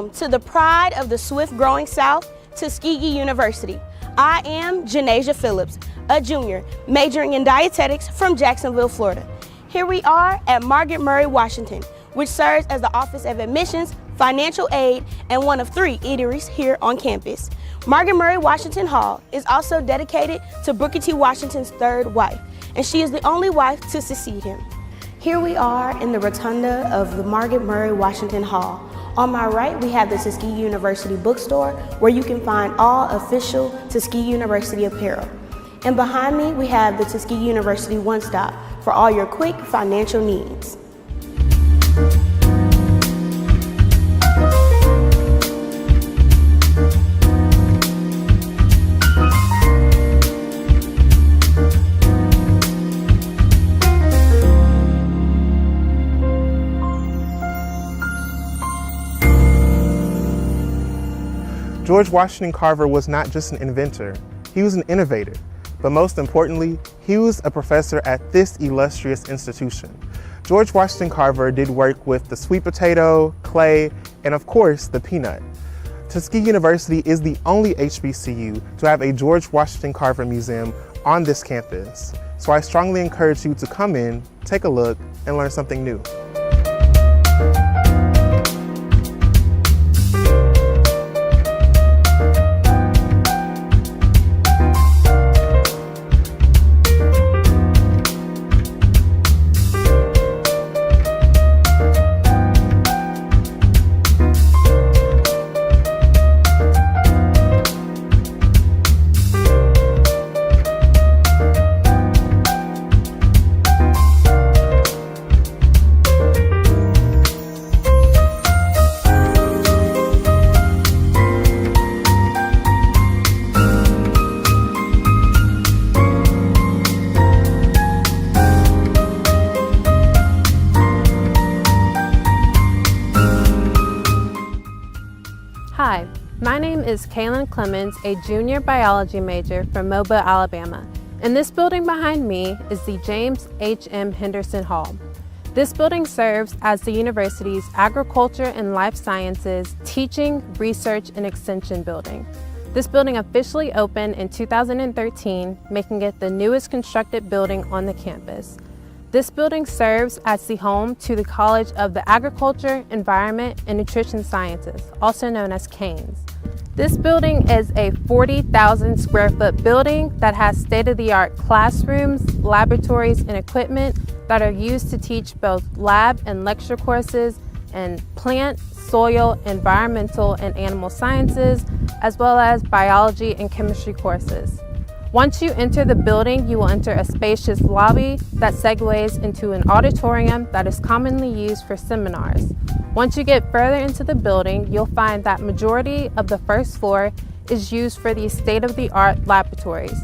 Welcome to the pride of the swift-growing South, Tuskegee University. I am Janasia Phillips, a junior majoring in dietetics from Jacksonville, Florida. Here we are at Margaret Murray Washington, which serves as the Office of Admissions, Financial Aid, and one of 3 eateries here on campus. Margaret Murray Washington Hall is also dedicated to Booker T. Washington's 3rd wife, and she is the only wife to succeed him. Here we are in the rotunda of the Margaret Murray Washington Hall. On my right, we have the Tuskegee University bookstore, where you can find all official Tuskegee University apparel. And behind me, we have the Tuskegee University One Stop for all your quick financial needs. George Washington Carver was not just an inventor, he was an innovator. But most importantly, he was a professor at this illustrious institution. George Washington Carver did work with the sweet potato, clay, and of course, the peanut. Tuskegee University is the only HBCU to have a George Washington Carver Museum on this campus. So I strongly encourage you to come in, take a look, and learn something new. Hi, my name is Kaylin Clemens, a junior biology major from Mobile, Alabama. And this building behind me is the James H.M. Henderson Hall. This building serves as the university's Agriculture and Life Sciences Teaching, Research, and Extension building. This building officially opened in 2013, making it the newest constructed building on the campus. This building serves as the home to the College of the Agriculture, Environment, and Nutrition Sciences, also known as CANES. This building is a 40,000 square foot building that has state-of-the-art classrooms, laboratories, and equipment that are used to teach both lab and lecture courses in plant, soil, environmental, and animal sciences, as well as biology and chemistry courses. Once you enter the building, you will enter a spacious lobby that segues into an auditorium that is commonly used for seminars. Once you get further into the building, you'll find that majority of the first floor is used for these state-of-the-art laboratories.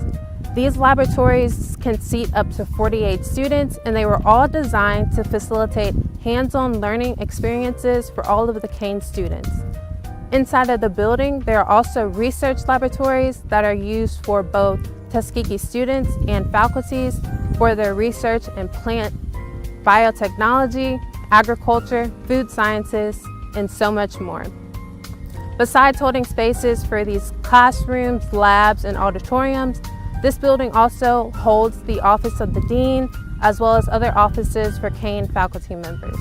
These laboratories can seat up to 48 students, and they were all designed to facilitate hands-on learning experiences for all of the CANES students. Inside of the building, there are also research laboratories that are used for both Tuskegee students and faculties for their research in plant biotechnology, agriculture, food sciences, and so much more. Besides holding spaces for these classrooms, labs, and auditoriums, this building also holds the Office of the Dean, as well as other offices for CANE faculty members.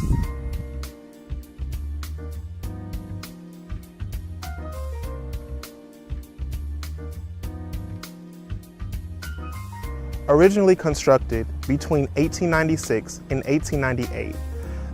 Originally constructed between 1896 and 1898,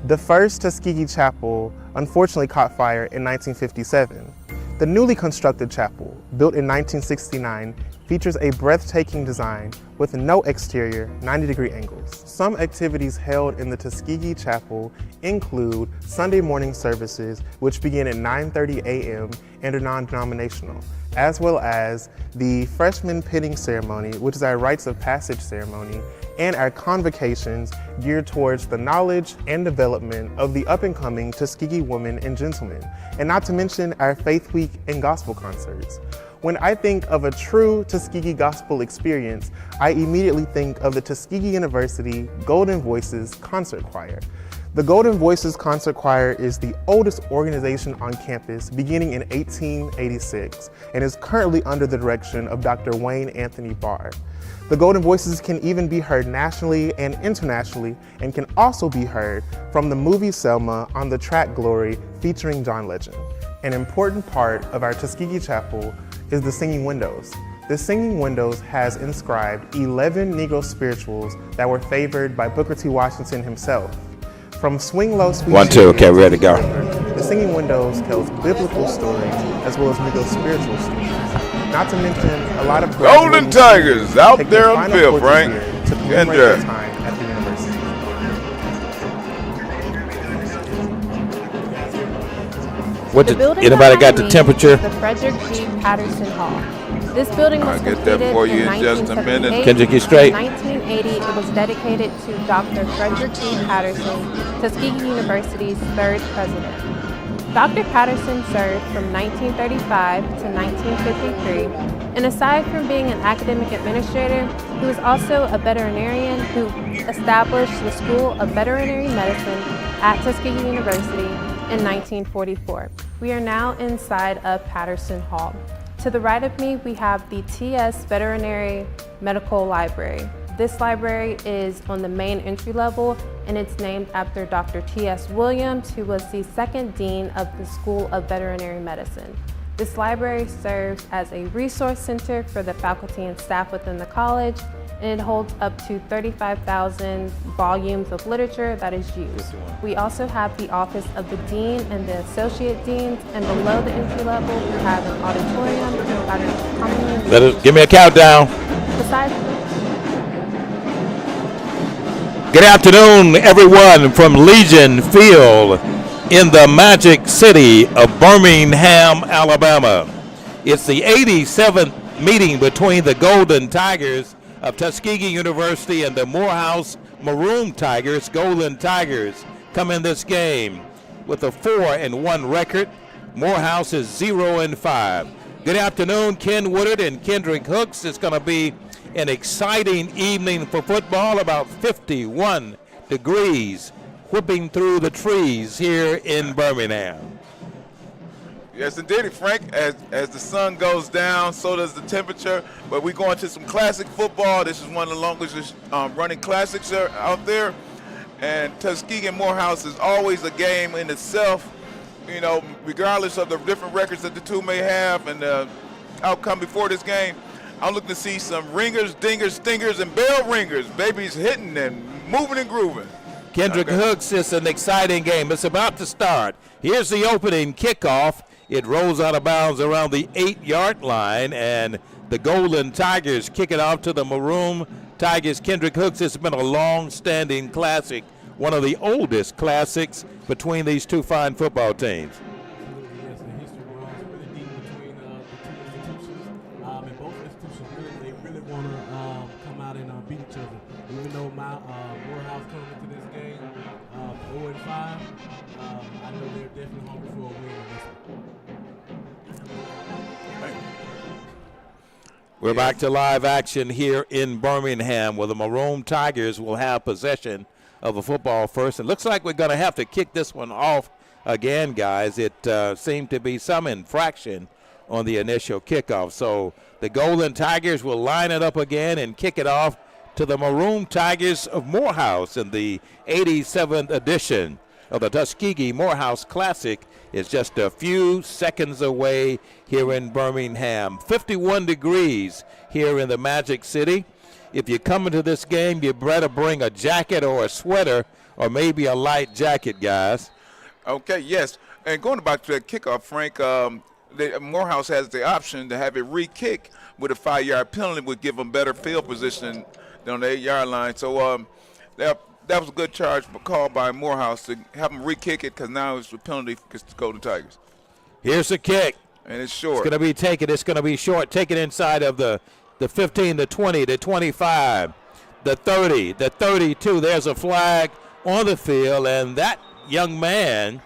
the first Tuskegee Chapel unfortunately caught fire in 1957. The newly constructed chapel, built in 1969, features a breathtaking design with no exterior 90-degree angles. Some activities held in the Tuskegee Chapel include Sunday morning services, which begin at 9:30 a.m. and are non-denominational, as well as the freshman pinning ceremony, which is our rites of passage ceremony, and our convocations geared towards the knowledge and development of the up-and-coming Tuskegee women and gentlemen, and not to mention our Faith Week and gospel concerts. When I think of a true Tuskegee gospel experience, I immediately think of the Tuskegee University Golden Voices Concert Choir. The Golden Voices Concert Choir is the oldest organization on campus, beginning in 1886, and is currently under the direction of Dr. Wayne Anthony Barr. The Golden Voices can even be heard nationally and internationally, and can also be heard from the movie Selma on the track Glory featuring John Legend. An important part of our Tuskegee Chapel is the Singing Windows. The Singing Windows has inscribed 11 Negro spirituals that were favored by Booker T. Washington himself. From Swing Low, Sweet 1, 2, okay, we're ready to go. The Singing Windows tells biblical stories as well as Negro spiritual stories. Not to mention a lot of Golden Tigers out there on the field, Frank. To commemorate their time at the university. Anybody got the temperature? The Frederick G. Patterson Hall. This building was I'll get that completed for you in in just a minute. 1978. Kendrick, you straight? In 1980, it was dedicated to Dr. Frederick G. Patterson, Tuskegee University's third president. Dr. Patterson served from 1935 to 1953, and aside from being an academic administrator, he was also a veterinarian who established the School of Veterinary Medicine at Tuskegee University in 1944. We are now inside of Patterson Hall. To the right of me, we have the TS Veterinary Medical Library. This library is on the main entry level, and it's named after Dr. T.S. Williams, who was the second dean of the School of Veterinary Medicine. This library serves as a resource center for the faculty and staff within the college, and it holds up to 35,000 volumes of literature that is used. We also have the office of the dean and the associate deans, and below the entry level, we have an auditorium that is commonly Give me a countdown. Besides, Good afternoon, everyone, from Legion Field in the Magic City of Birmingham, Alabama. It's the 87th meeting between the Golden Tigers of Tuskegee University and the Morehouse Maroon Tigers. Golden Tigers come in this game with a 4-1 record. Morehouse is 0-5. Good afternoon, Ken Woodard and Kendrick Hooks. It's going to be an exciting evening for football, about 51 degrees, whipping through the trees here in Birmingham. Yes, indeed, Frank. As the sun goes down, so does the temperature. But we're going to some classic football. This is one of the longest running classics out there. And Tuskegee and Morehouse is always a game in itself, you know, regardless of the different records that the two may have and the outcome before this game. I'm looking to see some ringers, dingers, stingers, and bell ringers. Babies hitting and moving and grooving. Kendrick Hooks, is an exciting game. It's about to start. Here's the opening kickoff. It rolls out of bounds around the 8-yard line, and the Golden Tigers kick it off to the Maroon Tigers. Kendrick Hooks, has been a long-standing classic, one of the oldest classics between these two fine football teams. Yes, the history runs really deep between the two institutions. And both institutions really want to come out and beat each other. Even though Morehouse coming into this game 0-5, I know they're definitely hungry for a win in this one. We're back to live action here in Birmingham, where the Maroon Tigers will have possession of the football first. It looks like we're going to have to kick this one off again, guys. It seemed to be some infraction on the initial kickoff. So the Golden Tigers will line it up again and kick it off to the Maroon Tigers of Morehouse in the 87th edition of the Tuskegee Morehouse Classic. Is just a few seconds away here in Birmingham. 51 degrees here in the Magic City. If you come into this game, you better bring a jacket or a sweater or maybe a light jacket, guys. Okay, yes. And going back to that kickoff, Frank, Morehouse has the option to have it re-kick with a 5-yard penalty, would give them better field position on the 8-yard line. So that was a good charge called by Morehouse to have them re-kick it, because now it's a penalty against the Golden Tigers. Here's the kick. And it's short. It's going to be taken. It's going to be short. Taken inside of the 15, the 20, the 25, the 30, the 32. There's a flag on the field, and that young man,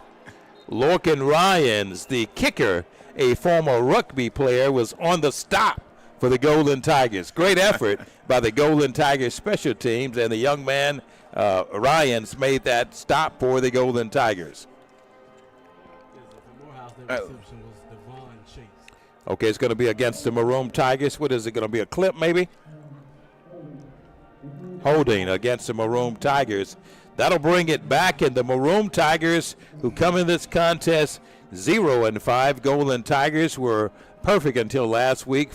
Lorcan Ryans, the kicker, a former rugby player, was on the stop for the Golden Tigers. Great effort by the Golden Tigers special teams, and the young man, Ryans, made that stop for the Golden Tigers. For Morehouse, that reception was Devon Chase. Okay, it's going to be against the Maroon Tigers. What is it going to be, a clip maybe? Holding against the Maroon Tigers. That'll bring it back, and the Maroon Tigers, who come in this contest 0-5. Golden Tigers were perfect until last week,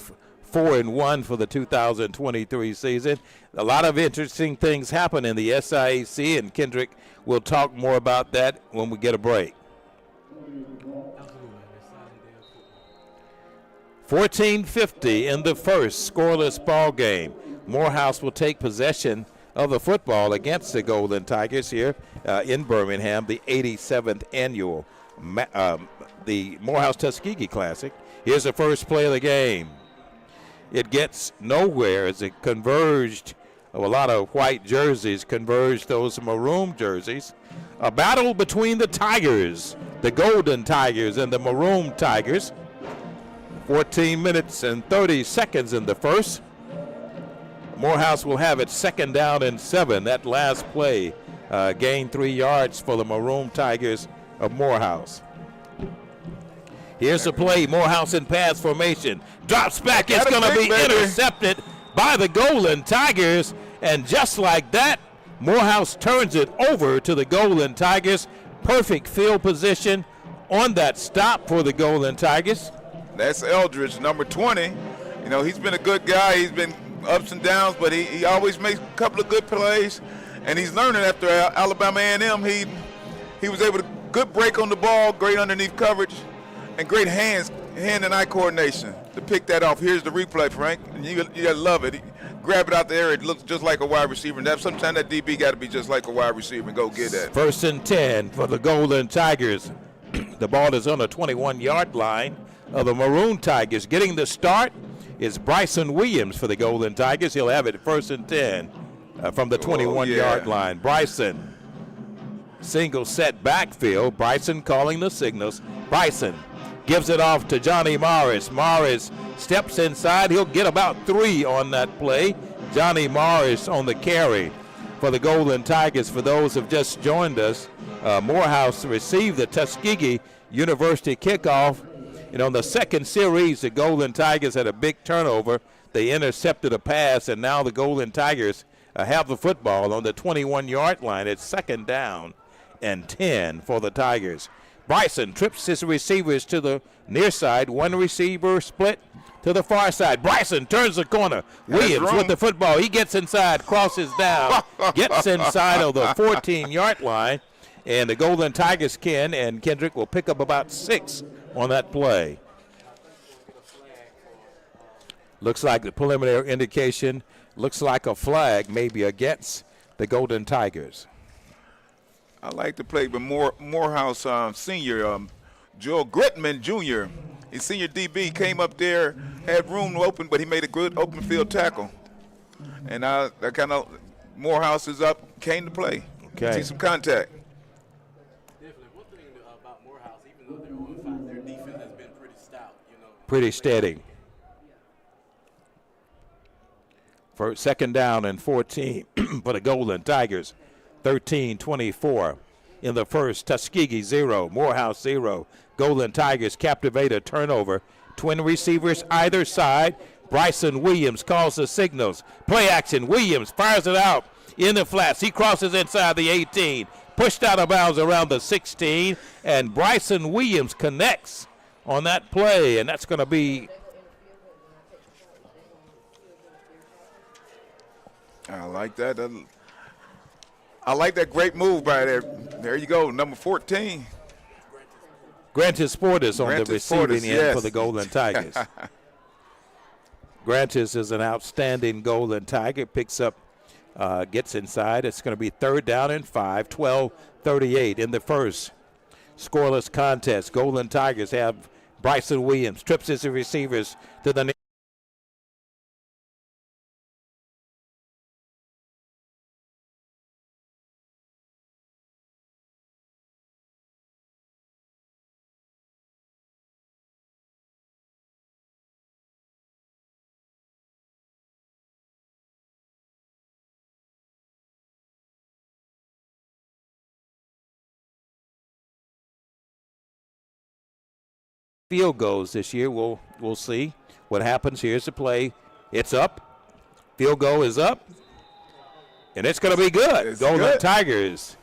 4-1 for the 2023 season. A lot of interesting things happen in the SIAC, and Kendrick will talk more about that when we get a break. 14:50 in the first, scoreless ball game. Morehouse will take possession of the football against the Golden Tigers here in Birmingham, the 87th annual the Morehouse Tuskegee Classic. Here's the first play of the game. It gets nowhere as it converged. A lot of white jerseys converged those maroon jerseys. A battle between the Tigers, the Golden Tigers and the Maroon Tigers. 14 minutes and 30 seconds in the first. Morehouse will have it 2nd down and 7. That last play gained 3 yards for the Maroon Tigers of Morehouse. Here's the play. Morehouse in pass formation. Drops back. It's going to be intercepted by the Golden Tigers. And just like that, Morehouse turns it over to the Golden Tigers. Perfect field position on that stop for the Golden Tigers. That's Eldridge, number 20. You know, he's been a good guy. He's been ups and downs, but he always makes a couple of good plays. And he's learning after Alabama A&M. He was able to good break on the ball, great underneath coverage, and great hand and eye coordination to pick that off. Here's the replay, Frank. And you gotta love it. Grab it out the air. It looks just like a wide receiver. And sometimes that DB got to be just like a wide receiver and go get that. 1st and 10 for the Golden Tigers. The ball is on the 21-yard line of the Maroon Tigers. Getting the start is Bryson Williams for the Golden Tigers. He'll have it 1st and 10 from the 21-yard line. Bryson, single set backfield. Bryson calling the signals. Bryson gives it off to Johnny Morris. Morris steps inside. He'll get about 3 on that play. Johnny Morris on the carry for the Golden Tigers. For those who have just joined us, Morehouse received the Tuskegee University kickoff. And on the second series, the Golden Tigers had a big turnover. They intercepted a pass, and now the Golden Tigers have the football on the 21-yard line. It's 2nd down and 10 for the Tigers. Bryson trips his receivers to the near side. One receiver split to the far side. Bryson turns the corner. Williams with the football. He gets inside, crosses down, gets inside of the 14-yard line. And the Golden Tigers, Ken and Kendrick, will pick up about 6 on that play. Looks like the preliminary indication looks like a flag maybe against the Golden Tigers. I like to play, but Morehouse senior, Joel Gritman Jr., his senior DB, came up there, had room open, but he made a good open field tackle. And that kind of Morehouse is up, came to play. Okay. See some contact. Definitely. One thing about Morehouse, even though they're 0-5, their defense has been pretty stout. Pretty steady. For 2nd down and 14 for the Golden Tigers. 13-24 in the first. Tuskegee 0, Morehouse 0. Golden Tigers captivate a turnover. Twin receivers either side. Bryson Williams calls the signals. Play action. Williams fires it out in the flats. He crosses inside the 18. Pushed out of bounds around the 16. And Bryson Williams connects on that play. And that's going to be... I like that. I like that great move by there. There you go, number 14. Grantis Portis on the receiving end yes. for the Golden Tigers. Grantis is an outstanding Golden Tiger. Picks up, gets inside. It's going to be 3rd down and 5, 12:38 in the first. Scoreless contest. Golden Tigers have Bryson Williams. Trips his receivers to the field goals this year. We'll see what happens. Here's the play. It's up. Field goal is up. And it's going to be good. It's Golden good. Tigers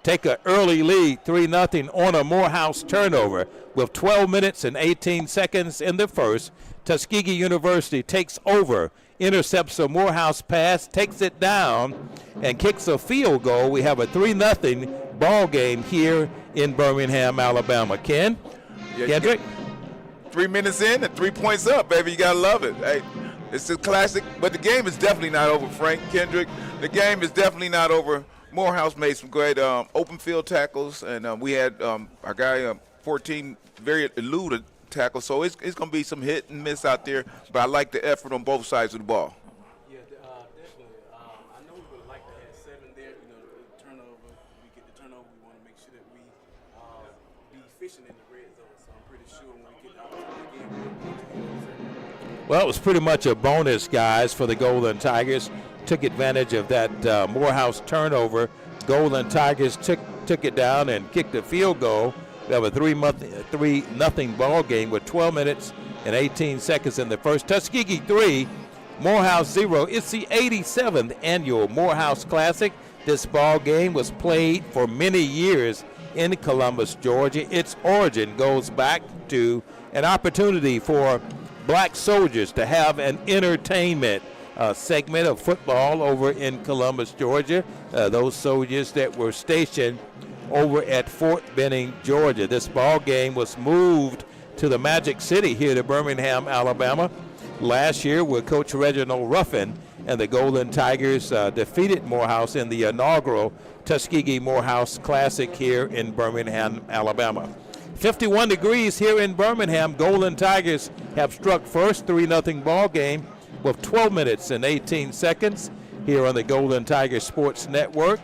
take an early lead, 3-0 on a Morehouse turnover with 12 minutes and 18 seconds in the first. Tuskegee University takes over, intercepts a Morehouse pass, takes it down, and kicks a field goal. We have a 3-0 ball game here in Birmingham, Alabama. Ken? Kendrick? 3 minutes in and 3 points up, baby. You got to love it. Hey, it's a classic, but the game is definitely not over, Frank, Kendrick. The game is definitely not over. Morehouse made some great open field tackles, and we had our guy 14 very eluded tackles. So it's going to be some hit and miss out there, but I like the effort on both sides of the ball. Yeah, definitely. I know we would like to have 7 there. You know, the turnover. We get the turnover. We want to make sure that we be efficient in the red zone. So I'm pretty sure when we get out of the game, we'll Well, it was pretty much a bonus, guys, for the Golden Tigers. Took advantage of that Morehouse turnover. Golden Tigers took it down and kicked a field goal. We have a 3-0 ball game with 12 minutes and 18 seconds in the first. Tuskegee 3, Morehouse 0. It's the 87th annual Morehouse Classic. This ball game was played for many years in Columbus, Georgia. Its origin goes back to an opportunity for black soldiers to have an entertainment segment of football over in Columbus, Georgia. Those soldiers that were stationed over at Fort Benning, Georgia. This ball game was moved to the Magic City here to Birmingham, Alabama. Last year with Coach Reginald Ruffin, and the Golden Tigers defeated Morehouse in the inaugural Tuskegee Morehouse Classic here in Birmingham, Alabama. 51 degrees here in Birmingham. Golden Tigers have struck first, 3-0 ball game with 12 minutes and 18 seconds here on the Golden Tigers Sports Network.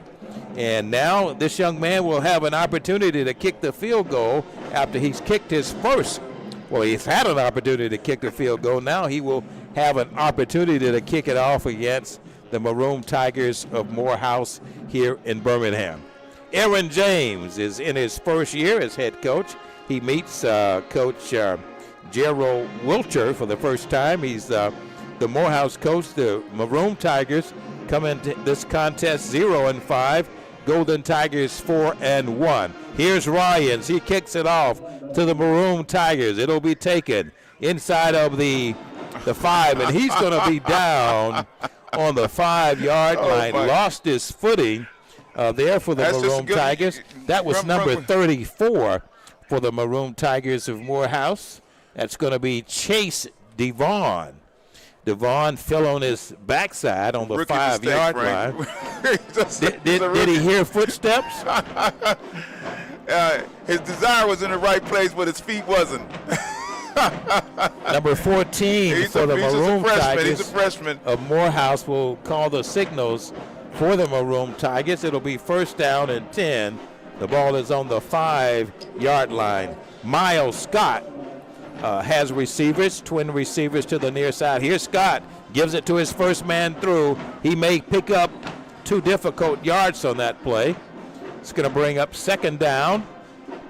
And now this young man will have an opportunity to kick the field goal after he's kicked his first. Well, he's had an opportunity to kick the field goal. Now he will have an opportunity to kick it off against the Maroon Tigers of Morehouse here in Birmingham. Aaron James is in his first year as head coach. He meets Coach Gerald Wilcher for the first time. He's the Morehouse coach. The Maroon Tigers come into this contest 0-5. Golden Tigers 4-1. Here's Ryans. He kicks it off to the Maroon Tigers. It'll be taken inside of the 5, and he's going to be down on the 5-yard line. Lost his footing there for the Maroon Tigers. That was number 34 for the Maroon Tigers of Morehouse. That's going to be Chase Devon. Devon fell on his backside on the 5-yard line. Did he hear footsteps? His desire was in the right place, but his feet wasn't. Number 14 for the Maroon Tigers He's a freshman. of Morehouse will call the signals for the Maroon Tigers. It'll be first down and 10. The ball is on the 5-yard line. Miles Scott has receivers, twin receivers to the near side. Here's Scott, gives it to his first man through. He may pick up 2 difficult yards on that play. It's going to bring up second down,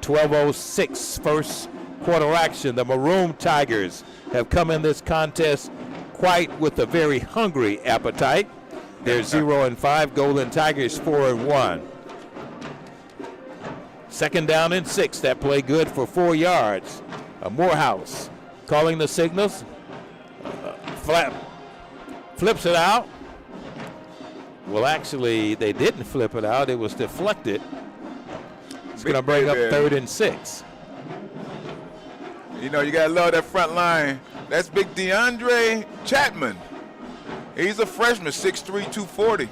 12:06 first quarter action. The Maroon Tigers have come in this contest quite with a very hungry appetite. They're 0-5, Golden Tigers 4-1. Second down and 6, that play good for 4 yards. Morehouse calling the signals. Flips it out. Well, actually, they didn't flip it out. It was deflected. It's going to bring up 3rd and 6. You know, you got to love that front line. That's big DeAndre Chapman. He's a freshman, 6'3", 240.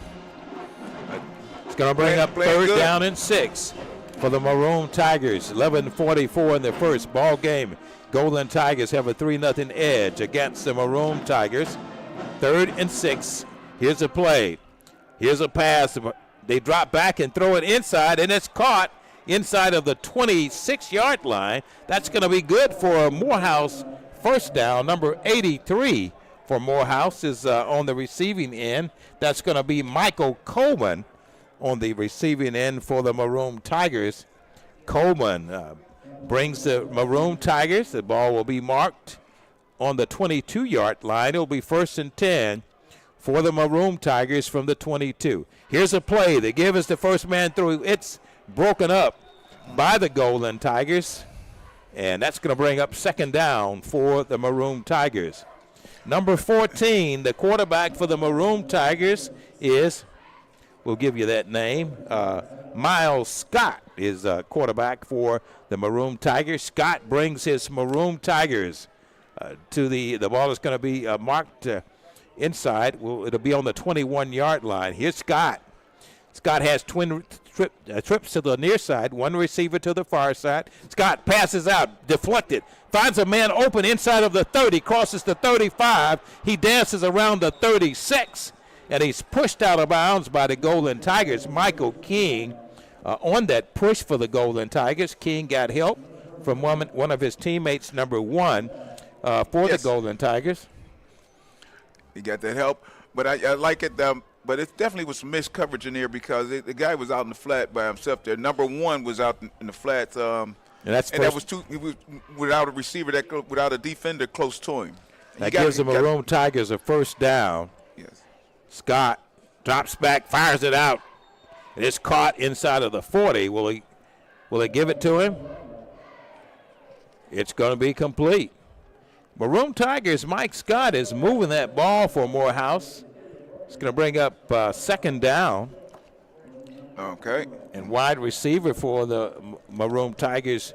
It's going to bring up 3rd down and 6 for the Maroon Tigers. 11:44 in the first ball game. Golden Tigers have a 3-0 edge against the Maroon Tigers. 3rd and 6. Here's a play. Here's a pass. They drop back and throw it inside, and it's caught inside of the 26-yard line. That's going to be good for a Morehouse first down. Number 83 for Morehouse is on the receiving end. That's going to be Michael Coleman on the receiving end for the Maroon Tigers. Coleman brings the Maroon Tigers. The ball will be marked on the 22-yard line. It will be 1st and 10 for the Maroon Tigers from the 22. Here's a play. The give is the first man through. It's broken up by the Golden Tigers, and that's going to bring up 2nd down for the Maroon Tigers. Number 14, the quarterback for the Maroon Tigers is, we'll give you that name, Miles Scott is quarterback for the Maroon Tigers. Scott brings his Maroon Tigers to the ball is going to be marked inside. It'll be on the 21-yard line. Here's Scott. Scott has twin trips to the near side, one receiver to the far side. Scott passes out, deflected, finds a man open inside of the 30, crosses the 35. He dances around the 36, and he's pushed out of bounds by the Golden Tigers. Michael King on that push for the Golden Tigers. King got help from one of his teammates, number 1, for the Golden Tigers. He got that help, but I like it. But it definitely was some missed coverage in there because the guy was out in the flat by himself there. Number 1 was out in the flats, and that was he was without a receiver, without a defender close to him. That gives the Maroon Tigers a 1st down. Yes. Scott drops back, fires it out. And it's caught inside of the 40. Will he give it to him? It's going to be complete. Maroon Tigers, Mike Scott is moving that ball for Morehouse. It's going to bring up 2nd down. Okay. And wide receiver for the Maroon Tigers,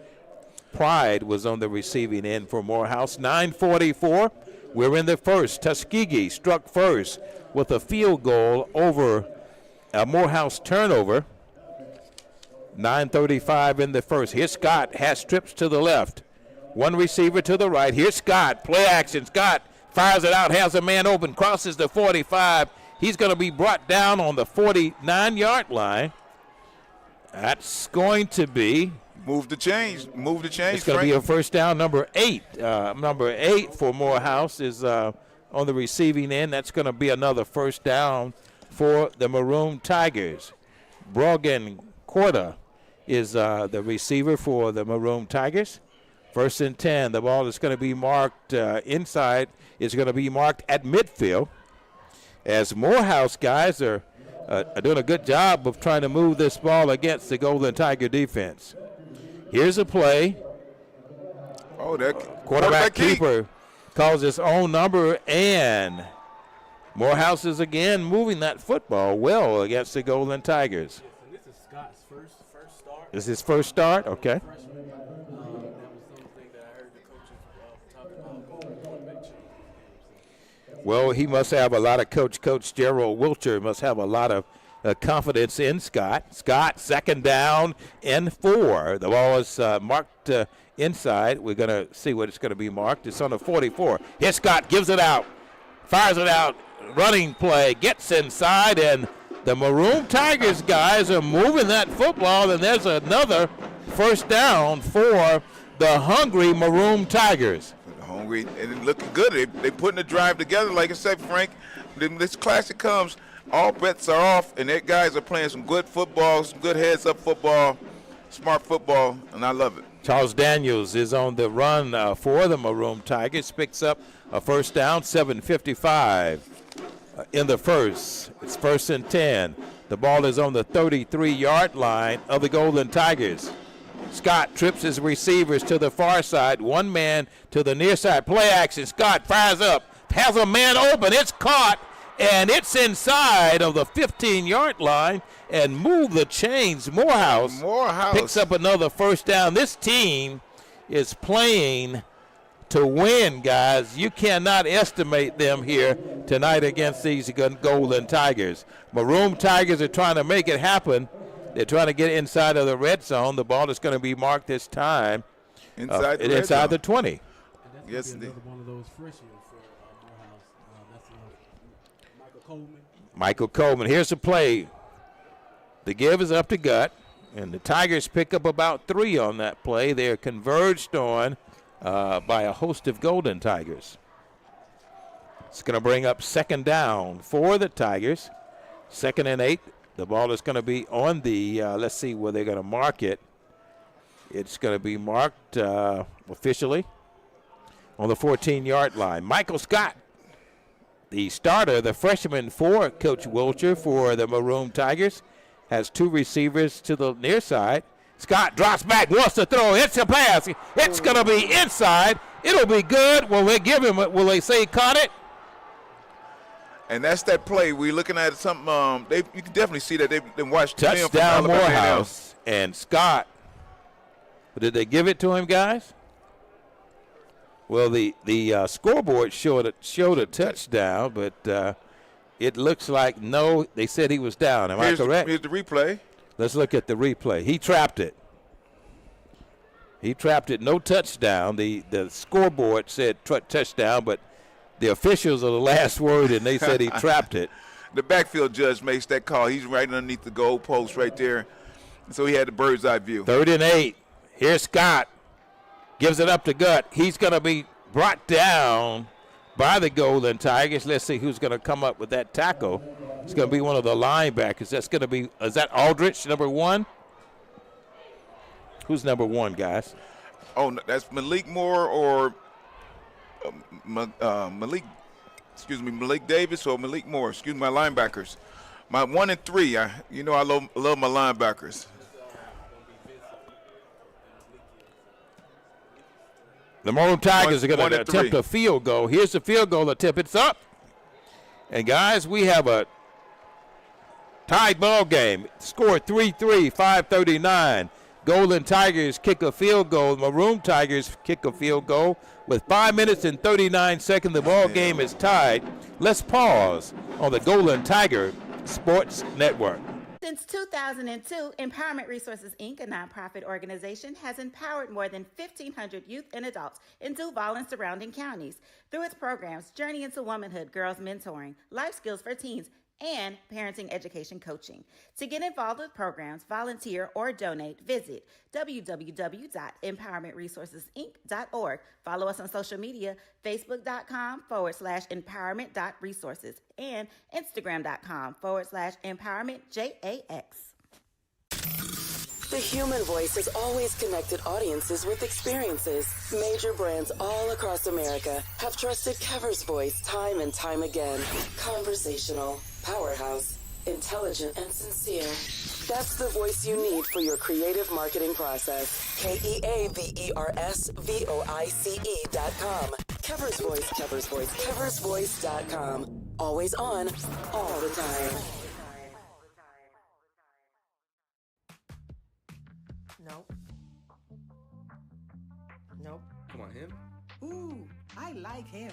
Pride, was on the receiving end for Morehouse. 9:44. We're in the first. Tuskegee struck first with a field goal over a Morehouse turnover. 9:35 in the first. Here's Scott. Has trips to the left. One receiver to the right. Here's Scott. Play action. Scott fires it out. Has a man open. Crosses the 45. He's going to be brought down on the 49-yard line. That's going to be. Move the change. It's going to be a 1st down. Number 8. Number 8 for Morehouse is on the receiving end. That's going to be another 1st down for the Maroon Tigers. Brogan Corda is the receiver for the Maroon Tigers. 1st and 10. The ball is going to be marked inside. It's going to be marked at midfield. As Morehouse guys are doing a good job of trying to move this ball against the Golden Tiger defense. Here's a play. Oh, that quarterback keeper calls his own number, and Morehouse is again moving that football well against the Golden Tigers. This is Scott's first start. This is his first start? Okay. Freshman. That was something that I heard the coaches talking about, quarterback change. Well, he must have a lot of Coach Gerald Wilcher must have a lot of confidence in Scott. Scott, 2nd down and 4. The ball is marked inside. We're going to see what it's going to be marked. It's on the 44. Here Scott gives it out, fires it out, running play, gets inside, and the Maroon Tigers guys are moving that football, and there's another 1st down for the hungry Maroon Tigers. Hungry and looking good. They putting the drive together, like I said, Frank. When this classic comes, all bets are off, and their guys are playing some good football, some good heads-up football, smart football, and I love it. Charles Daniels is on the run for the Maroon Tigers. Picks up a 1st down, 7:55 in the first. It's 1st and 10. The ball is on the 33-yard line of the Golden Tigers. Scott trips his receivers to the far side. One man to the near side. Play action. Scott fires up. Has a man open. It's caught, and it's inside of the 15-yard line and move the chains. Morehouse picks up another 1st down. This team is playing to win, guys. You cannot estimate them here tonight against these Golden Tigers. Maroon Tigers are trying to make it happen. They're trying to get inside of the red zone. The ball is going to be marked this time inside the 20. Yes, indeed. One of those freshmen for Morehouse. That's Michael Coleman. Michael Coleman. Here's the play. The give is up to gut, and the Tigers pick up about 3 on that play. They're converged on by a host of Golden Tigers. It's going to bring up 2nd down for the Tigers. 2nd and 8. The ball is going to be on the, let's see where they're going to mark it. It's going to be marked officially on the 14-yard line. Michael Scott, the starter, the freshman for Coach Wilcher for the Maroon Tigers, has two receivers to the near side. Scott drops back, wants to throw. It's a pass. It's going to be inside. It'll be good. Will they give him it? Will they say he caught it? And that's that play. We're looking at something. You can definitely see that they've watched touchdown Morehouse and Scott. Did they give it to him, guys? Well, the scoreboard showed a touchdown, but it looks like no. They said he was down. Am I correct? Here's the replay. Let's look at the replay. He trapped it. He trapped it. No touchdown. The scoreboard said touchdown, but the officials are the last word, and they said he trapped it. The backfield judge makes that call. He's right underneath the goal post right there, so he had the bird's eye view. 3rd and 8. Here's Scott. Gives it up to Gut. He's going to be brought down by the Golden Tigers. Let's see who's going to come up with that tackle. It's going to be one of the linebackers. That's going to be, is that Aldrich, number 1? Who's number 1, guys? Oh, no, that's Malik Moore or Malik Davis or Malik Moore. Excuse me, my linebackers. My 1 and 3. I love my linebackers. The Maroon Tigers are going to attempt a field goal. Here's the field goal attempt. It's up. And, guys, we have a tied ball game. Score 3-3, 5:39. Golden Tigers kick a field goal. Maroon Tigers kick a field goal. With 5 minutes and 39 seconds, the ball game is tied. Let's pause on the Golden Tiger Sports Network. Since 2002, Empowerment Resources, Inc., a nonprofit organization, has empowered more than 1,500 youth and adults in Duval and surrounding counties through its programs Journey into Womanhood, Girls Mentoring, Life Skills for Teens, and Parenting Education Coaching. To get involved with programs, volunteer, or donate, visit www.empowermentresourcesinc.org. Follow us on social media, facebook.com/empowerment.resources and instagram.com/empowermentJAX. The human voice has always connected audiences with experiences. Major brands all across America have trusted Kever's voice time and time again. Conversational, powerhouse, intelligent, and sincere. That's the voice you need for your creative marketing process. KEAVERSVOICE.com. Kever's Voice, Kever's Voice, KeversVoice.com. Always on, all the time. Nope. Come on, him? Ooh, I like him.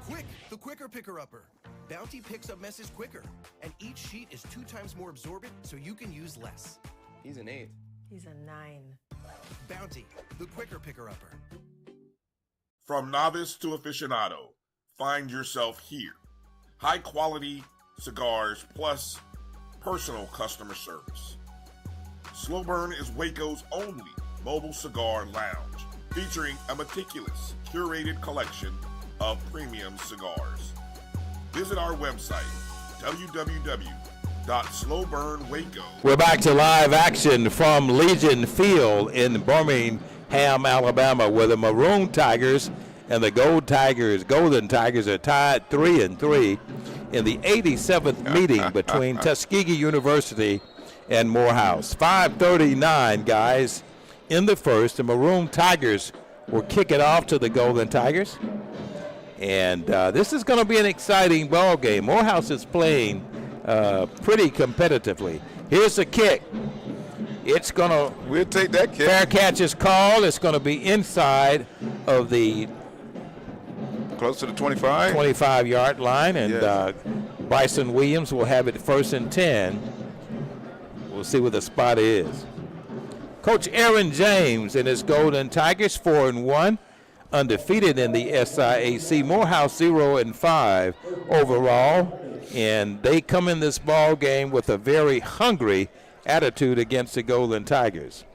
Quick, the quicker picker-upper. Bounty picks up messes quicker, and each sheet is 2 times more absorbent, so you can use less. He's an 8. He's a 9. Bounty, the quicker picker-upper. From novice to aficionado, find yourself here. High quality cigars plus personal customer service. Slow Burn is Waco's only mobile cigar lounge, featuring a meticulous, curated collection of premium cigars. Visit our website, www.slowburnwaco. We're back to live action from Legion Field in Birmingham, Alabama, where the Maroon Tigers and the Golden Tigers are tied 3-3 in the 87th meeting between Tuskegee University and Morehouse. 5:39, guys, in the first. The Maroon Tigers will kick it off to the Golden Tigers. And this is going to be an exciting ball game. Morehouse is playing pretty competitively. Here's the kick. It's going to. We'll take that kick. Fair catch is called. It's going to be inside of the. Close to the 25? 25-yard line. And Yes. Bryson Williams will have it 1st and 10. We'll see what the spot is. Coach Aaron James and his Golden Tigers 4-1. Undefeated in the SIAC. Morehouse 0-5 overall, and they come in this ball game with a very hungry attitude against the Golden Tigers.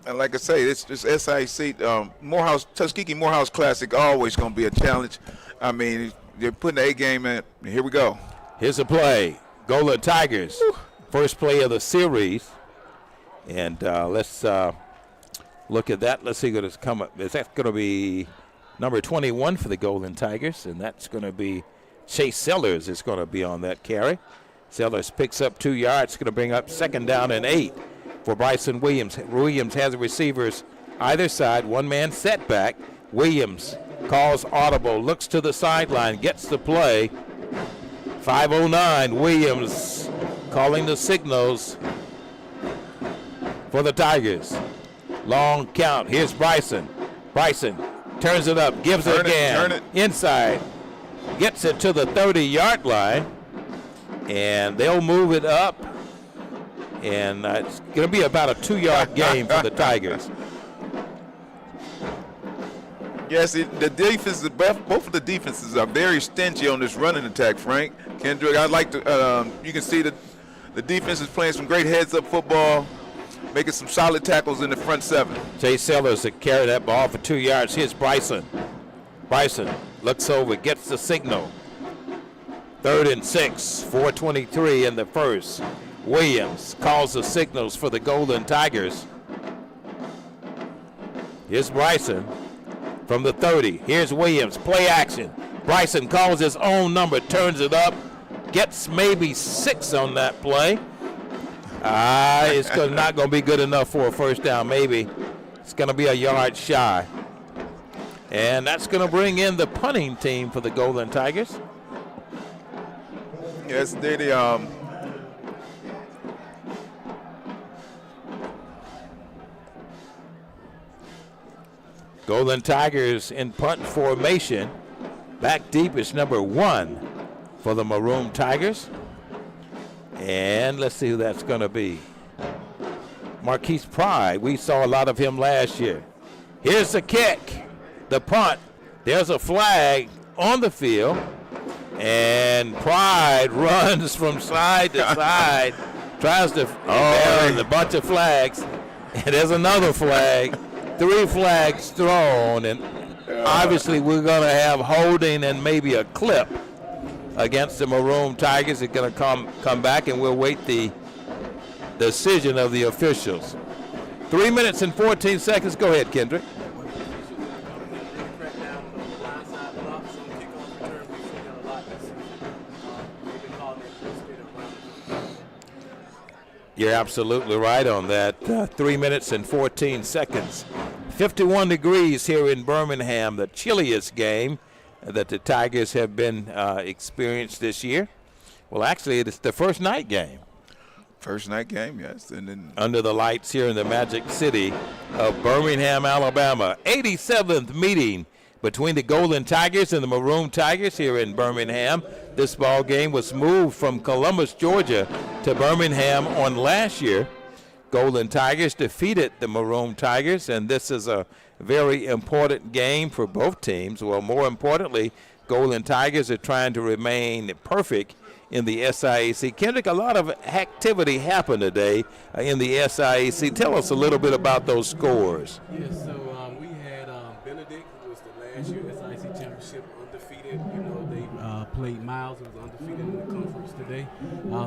And like I say, this SIC Morehouse Tuskegee Morehouse Classic always going to be a challenge. I mean, they're putting the A game in. Here we go. Here's a play. Golden Tigers, first play of the series. And let's look at that. Let's see what has come up. Is that going to be number 21 for the Golden Tigers? And that's going to be Chase Sellers is going to be on that carry. Sellers picks up 2 yards. Going to bring up 2nd down and 8 for Bryson Williams. Williams has the receivers either side. One-man setback. Williams calls audible, looks to the sideline, gets the play. 5:09. Williams calling the signals for the Tigers. Long count. Here's Bryson. Bryson turns it up, gives it again. Turn it. Inside. Gets it to the 30-yard line. And they'll move it up. And it's going to be about a 2-yard gain for the Tigers. Yes, the defense, both of the defenses are very stingy on this running attack, Frank. Kendrick, I'd like to, you can see that the defense is playing some great heads-up football, making some solid tackles in the front 7. Jay Sellers to carry that ball for 2 yards. Here's Bryson. Bryson looks over, gets the signal. 3rd and 6, 4:23 in the first. Williams calls the signals for the Golden Tigers. Here's Bryson from the 30. Here's Williams, play action. Bryson calls his own number, turns it up, gets maybe 6 on that play. It's not going to be good enough for a first down, maybe. It's going to be a yard shy. And that's going to bring in the punting team for the Golden Tigers. Yes, they Golden Tigers in punt formation. Back deep is number 1 for the Maroon Tigers. And let's see who that's going to be. Marquise Pride. We saw a lot of him last year. Here's the kick. The punt. There's a flag on the field. And Pride runs from side to side. Tries to balance a bunch of flags. And there's another flag. 3 flags thrown, and obviously we're going to have holding and maybe a clip against the Maroon Tigers. It's going to come back, and we'll wait the decision of the officials. 3 minutes and 14 seconds. Go ahead, Kendrick. You're absolutely right on that. 3 minutes and 14 seconds. 51 degrees here in Birmingham, the chilliest game that the Tigers have been experienced this year. Well, actually, it's the first night game. First night game, yes. And then under the lights here in the Magic City of Birmingham, Alabama. 87th meeting between the Golden Tigers and the Maroon Tigers here in Birmingham. This ball game was moved from Columbus, Georgia to Birmingham on last year. Golden Tigers defeated the Maroon Tigers, and this is a very important game for both teams. Well, more importantly, Golden Tigers are trying to remain perfect in the SIAC. Kendrick, a lot of activity happened today in the SIAC. Tell us a little bit about those scores. Yes, so we had Benedict, who was the last year SIAC championship, undefeated. You know, they played Miles, who was undefeated in the conference today.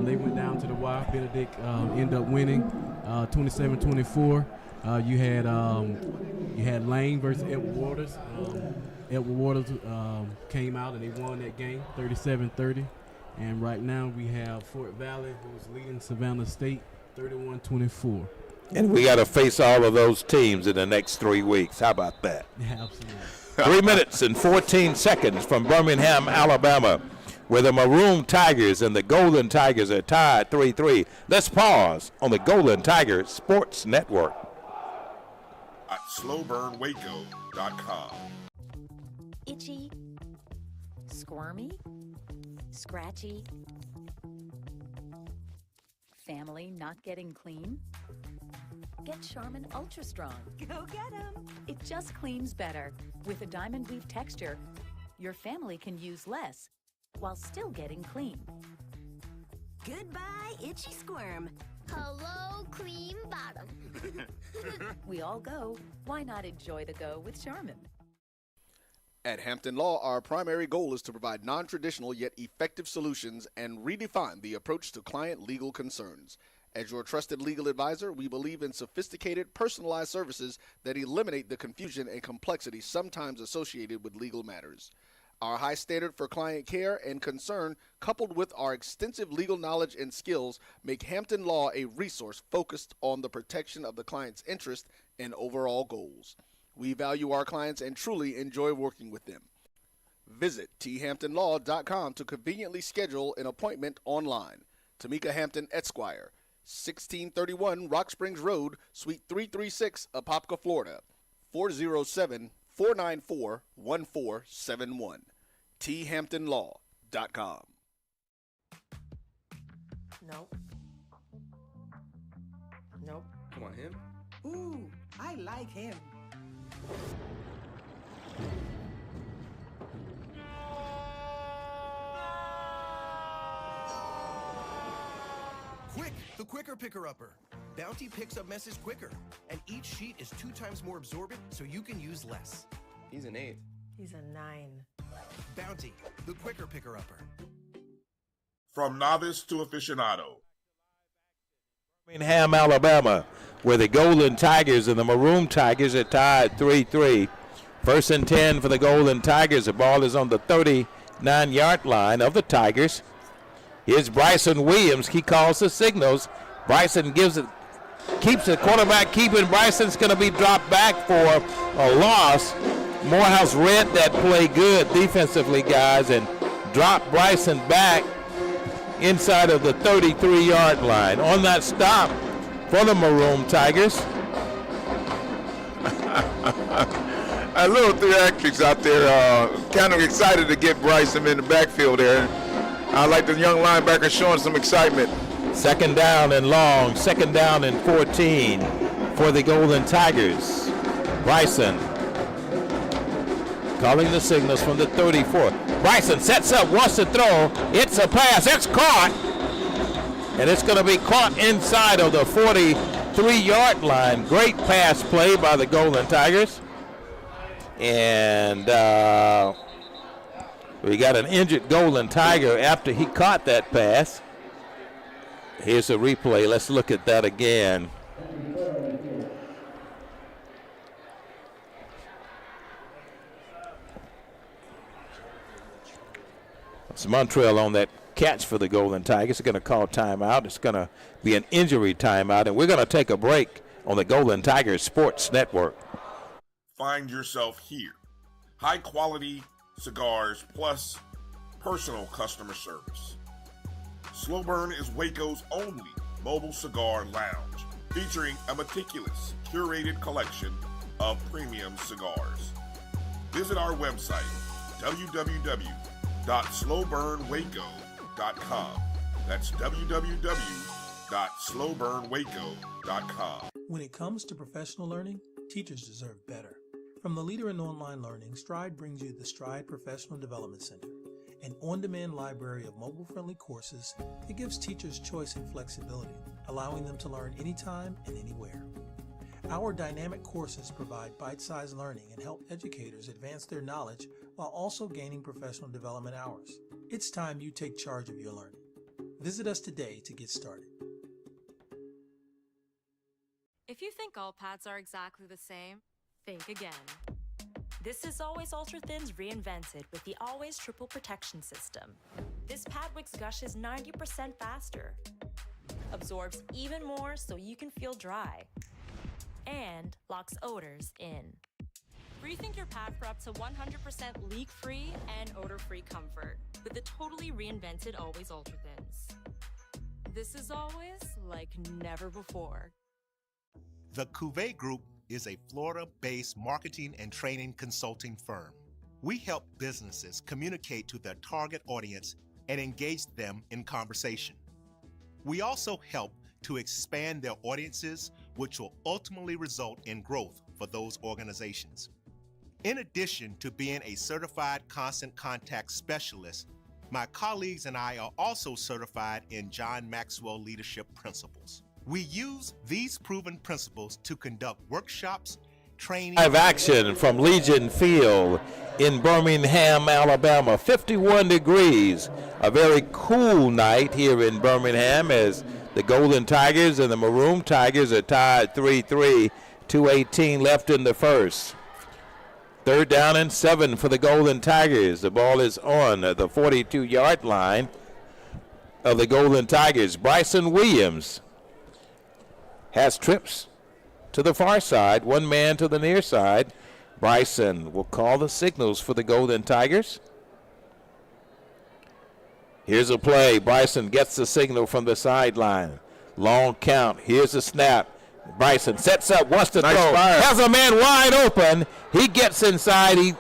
They went down to the wire. Benedict ended up winning 27-24. You had Lane versus Edward Waters. Edward Waters came out and they won that game 37-30. And right now we have Fort Valley, who's leading Savannah State 31-24. And we got to face all of those teams in the next 3 weeks. How about that? Yeah, absolutely. 3 minutes and 14 seconds from Birmingham, Alabama, where the Maroon Tigers and the Golden Tigers are tied 3-3. Let's pause on the Golden Tigers Sports Network. At slowburnwaco.com. Itchy, squirmy, scratchy, family not getting clean? Get Charmin Ultra Strong. Go get 'em! It just cleans better. With a diamond weave texture, your family can use less while still getting clean. Goodbye, itchy squirm. Hello, cream bottom. We all go. Why not enjoy the go with Charmin? At Hampton Law, our primary goal is to provide non-traditional yet effective solutions and redefine the approach to client legal concerns. As your trusted legal advisor, we believe in sophisticated, personalized services that eliminate the confusion and complexity sometimes associated with legal matters. Our high standard for client care and concern, coupled with our extensive legal knowledge and skills, make Hampton Law a resource focused on the protection of the client's interest and overall goals. We value our clients and truly enjoy working with them. Visit thamptonlaw.com to conveniently schedule an appointment online. Tamika Hampton Esquire, 1631 Rock Springs Road, Suite 336, Apopka, Florida, 407-494-1471. thamptonlaw.com. Nope. Nope. Come on, him. Ooh, I like him. Quick, the quicker picker-upper. Bounty picks up messes quicker, and each sheet is 2 times more absorbent, so you can use less. He's an 8. He's a 9. Bounty, the quicker picker-upper. From novice to aficionado. Birmingham, Alabama, where the Golden Tigers and the Maroon Tigers are tied 3-3. First and 10 for the Golden Tigers. The ball is on the 39-yard line of the Tigers. Here's Bryson Williams. He calls the signals. Bryson keeps the quarterback keeping. Bryson's going to be dropped back for a loss. Morehouse read that play good defensively, guys, and dropped Bryson back inside of the 33-yard line. On that stop for the Maroon Tigers. A little theatrics out there. Kind of excited to get Bryson in the backfield there. I like the young linebacker showing some excitement. Second down and long. Second down and 14 for the Golden Tigers. Bryson calling the signals from the 34. Bryson sets up, wants to throw. It's a pass. It's caught. And it's going to be caught inside of the 43-yard line. Great pass play by the Golden Tigers. And we got an injured Golden Tiger after he caught that pass. Here's a replay. Let's look at that again. It's Montreal on that catch for the Golden Tigers. They're going to call timeout. It's going to be an injury timeout, and we're going to take a break on the Golden Tigers Sports Network. Find yourself here. High quality cigars plus personal customer service. Slow Burn is Waco's only mobile cigar lounge, featuring a meticulous, curated collection of premium cigars. Visit our website, www.slowburnwaco.com. That's www.slowburnwaco.com. When it comes to professional learning, teachers deserve better. From the leader in online learning, Stride brings you the Stride Professional Development Center, an on-demand library of mobile-friendly courses that gives teachers choice and flexibility, allowing them to learn anytime and anywhere. Our dynamic courses provide bite-sized learning and help educators advance their knowledge while also gaining professional development hours. It's time you take charge of your learning. Visit us today to get started. If you think all pads are exactly the same, think again. This is Always Ultra Thins reinvented with the Always Triple Protection System. This pad wicks gushes 90% faster, absorbs even more so you can feel dry, and locks odors in. Rethink your pad for up to 100% leak-free and odor-free comfort with the totally reinvented Always Ultra Thins. This is always like never before. The Cuvée Group is a Florida-based marketing and training consulting firm. We help businesses communicate to their target audience and engage them in conversation. We also help to expand their audiences, which will ultimately result in growth for those organizations. In addition to being a certified constant contact specialist, my colleagues and I are also certified in John Maxwell Leadership Principles. We use these proven principles to conduct workshops, training. Live action from Legion Field in Birmingham, Alabama. 51 degrees. A very cool night here in Birmingham as the Golden Tigers and the Maroon Tigers are tied 3-3, 2:18 left in the first. 3rd down and 7 for the Golden Tigers. The ball is on the 42-yard line of the Golden Tigers. Bryson Williams has trips to the far side, one man to the near side. Bryson will call the signals for the Golden Tigers. Here's a play. Bryson gets the signal from the sideline. Long count. Here's the snap. Bryson sets up, wants to throw. Fire. Has a man wide open. He gets inside. He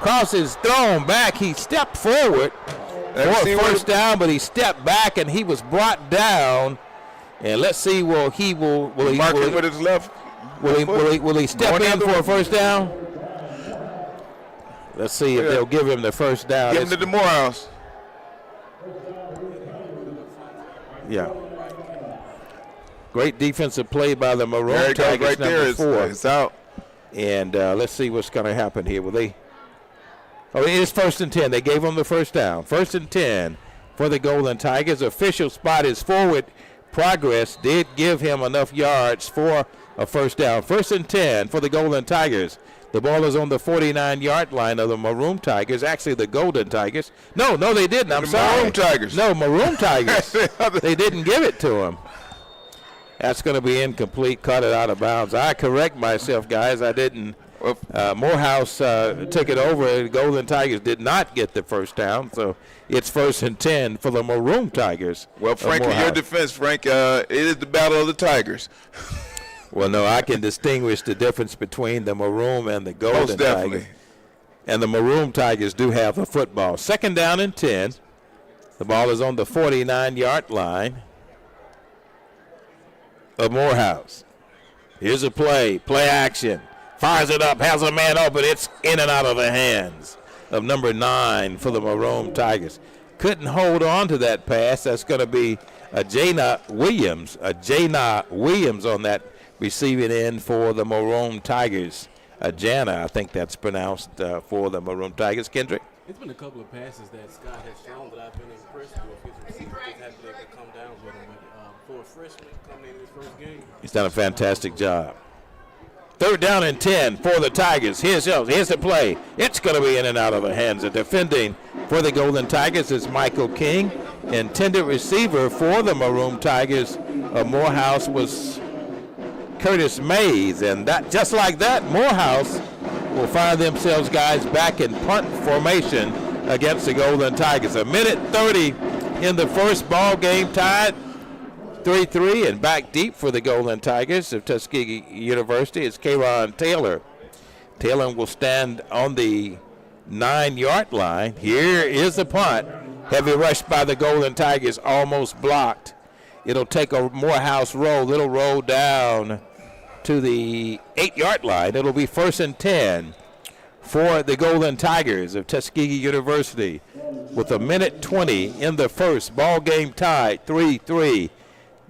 crosses, thrown back. He stepped forward for a first down, but he stepped back and he was brought down. And let's see, will he mark it with his left? Will he step in for a first down? Let's see if they'll give him the first down. Give him to the Morehouse. Yeah. Great defensive play by the Maroon There it goes, Tigers, right number there. 4. It's out. And let's see what's going to happen here. Will they? Oh, it is 1st and 10. They gave him the first down. 1st and 10 for the Golden Tigers. Official spot is forward. Progress did give him enough yards for a first down. 1st and 10 for the Golden Tigers. The ball is on the 49-yard line of the Maroon Tigers. Actually, the Golden Tigers. No, they didn't. I'm sorry. Maroon Tigers. No, Maroon Tigers. They didn't give it to him. That's going to be incomplete. Cut it out of bounds. I correct myself, guys. I didn't. Morehouse took it over. The Golden Tigers did not get the first down, so it's 1st and 10 for the Maroon Tigers. Well, Frank, in your defense, Frank, it is the battle of the Tigers. Well, no, I can distinguish the difference between the Maroon and the Golden Most definitely. Tigers. And the Maroon Tigers do have the football. 2nd down and 10. The ball is on the 49-yard line of Morehouse. Here's a play action. Fires it up, has a man open. It's in and out of the hands of number 9 for the Maroon Tigers. Couldn't hold on to that pass. That's going to be Jana Williams on that receiving end for the Maroon Tigers. Jana, I think that's pronounced for the Maroon Tigers. Kendrick? It's been a couple of passes that Scott has shown that I've been impressed with. His receivers just haven't been able to come down with him. But for a freshman coming in his first game, He's done a fantastic job. 3rd down and 10 for the Tigers. Here's the play. It's going to be in and out of the hands. The defending for the Golden Tigers is Michael King. Intended receiver for the Maroon Tigers of Morehouse was Curtis Mays. And that, just like that, Morehouse will find themselves, guys, back in punt formation against the Golden Tigers. 1:30 in the first ball game, tied 3-3, and back deep for the Golden Tigers of Tuskegee University is Kayron Taylor. Taylor will stand on the 9-yard line. Here is the punt. Heavy rush by the Golden Tigers, almost blocked. It'll take a Morehouse roll. It'll roll down to the 8-yard line. It'll be 1st and 10 for the Golden Tigers of Tuskegee University with 1:20 in the first. Ball game tied 3-3.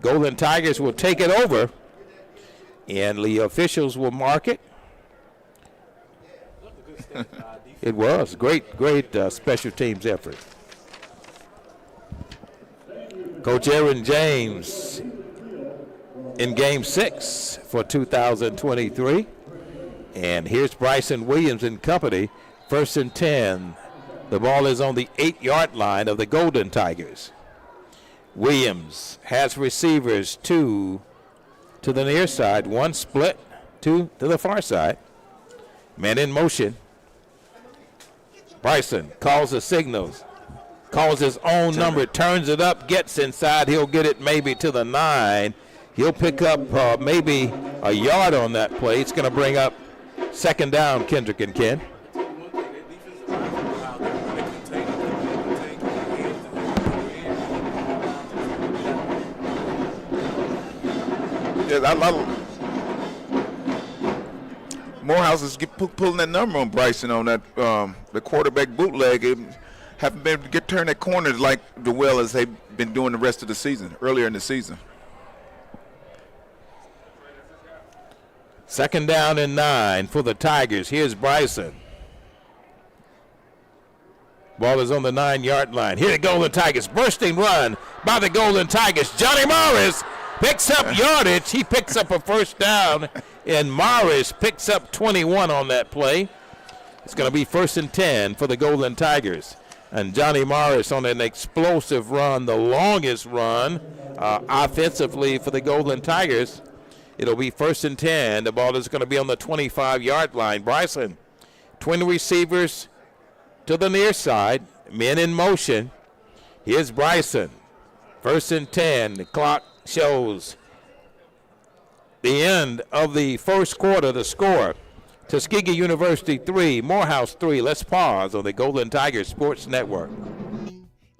Golden Tigers will take it over, and the officials will mark it. It was great special teams effort. Coach Aaron James in Game 6 for 2023. And here's Bryson Williams and company. 1st and 10. The ball is on the 8-yard line of the Golden Tigers. Williams has receivers, 2 to the near side, 1 split, 2 to the far side. Man in motion. Bryson calls the signals, calls his own number, turns it up, gets inside. He'll get it maybe to the 9. He'll pick up maybe a yard on that play. It's going to bring up 2nd down, Kendrick and Ken. Morehouse is pulling that number on Bryson on that the quarterback bootleg. It haven't been able to turn that corners like the well as they've been doing the rest of the season, earlier in the season. Second down and 9 for the Tigers. Here's Bryson. Ball is on the 9-yard line. Here the Golden Tigers. Bursting run by the Golden Tigers. Johnny Morris picks up yardage. He picks up a first down, and Morris picks up 21 on that play. It's going to be 1st and 10 for the Golden Tigers. And Johnny Morris on an explosive run, the longest run offensively for the Golden Tigers. It'll be 1st and 10. The ball is going to be on the 25-yard line. Bryson, twin receivers to the near side, men in motion. Here's Bryson. 1st and 10. The clock shows the end of the first quarter. The score, Tuskegee University 3, Morehouse 3. Let's pause on the Golden Tigers Sports Network.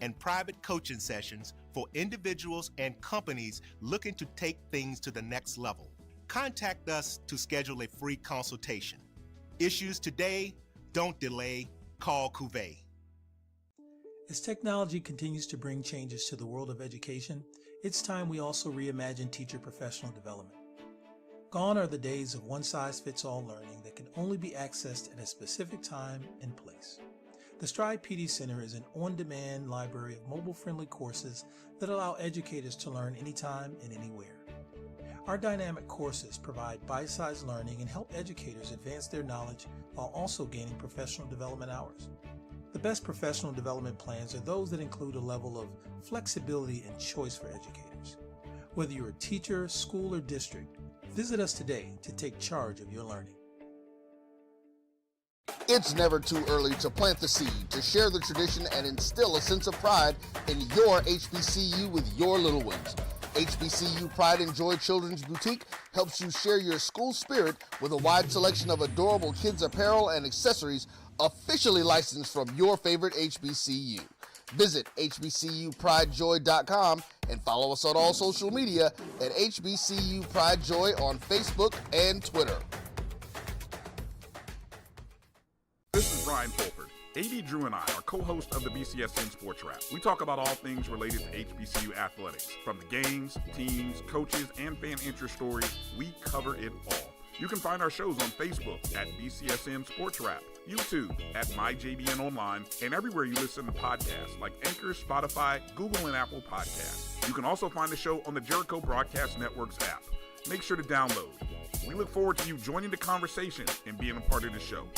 And private coaching sessions for individuals and companies looking to take things to the next level. Contact us to schedule a free consultation. Issues today, don't delay. Call Cuvée. As technology continues to bring changes to the world of education, it's time we also reimagine teacher professional development. Gone are the days of one-size-fits-all learning that can only be accessed at a specific time and place. The Stride PD Center is an on-demand library of mobile-friendly courses that allow educators to learn anytime and anywhere. Our dynamic courses provide bite-sized learning and help educators advance their knowledge while also gaining professional development hours. The best professional development plans are those that include a level of flexibility and choice for educators. Whether you're a teacher, school, or district, visit us today to take charge of your learning. It's never too early to plant the seed, to share the tradition, and instill a sense of pride in your HBCU with your little ones. HBCU Pride and Joy Children's Boutique helps you share your school spirit with a wide selection of adorable kids apparel and accessories officially licensed from your favorite HBCU. Visit hbcupridejoy.com and follow us on all social media at HBCU Pride Joy on Facebook and Twitter. This is Brian Fulford. AD Drew and I are co-hosts of the BCSN Sports Wrap. We talk about all things related to HBCU athletics. From the games, teams, coaches, and fan interest stories, we cover it all. You can find our shows on Facebook at BCSN Sports Wrap, YouTube at MyJBN Online, and everywhere you listen to podcasts like Anchor, Spotify, Google, and Apple Podcasts. You can also find the show on the Jericho Broadcast Network's app. Make sure to download. We look forward to you joining the conversation and being a part of the show.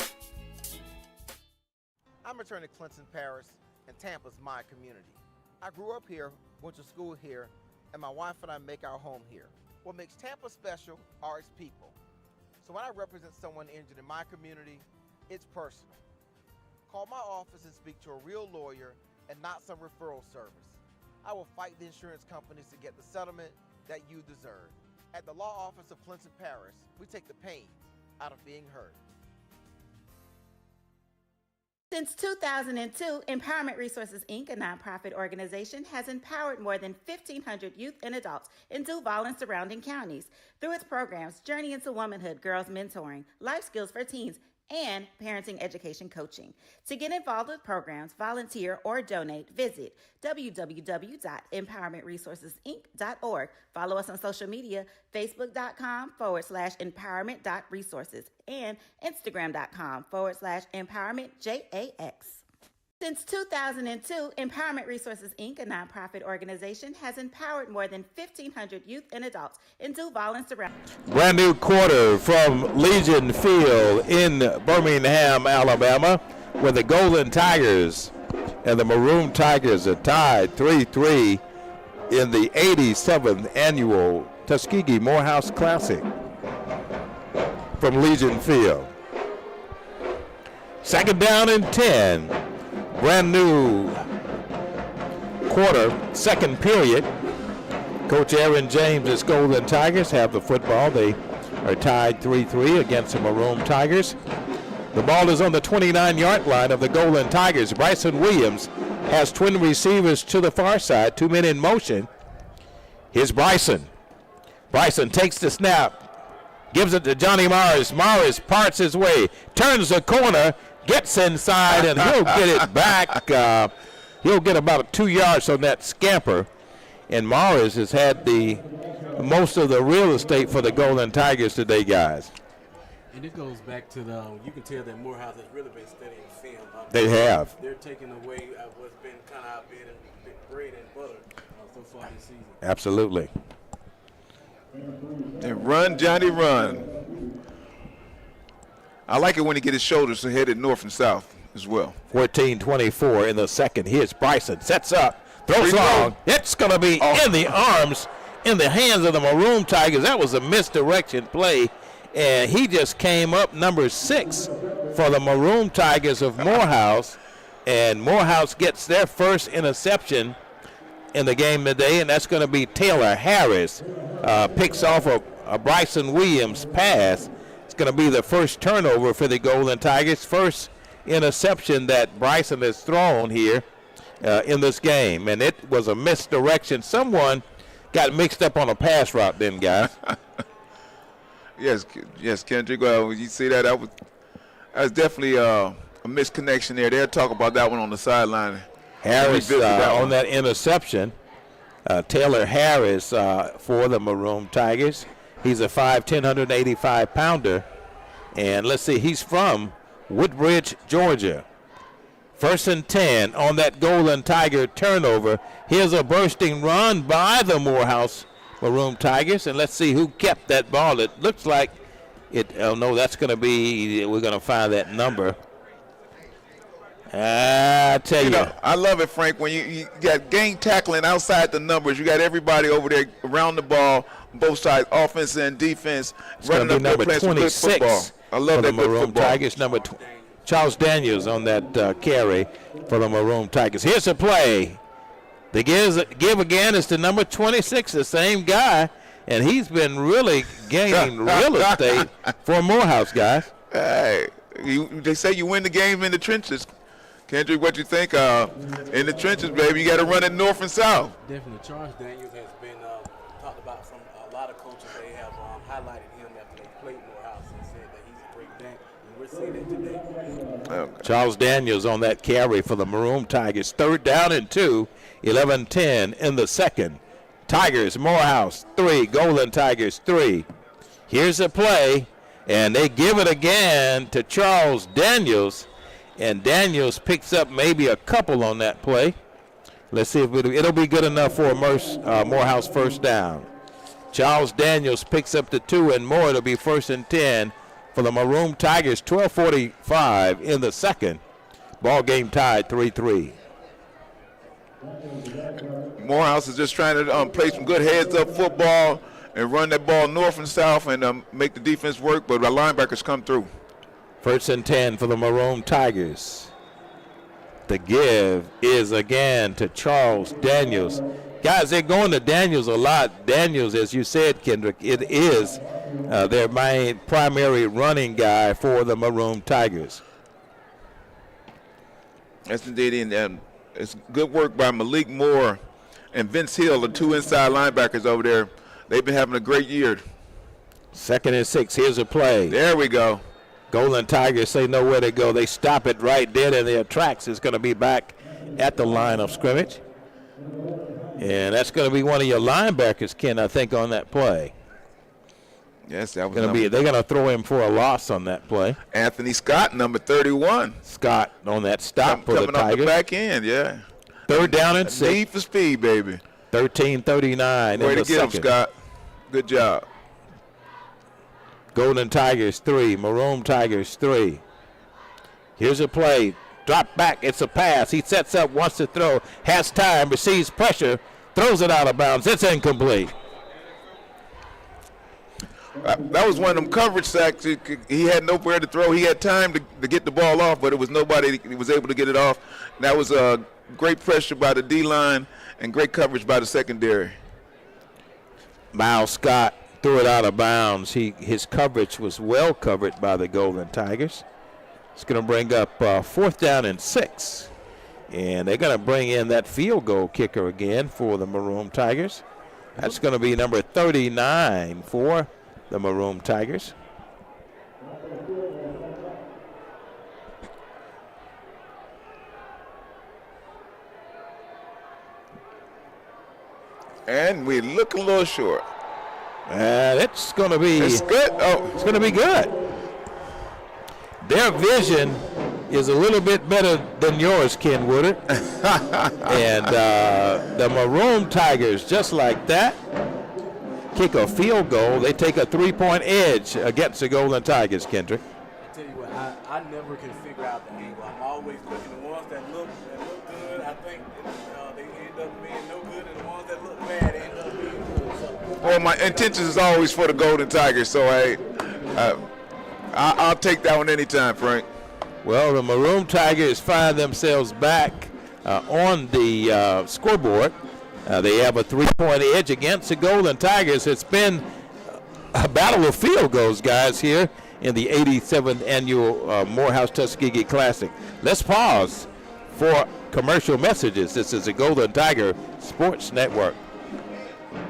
I'm attorney Clinton Paris, and Tampa's my community. I grew up here, went to school here, and my wife and I make our home here. What makes Tampa special are its people. So when I represent someone injured in my community, it's personal. Call my office and speak to a real lawyer and not some referral service. I will fight the insurance companies to get the settlement that you deserve. At the law office of Clinton Paris, we take the pain out of being heard. Since 2002, Empowerment Resources, Inc., a nonprofit organization, has empowered more than 1,500 youth and adults in Duval and surrounding counties through its programs Journey into Womanhood, Girls Mentoring, Life Skills for Teens, and Parenting Education Coaching. To get involved with programs, volunteer, or donate, visit www.empowermentresourcesinc.org. Follow us on social media, facebook.com/empowerment.resources and instagram.com/empowermentJAX. Since 2002, Empowerment Resources, Inc., a nonprofit organization, has empowered more than 1,500 youth and adults in Duval and surrounding. Brand new quarter from Legion Field in Birmingham, Alabama, where the Golden Tigers and the Maroon Tigers are tied 3-3 in the 87th annual Tuskegee Morehouse Classic from Legion Field. Second down and 10. Brand new quarter, second period. Coach Aaron James' Golden Tigers have the football. They are tied 3-3 against the Maroon Tigers. The ball is on the 29-yard line of the Golden Tigers. Bryson Williams has twin receivers to the far side, 2 men in motion. Here's Bryson. Bryson takes the snap, gives it to Johnny Morris. Morris parts his way, turns the corner, gets inside, and he'll get it back. He'll get about 2 yards on that scamper. And Morris has had the most of the real estate for the Golden Tigers today, guys. And it goes back to you can tell that Morehouse has really been studying film. They have. They're taking away what's been kind of our bread and butter so far this season. Absolutely. And run, Johnny, run. I like it when he get his shoulders headed north and south as well. 14-24 in the second. Here's Bryson. Sets up. Throws long. It's going to be in the arms, in the hands of the Maroon Tigers. That was a misdirection play. And he just came up number 6 for the Maroon Tigers of Morehouse. And Morehouse gets their first interception in the game today, and that's going to be Taylor Harris. Picks off a Bryson Williams pass. It's going to be the first turnover for the Golden Tigers. First interception that Bryson has thrown here in this game. And it was a misdirection. Someone got mixed up on a pass route then, guys. Yes, Kendrick. You see that? That was definitely a misconnection there. They'll talk about that one on the sideline. Harris on that interception. Taylor Harris for the Maroon Tigers. He's a 5'10", 185-pounder. And let's see, he's from Woodbridge, Georgia. 1st and 10 on that Golden Tiger turnover. Here's a bursting run by the Morehouse Maroon Tigers, and let's see who kept that ball. It looks like it. Oh no, that's going to be. We're going to find that number. I tell you, I love it, Frank. When you got gang tackling outside the numbers, you got everybody over there around the ball, both sides, offense and defense, it's running up number there playing 26 some good football. I love that for the good Maroon football. Tigers. Number Charles Daniels on that carry for the Maroon Tigers. Here's a play. The give again is to number 26, the same guy, and he's been really gaining real estate for Morehouse, guys. Hey, they say you win the game in the trenches. Kendrick, what you think? In the trenches, baby, you got to run it north and south. Definitely. Charles Daniels has been talked about from a lot of coaches. They have highlighted him after they played Morehouse and said that he's a great back, and we're seeing it today. Okay. Charles Daniels on that carry for the Maroon Tigers. 3rd down and 2, 11-10 in the second. Tigers, Morehouse 3, Golden Tigers 3. Here's a play, and they give it again to Charles Daniels. And Daniels picks up maybe a couple on that play. Let's see if it'll be good enough for a Morehouse first down. Charles Daniels picks up the 2 and more. It'll be 1st and 10 for the Maroon Tigers. 12:45 in the second. Ball game tied 3-3. Morehouse is just trying to play some good heads-up football and run that ball north and south and make the defense work, but our linebackers come through. 1st and 10 for the Maroon Tigers. The give is again to Charles Daniels. Guys, they're going to Daniels a lot. Daniels, as you said, Kendrick, it is their main primary running guy for the Maroon Tigers. Yes, indeed, and it's good work by Malik Moore and Vince Hill, the 2 inside linebackers over there. They've been having a great year. 2nd and 6. Here's a play. There we go. Golden Tigers say nowhere to go. They stop it right dead in their tracks. It's going to be back at the line of scrimmage. And that's going to be one of your linebackers, Ken, I think, on that play. Yes, that was going to be. They're going to throw him for a loss on that play. Anthony Scott, number 31. Scott on that stop for the Tigers. Coming off the back end, yeah. 3rd down and 6. Need for speed, baby. 13:39 Way in to the get him, second. Scott. Good job. Golden Tigers 3, Maroon Tigers 3. Here's a play. Drop back. It's a pass. He sets up, wants to throw, has time, receives pressure, throws it out of bounds. It's incomplete. That was one of them coverage sacks. He had nowhere to throw. He had time to get the ball off, but it was nobody he was able to get it off. That was great pressure by the D-line and great coverage by the secondary. Miles Scott threw it out of bounds. His coverage was well covered by the Golden Tigers. It's going to bring up 4th down and 6. And they're going to bring in that field goal kicker again for the Maroon Tigers. That's going to be number 39 for the Maroon Tigers. And we look a little short. It's going to be. It's good. Oh, it's going to be good. Their vision is a little bit better than yours, Ken Woodard. And the Maroon Tigers, just like that, kick a field goal. They take a 3-point edge against the Golden Tigers, Kendrick. I tell you what, I never can figure out the angle. I'm always looking at the ones that look good. I think they end up being no good, and the ones that look bad end up being good. So, Well, my intentions is always for the Golden Tigers, so I'll take that one anytime, Frank. Well, the Maroon Tigers find themselves back on the scoreboard. They have a 3-point edge against the Golden Tigers. It's been a battle of field goals, guys, here in the 87th annual Morehouse Tuskegee Classic. Let's pause for commercial messages. This is the Golden Tiger Sports Network.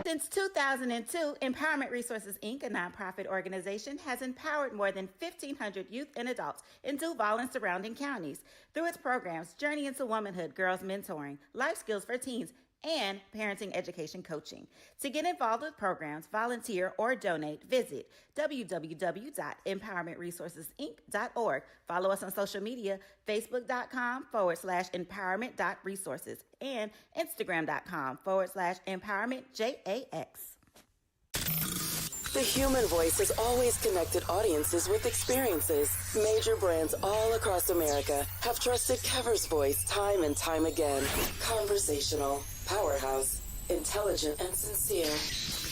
Since 2002, Empowerment Resources, Inc., a nonprofit organization, has empowered more than 1,500 youth and adults in Duval and surrounding counties through its programs Journey into Womanhood, Girls Mentoring, Life Skills for Teens, and Parenting Education Coaching. To get involved with programs, volunteer, or donate, visit www.empowermentresourcesinc.org. Follow us on social media, facebook.com/empowerment.resources and instagram.com/empowermentJAX. The human voice has always connected audiences with experiences. Major brands all across America have trusted Kever's voice time and time again. Conversational, powerhouse, intelligent, and sincere.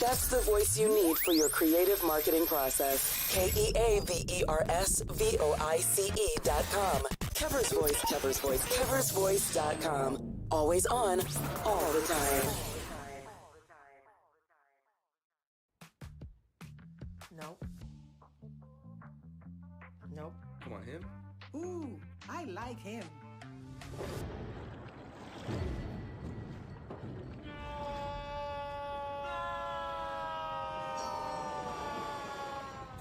That's the voice you need for your creative marketing process. KEAVERSVOICE.com. Kever's Voice, Kever's Voice, KeversVoice.com. Always on, all the time. Nope. Nope. Come on, him. Ooh, I like him.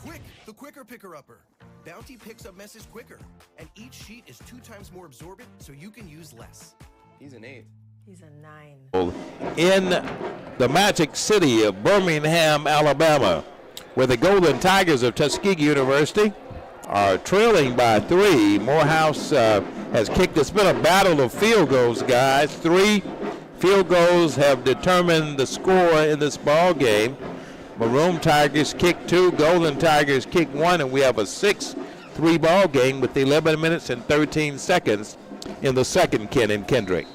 Quick, the quicker picker-upper. Bounty picks up messes quicker, and each sheet is 2 times more absorbent, so you can use less. He's an 8. He's a 9. In the magic city of Birmingham, Alabama, where the Golden Tigers of Tuskegee University are trailing by 3. Morehouse has kicked. It's been a battle of field goals, guys. 3 field goals have determined the score in this ball game. Maroon Tigers kick 2, Golden Tigers kick 1, and we have a 6-3 ball game with 11 minutes and 13 seconds in the second, Ken and Kendrick.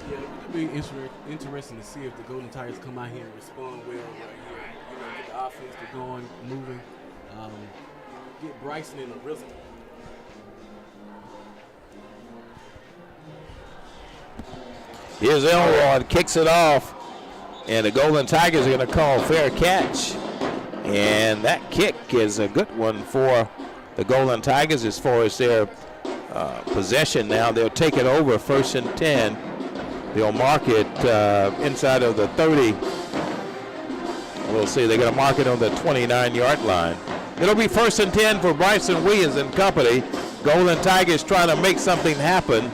yeah, it'll be interesting to see if the Golden Tigers come out here and respond well right here. Get the offense to going, moving, get Bryson in a rhythm. Here's Elrod, kicks it off, and the Golden Tigers are going to call fair catch. And that kick is a good one for the Golden Tigers as far as their possession now. They'll take it over 1st and 10. They'll mark it inside of the 30. We'll see. They're going to mark it on the 29-yard line. It'll be 1st and 10 for Bryson Williams and company. Golden Tigers trying to make something happen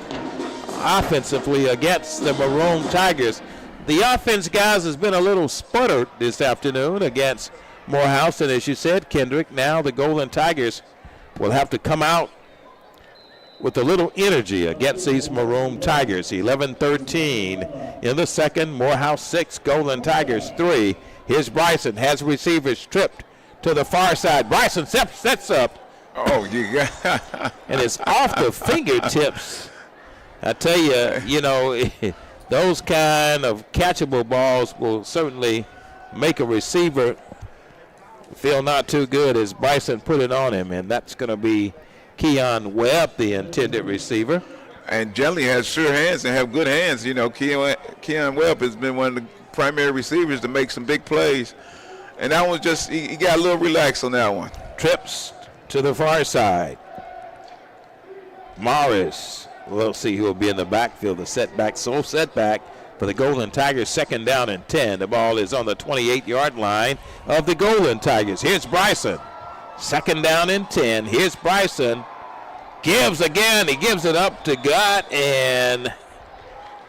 offensively against the Maroon Tigers. The offense, guys, has been a little sputtered this afternoon against Morehouse. And as you said, Kendrick, now the Golden Tigers will have to come out with a little energy against these Maroon Tigers. 11-13 in the second. Morehouse 6, Golden Tigers 3. Here's Bryson, has receivers tripped to the far side. Bryson sets up. Oh, you got and it's off the fingertips. I tell you, those kind of catchable balls will certainly make a receiver feel not too good as Bryson put it on him, and that's going to be Keon Webb, the intended receiver. And generally has sure hands and have good hands. Keon Webb has been one of the primary receivers to make some big plays. And that one just, he got a little relaxed on that one. Trips to the far side. Morris, we'll see who will be in the backfield. The setback for the Golden Tigers, 2nd down and 10. The ball is on the 28-yard line of the Golden Tigers. Here's Bryson. 2nd down and 10. Here's Bryson. Gives again. He gives it up to Gott, and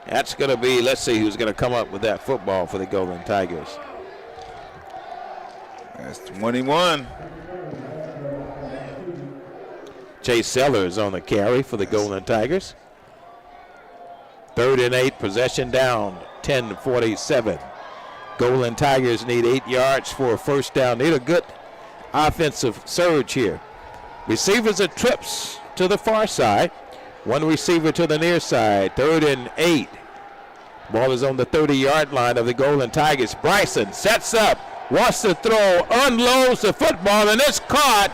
that's going to be, let's see who's going to come up with that football for the Golden Tigers. That's 21. Chase Sellers on the carry for the Golden Tigers. 3rd and 8, possession down, 10:47. Golden Tigers need 8 yards for a first down. Need a good offensive surge here. Receivers are trips to the far side. One receiver to the near side. 3rd and 8. Ball is on the 30-yard line of the Golden Tigers. Bryson sets up, wants to throw, unloads the football, and it's caught.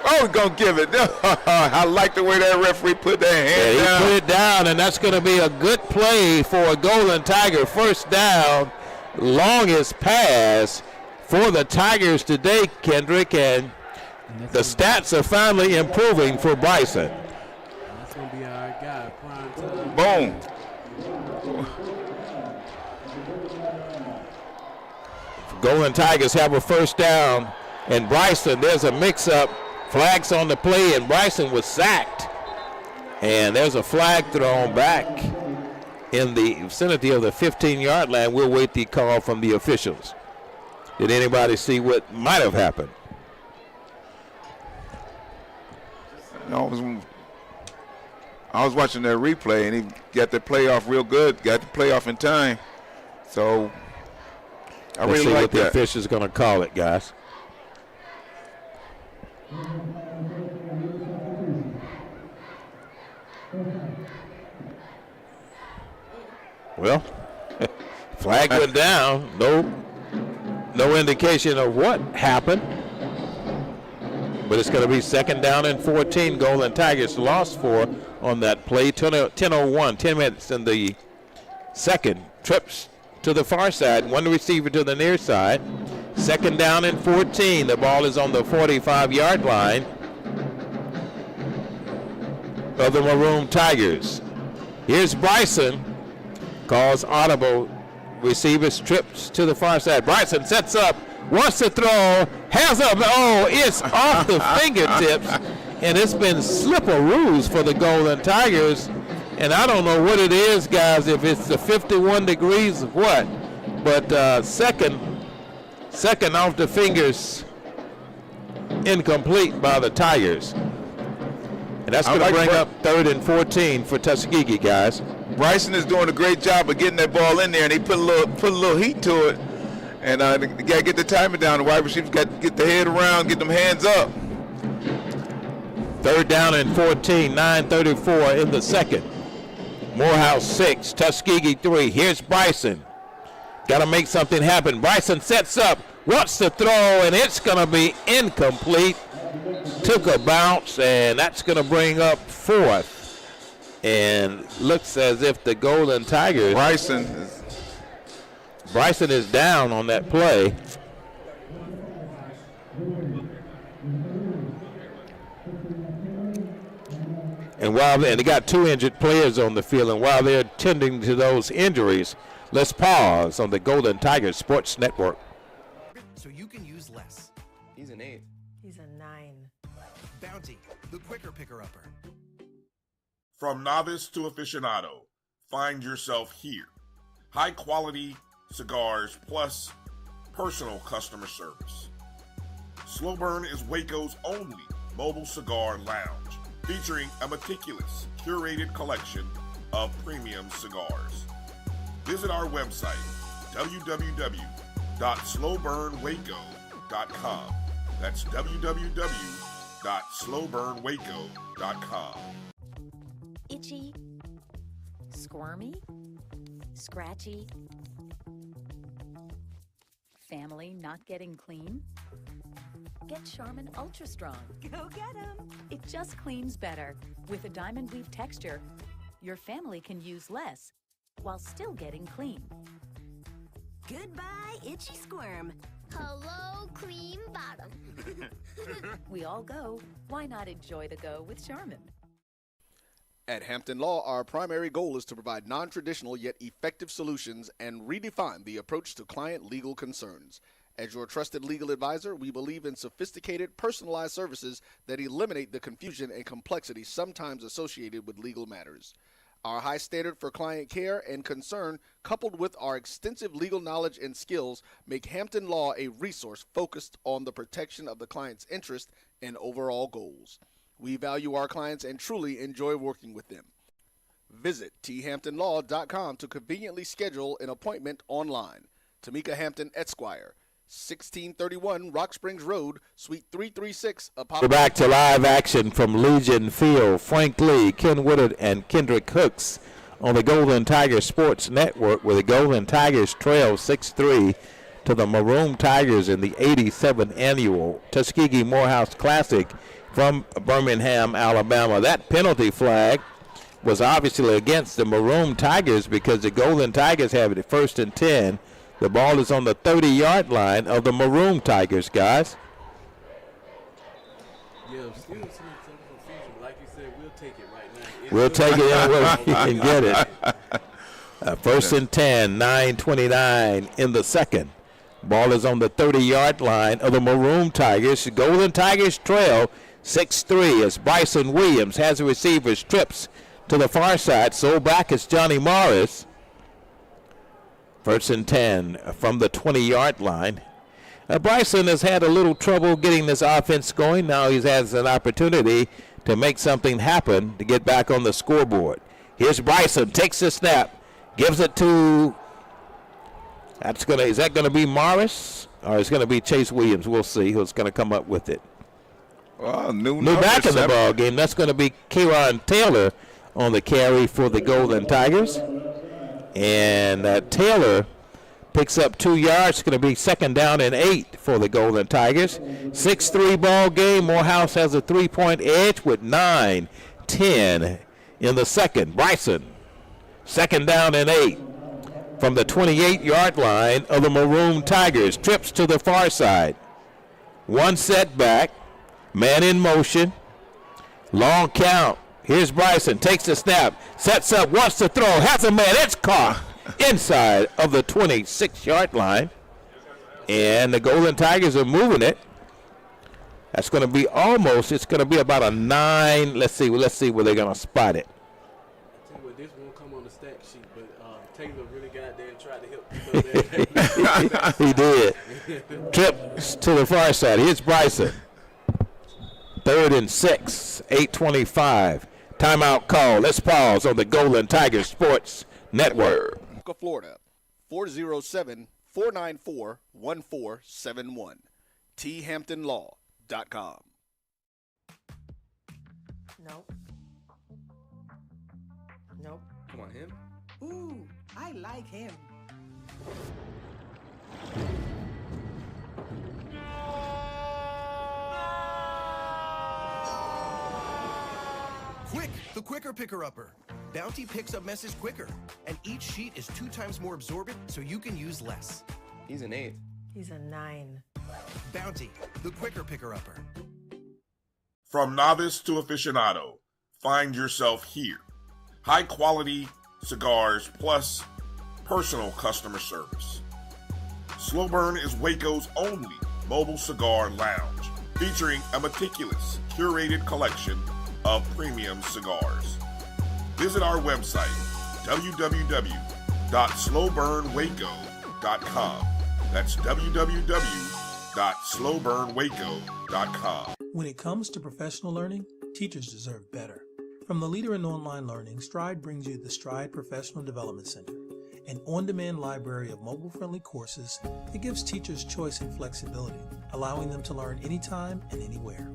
Oh, we're going to give it. I like the way that referee put that hand down. He put it down, and that's going to be a good play for a Golden Tiger. First down, longest pass for the Tigers today, Kendrick, and the stats are finally improving for Bryson. That's going to be our guy. Prime time. Boom. Golden Tigers have a first down, and Bryson, there's a mix-up. Flags on the play, and Bryson was sacked. And there's a flag thrown back in the vicinity of the 15-yard line. We'll wait the call from the officials. Did anybody see what might have happened? I was watching that replay, and he got the play off real good, got the play off in time. So I Let's really see like what the that. officials are going to call it, guys. Well, flag went down. No indication of what happened. But it's going to be 2nd down and 14. Golden Tigers lost 4 on that play. 10:01, 10 minutes in the second. Trips to the far side. One receiver to the near side. 2nd down and 14. The ball is on the 45-yard line of the Maroon Tigers. Here's Bryson. Calls audible. Receivers trips to the far side. Bryson sets up, wants to throw, has up. Oh, it's off the fingertips, and it's been slip-a-roos for the Golden Tigers. And I don't know what it is, guys, if it's the 51 degrees or what. But second off the fingers, incomplete by the Tigers. And that's going to bring up 3rd and 14 for Tuskegee, guys. Bryson is doing a great job of getting that ball in there, and he put a little heat to it. And they got to get the timing down. The wide receivers got to get the head around, get them hands up. 3rd down and 14, 9:34 in the second. Morehouse 6, Tuskegee 3. Here's Bryson. Got to make something happen. Bryson sets up, wants to throw, and it's going to be incomplete. Took a bounce, and that's going to bring up 4th. And looks as if the Golden Tigers. Bryson is down on that play. And they got 2 injured players on the field, and while they're tending to those injuries, let's pause on the Golden Tigers Sports Network. So you can use less. He's an 8. He's a 9. Bounty, the quicker picker-upper. From novice to aficionado, find yourself here. High quality cigars plus personal customer service. Slow Burn is Waco's only mobile cigar lounge, featuring a meticulous, curated collection of premium cigars. Visit our website, www.slowburnwaco.com. That's www.slowburnwaco.com. Itchy, squirmy, scratchy, family not getting clean? Get Charmin Ultra Strong. Go get 'em! It just cleans better. With a diamond weave texture, your family can use less while still getting clean. Goodbye, itchy squirm. Hello, cream bottom. We all go. Why not enjoy the go with Charmin? At Hampton Law, our primary goal is to provide non-traditional yet effective solutions and redefine the approach to client legal concerns. As your trusted legal advisor, we believe in sophisticated, personalized services that eliminate the confusion and complexity sometimes associated with legal matters. Our high standard for client care and concern, coupled with our extensive legal knowledge and skills, make Hampton Law a resource focused on the protection of the client's interest and overall goals. We value our clients and truly enjoy working with them. Visit thamptonlaw.com to conveniently schedule an appointment online. Tamika Hampton Esquire, 1631 Rock Springs Road, Suite 336, Apollo. We're back to live action from Legion Field. Frank Lee, Ken Woodard, and Kendrick Hooks on the Golden Tigers Sports Network, where the Golden Tigers trail 6-3 to the Maroon Tigers in the 87th annual Tuskegee Morehouse Classic from Birmingham, Alabama. That penalty flag was obviously against the Maroon Tigers because the Golden Tigers have it at 1st and 10. The ball is on the 30-yard line of the Maroon Tigers, guys. Yeah, still some confusion. Like you said, we'll take it right now. We'll take it and get it. 1st and 10, 9:29 in the second. Ball is on the 30-yard line of the Maroon Tigers. The Golden Tigers trail 6-3 as Bryson Williams has the receivers, trips to the far side. So back is Johnny Morris. 1st and 10 from the 20-yard line. Bryson has had a little trouble getting this offense going. Now he has an opportunity to make something happen to get back on the scoreboard. Here's Bryson, takes the snap, gives it to, is that going to be Morris or is it going to be Chase Williams? We'll see who's going to come up with it. Well, new back in the ball game. That's going to be Kayron Taylor on the carry for the Golden Tigers. And Taylor picks up 2 yards. It's going to be 2nd down and 8 for the Golden Tigers. 6-3 ball game. Morehouse has a 3-point edge with 9-10 in the second. Bryson, 2nd down and 8 from the 28-yard line of the Maroon Tigers. Trips to the far side. One setback. Man in motion. Long count. Here's Bryson, takes the snap, sets up, wants to throw, has a man, it's caught inside of the 26-yard line. And the Golden Tigers are moving it. That's going to be it's going to be about a 9. Let's see where they're going to spot it. I tell you what, this won't come on the stat sheet, but Taylor really got there and tried to help people there. He did. Trips to the far side. Here's Bryson. 3rd and 6, 8:25. Timeout call. Let's pause on the Golden Tigers Sports Network. Florida, 407-494-1471. thamptonlaw.com. Nope. Nope. Come on, him? Ooh, I like him. Quick, the quicker picker-upper. Bounty picks up messes quicker, and each sheet is 2 times more absorbent, so you can use less. He's an 8. He's a 9. Bounty, the quicker picker-upper. From novice to aficionado, find yourself here. High quality cigars plus personal customer service. Slow Burn is Waco's only mobile cigar lounge, featuring a meticulous, curated collection of premium cigars. Visit our website, www.slowburnwaco.com. That's www.slowburnwaco.com. When it comes to professional learning, teachers deserve better. From the leader in online learning, Stride brings you the Stride Professional Development Center, an on-demand library of mobile-friendly courses that gives teachers choice and flexibility, allowing them to learn anytime and anywhere.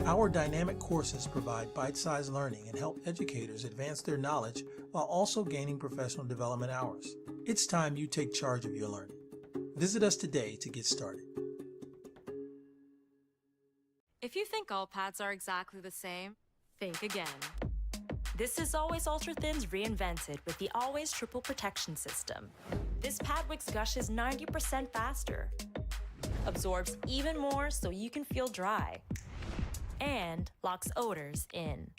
Our dynamic courses provide bite-sized learning and help educators advance their knowledge while also gaining professional development hours. It's time you take charge of your learning. Visit us today to get started. If you think all pads are exactly the same, think again. This is Always Ultra Thins reinvented with the Always Triple Protection System. This pad wicks gushes 90% faster, absorbs even more so you can feel dry, and locks odors in.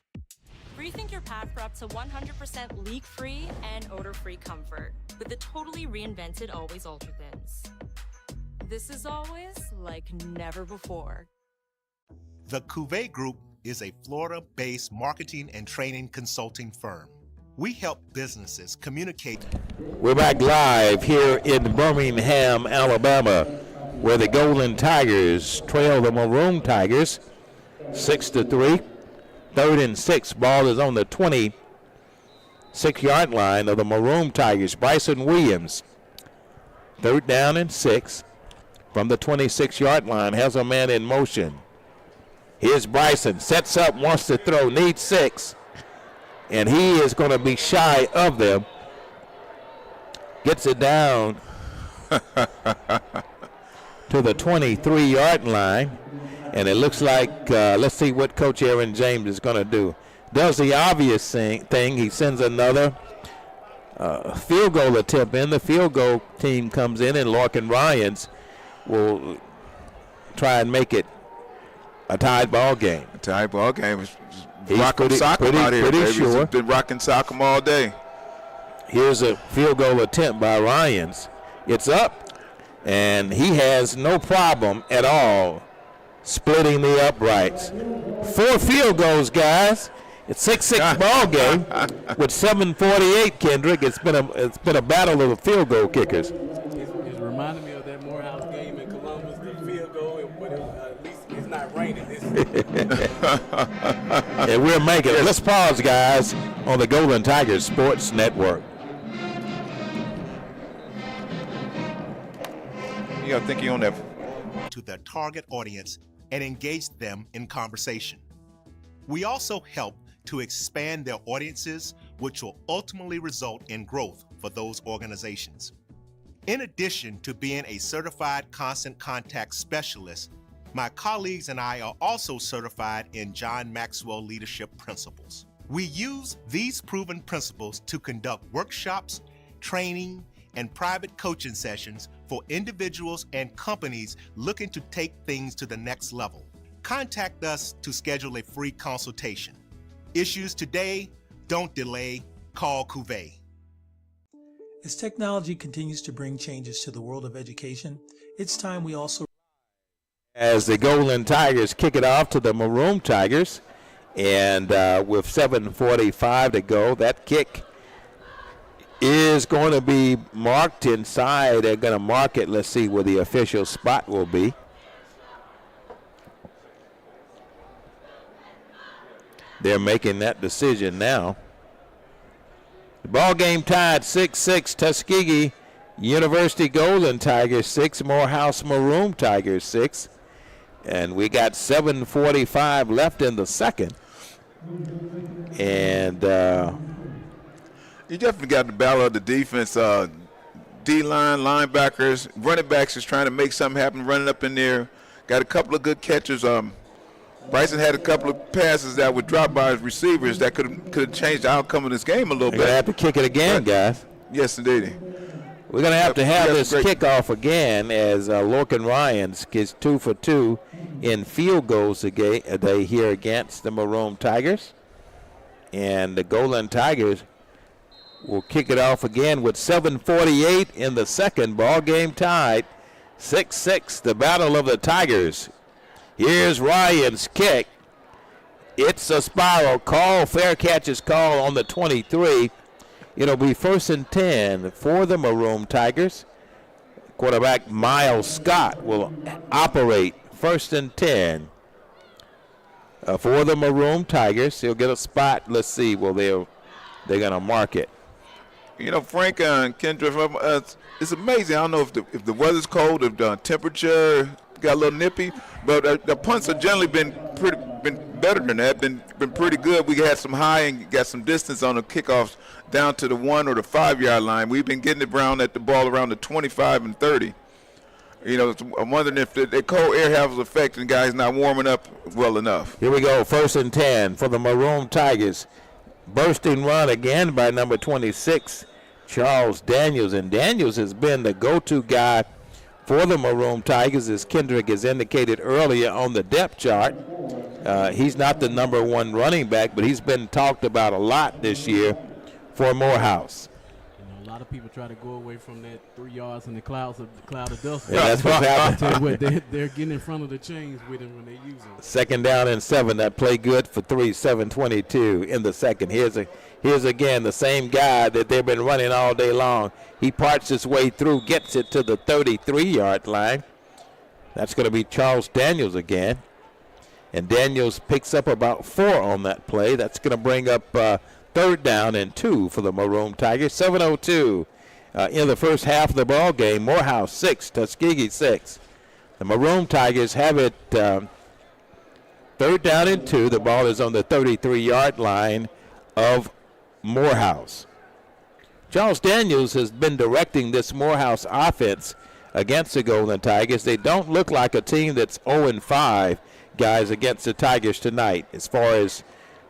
Rethink your pad for up to 100% leak-free and odor-free comfort with the totally reinvented Always Ultra Thins. This is always like never before. The Cuvée Group is a Florida-based marketing and training consulting firm. We help businesses communicate. We're back live here in Birmingham, Alabama, where the Golden Tigers trail the Maroon Tigers 6-3. 3rd and 6. Ball is on the 26-yard line of the Maroon Tigers. Bryson Williams, 3rd down and 6 from the 26-yard line, has a man in motion. Here's Bryson, sets up, wants to throw, needs 6, and he is going to be shy of them. Gets it down to the 23-yard line, and it looks like, let's see what Coach Aaron James is going to do. Does the obvious thing. He sends another field goal attempt in. The field goal team comes in, and Larkin Ryans will try and make it a tied ball game. A tied ball game. He's Rock'em sock'em out here, pretty baby. sure. It's been rocking sock'em all day. Here's a field goal attempt by Ryans. It's up, and he has no problem at all splitting the uprights. 4 field goals, guys. It's 6-6 ball game with 7:48. Kendrick, it's been a battle of the field goal kickers. It's reminding me of that Morehouse game in Columbus, the field goal, but at least it's not raining. And we're making it. Let's pause, guys, on the Golden Tigers Sports Network. Yeah, I think you on that. To their target audience and engage them in conversation. We also help to expand their audiences, which will ultimately result in growth for those organizations. In addition to being a certified constant contact specialist, my colleagues and I are also certified in John Maxwell Leadership Principles. We use these proven principles to conduct workshops, training, and private coaching sessions for individuals and companies looking to take things to the next level. Contact us to schedule a free consultation. Issues today, don't delay, call Cuvée. As technology continues to bring changes to the world of education, it's time we also... As the Golden Tigers kick it off to the Maroon Tigers, and with 7:45 to go, that kick is going to be marked inside. They're going to mark it. Let's see where the official spot will be. They're making that decision now. The ball game tied 6-6. Tuskegee University Golden Tigers 6, Morehouse Maroon Tigers 6. And we got 7:45 left in the second. And you definitely got the battle of the defense. D-line, linebackers, running backs is trying to make something happen, running up in there. Got a couple of good catches. Bryson had a couple of passes that were dropped by his receivers that could have changed the outcome of this game a little bit. They're going to have to kick it again, guys. Yes, indeed. We're going to have this kickoff again as Larkin Ryans gets 2 for 2 in field goals a day here against the Maroon Tigers. And the Golden Tigers will kick it off again with 7:48 in the second. Ball game tied 6-6, the battle of the Tigers. Here's Ryan's kick. It's a spiral call. Fair catch is called on the 23. It'll be 1st and 10 for the Maroon Tigers. Quarterback Miles Scott will operate 1st and 10 for the Maroon Tigers. He'll get a spot. Let's see. Well, they're going to mark it. You know, Frank and Kendra, it's amazing. I don't know if the weather's cold, if the temperature got a little nippy, but the punts have generally been better than that. Been pretty good. We had some high and got some distance on the kickoffs down to the 1 or the 5 yard line. We've been getting it around at the ball around the 25 and 30. You know, I'm wondering if the cold air has an effect and guys not warming up well enough. Here we go, 1st and 10 for the Maroon Tigers. Bursting run again by number 26, Charles Daniels. And Daniels has been the go-to guy for the Maroon Tigers, as Kendrick has indicated earlier on the depth chart. He's not the number 1 running back, but he's been talked about a lot this year for Morehouse. A lot of people try to go away from that 3 yards in the cloud of dust. Yeah, that's what's happening. They're getting in front of the chains with him when they use them. 2nd down and 7. That play good for 3, 7:22 in the second. Here's again the same guy that they've been running all day long. He parts his way through, gets it to the 33-yard line. That's going to be Charles Daniels again. And Daniels picks up about 4 on that play. That's going to bring up 3rd down and 2 for the Maroon Tigers. 7:02 in the first half of the ball game. Morehouse 6, Tuskegee 6. The Maroon Tigers have it 3rd down and 2. The ball is on the 33-yard line of Morehouse. Charles Daniels has been directing this Morehouse offense against the Golden Tigers. They don't look like a team that's 0-5, guys, against the Tigers tonight as far as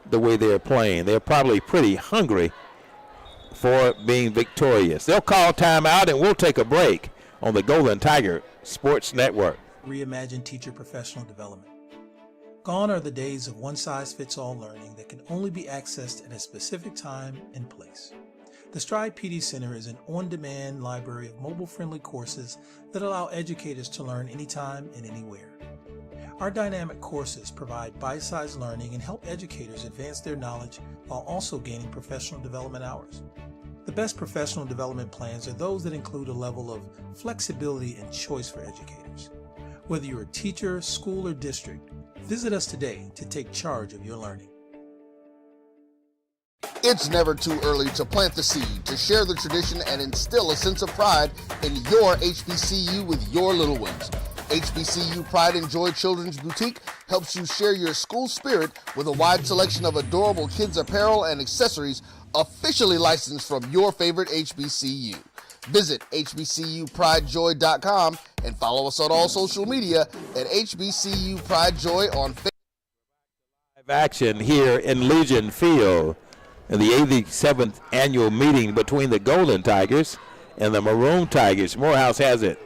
the way they're playing. They're probably pretty hungry for being victorious. They'll call timeout, and we'll take a break on the Golden Tiger Sports Network. Reimagine teacher professional development. Gone are the days of one-size-fits-all learning that can only be accessed at a specific time and place. The Stride PD Center is an on-demand library of mobile-friendly courses that allow educators to learn anytime and anywhere. Our dynamic courses provide bite-sized learning and help educators advance their knowledge while also gaining professional development hours. The best professional development plans are those that include a level of flexibility and choice for educators. Whether you're a teacher, school, or district, visit us today to take charge of your learning. It's never too early to plant the seed, to share the tradition, and instill a sense of pride in your HBCU with your little ones. HBCU Pride and Joy Children's Boutique helps you share your school spirit with a wide selection of adorable kids apparel and accessories officially licensed from your favorite HBCU. Visit hbcupridejoy.com and follow us on all social media at HBCU Pride Joy on Facebook. Action here in Legion Field in the 87th annual meeting between the Golden Tigers and the Maroon Tigers. Morehouse has it.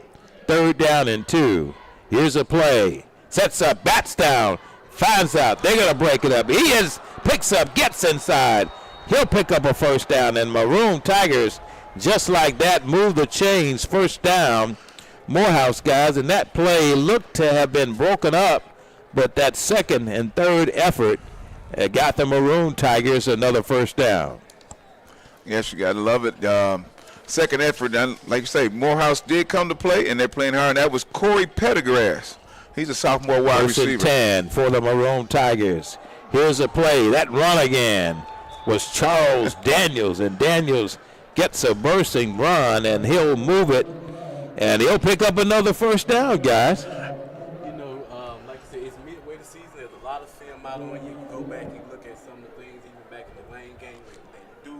3rd down and 2. Here's a play. Sets up, bats down, finds out. They're going to break it up. Picks up, gets inside. He'll pick up a 1st down, and Maroon Tigers, just like that, move the chains. 1st down. Morehouse, guys, and that play looked to have been broken up, but that 2nd and 3rd effort got the Maroon Tigers another 1st down. Yes, you got to love it. 2nd effort, and like you say, Morehouse did come to play, and they're playing hard. And that was Corey Pettigrass. He's a sophomore wide receiver. 10 for the Maroon Tigers. Here's a play. That run again was Charles Daniels, and Daniels gets a bursting run, and he'll move it, and he'll pick up another 1st down, guys. You know, like I said, it's midway the season. There's a lot of film out on you. You go back and look at some of the things, even back in the Lane game, what they do,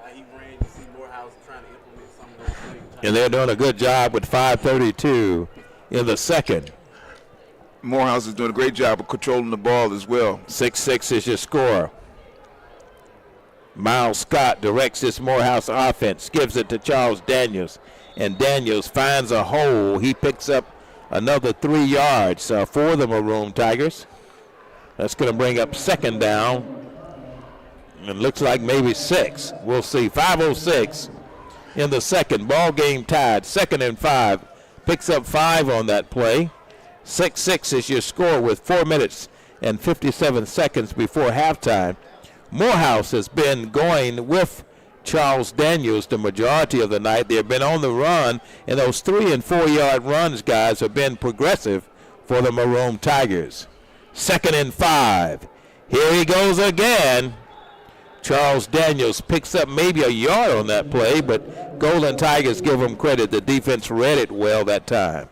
how he ran. You see Morehouse trying to implement some of those things. And they're doing a good job with 5:32 in the 2nd. Morehouse is doing a great job of controlling the ball as well. 6-6 is your score. Miles Scott directs this Morehouse offense, gives it to Charles Daniels, and Daniels finds a hole. He picks up another 3 yards for the Maroon Tigers. That's going to bring up 2nd down. It looks like maybe 6. We'll see. 5:06 in the 2nd. Ball game tied. 2nd and 5. Picks up 5 on that play. 6-6 is your score with 4 minutes and 57 seconds before halftime. Morehouse has been going with Charles Daniels the majority of the night. They've been on the run, and those 3- and 4-yard runs, guys, have been progressive for the Maroon Tigers. 2nd and 5. Here he goes again. Charles Daniels picks up maybe a yard on that play, but Golden Tigers give him credit. The defense read it well that time.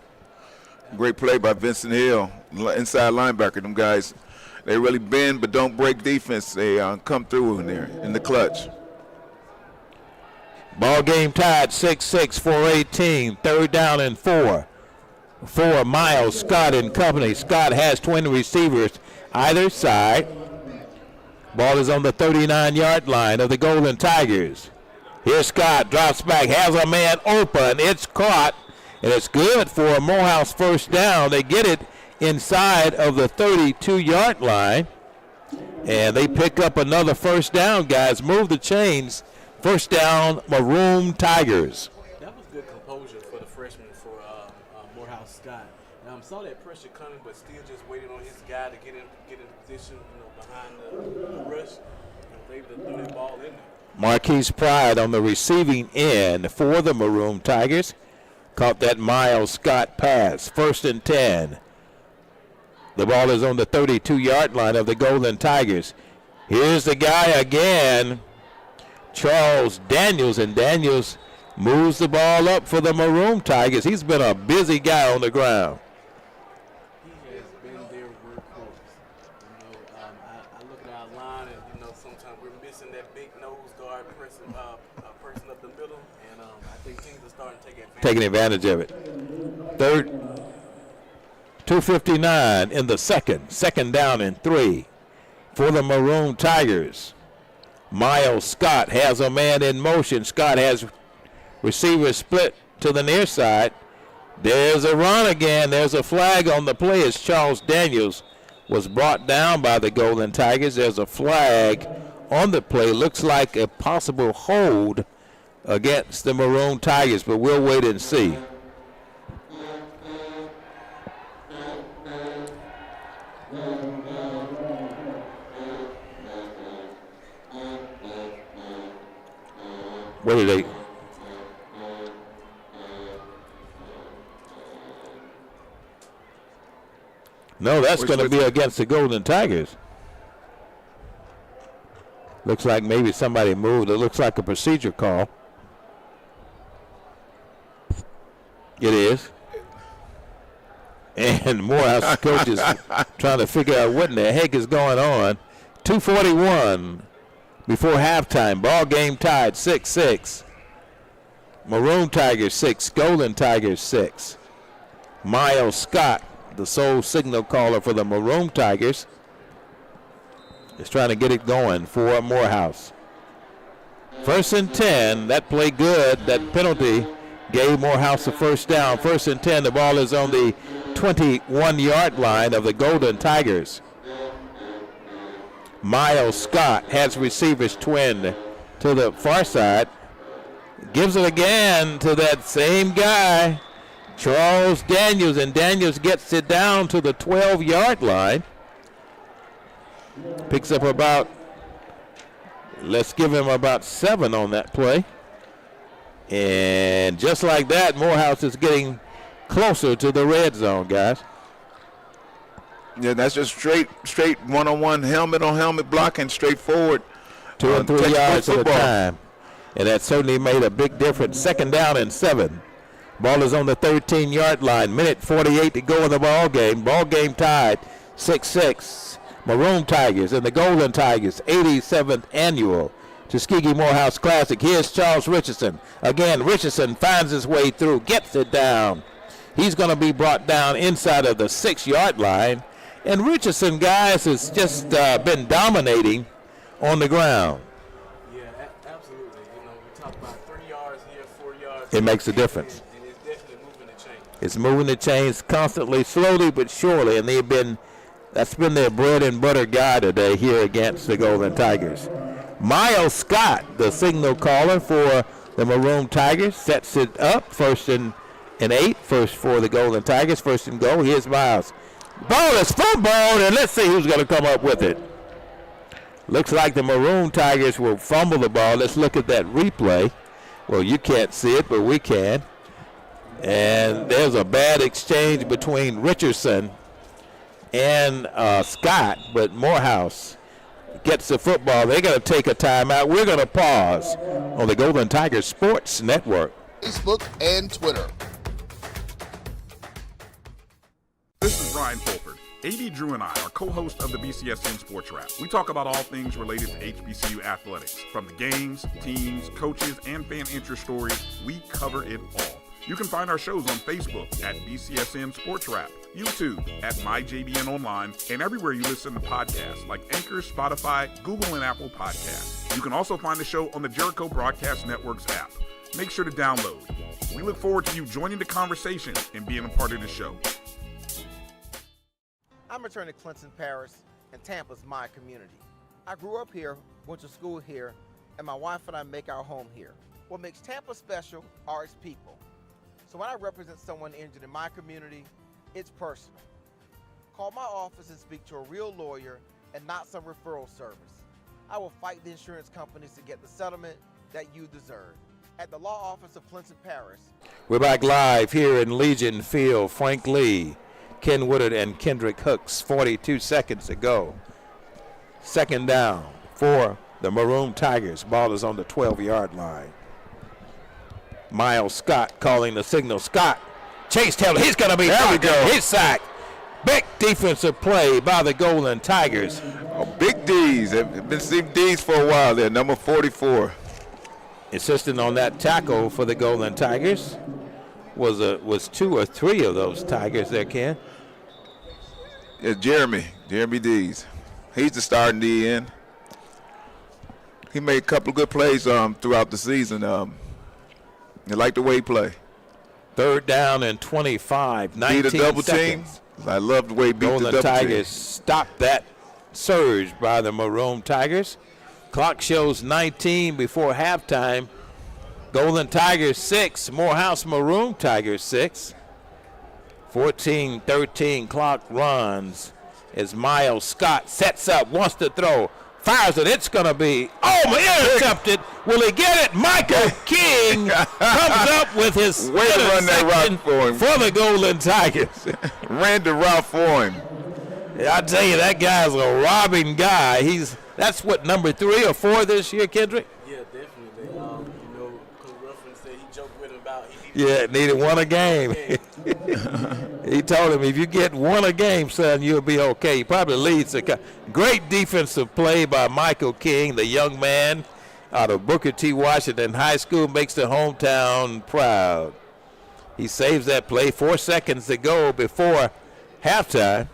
Great play by Vincent Hill, inside linebacker. Them guys, they really bend but don't break defense. They come through in there in the clutch. Ball game tied 6-6, 4:18, 3rd down and 4. For Miles Scott and company. Scott has 20 receivers either side. Ball is on the 39-yard line of the Golden Tigers. Here's Scott, drops back, has a man open. It's caught, and it's good for a Morehouse 1st down. They get it inside of the 32-yard line, and they pick up another 1st down, guys. Move the chains. 1st down, Maroon Tigers. That was good composure for the freshman for Morehouse Scott. Saw that pressure coming, but still just waiting on his guy to get in position, behind the rush, and was able to throw that ball in there. Marquise Pride on the receiving end for the Maroon Tigers. Caught that Miles Scott pass. 1st and 10. The ball is on the 32-yard line of the Golden Tigers. Here's the guy again, Charles Daniels, and Daniels moves the ball up for the Maroon Tigers. He's been a busy guy on the ground. He has been their workhorse. I look at our line, and sometimes we're missing that big nose guard person up the middle, and I think teams are starting to Taking advantage of it. Third, 2:59 in the second down and 3 for the Maroon Tigers. Miles Scott has a man in motion. Scott has receiver split to the near side. There's a run again. There's a flag on the play as Charles Daniels was brought down by the Golden Tigers. There's a flag on the play. Looks like a possible hold against the Maroon Tigers, but we'll wait and see. What did they? No, that's going to be against the Golden Tigers. Looks like maybe somebody moved. It looks like a procedure call. It is. And Morehouse coach is trying to figure out what in the heck is going on. 2:41 before halftime. Ball game tied 6-6. Maroon Tigers 6, Golden Tigers 6. Miles Scott, the sole signal caller for the Maroon Tigers, is trying to get it going for Morehouse. 1st and 10. That play good. That penalty gave Morehouse a first down. 1st and 10. The ball is on the 21-yard line of the Golden Tigers. Miles Scott has receivers twin to the far side. Gives it again to that same guy, Charles Daniels, and Daniels gets it down to the 12-yard line. Picks up about, let's give him about 7 on that play. And just like that, Morehouse is getting closer to the red zone, guys. Yeah, that's just straight one-on-one, helmet-on-helmet blocking, straight forward. 2 and 3 yards at a time. And that certainly made a big difference. 2nd down and 7. Ball is on the 13-yard line. Minute 48 to go in the ball game. Ball game tied 6-6. Maroon Tigers and the Golden Tigers, 87th annual Tuskegee Morehouse Classic. Here's Charles Richardson. Again, Richardson finds his way through, gets it down. He's going to be brought down inside of the 6-yard line. And Richardson, guys, has just been dominating on the ground. Yeah, absolutely. We talk about 3 yards here, 4 yards. It makes a difference. And it's definitely moving the chains. It's moving the chains constantly, slowly but surely, and that's been their bread and butter guy today here against the Golden Tigers. Miles Scott, the signal caller for the Maroon Tigers, sets it up. 1st and 8, first for the Golden Tigers, 1st and goal. Here's Miles. Ball is fumbled, and let's see who's going to come up with it. Looks like the Maroon Tigers will fumble the ball. Let's look at that replay. Well, you can't see it, but we can. And there's a bad exchange between Richardson and Scott, but Morehouse gets the football. They're going to take a timeout. We're going to pause on the Golden Tigers Sports Network. Facebook and Twitter. This is Ryan Fulford. AD Drew and I are co-hosts of the BCSN Sports Wrap. We talk about all things related to HBCU athletics. From the games, teams, coaches, and fan interest stories, we cover it all. You can find our shows on Facebook at BCSN Sports Wrap, YouTube at MyJBN Online, and everywhere you listen to podcasts like Anchor, Spotify, Google, and Apple Podcasts. You can also find the show on the Jericho Broadcast Network's app. Make sure to download. We look forward to you joining the conversation and being a part of the show. I'm returning to Clinton Parish, and Tampa's my community. I grew up here, went to school here, and my wife and I make our home here. What makes Tampa special are its people. So when I represent someone injured in my community, it's personal. Call my office and speak to a real lawyer and not some referral service. I will fight the insurance companies to get the settlement that you deserve. At the law office of Clinton Parish. We're back live here in Legion Field. Frank Lee Ken Woodard and Kendrick Hooks, 42 seconds to go. Second down for the Maroon Tigers. Ball is on the 12-yard line. Miles Scott calling the signal. Scott, Chase Taylor, he's going to be there. We go. He's sacked. Big defensive play by the Golden Tigers. Oh, big D's. They've been seeing D's for a while there, number 44. Insisting on that tackle for the Golden Tigers was 2 or 3 of those Tigers there, Ken. It's Jeremy Dees. He's the starting D in. He made a couple of good plays throughout the season. I like the way he play. Third down and 25, 19 beat a double seconds. team. I love the way he beat Golden the double Tigers team. stopped that surge by the Maroon Tigers. Clock shows 19 before halftime. Golden Tigers 6, Morehouse Maroon Tigers 6. 14-13 clock runs as Miles Scott sets up, wants to throw, fires it. It's going to be, intercepted. Will he get it? Michael King comes up with his way to run that route for him. For the Golden Tigers. Ran the route for him. I tell you, that guy's a robbing guy. That's what, number 3 or 4 this year, Kendrick? Yeah, definitely. Coach Ruffin said he joked with him about needed 1 a game. He told him, if you get 1 a game, son, you'll be okay. He probably leads the great defensive play by Michael King, the young man out of Booker T. Washington High School, makes the hometown proud. He saves that play. 4 seconds to go before halftime.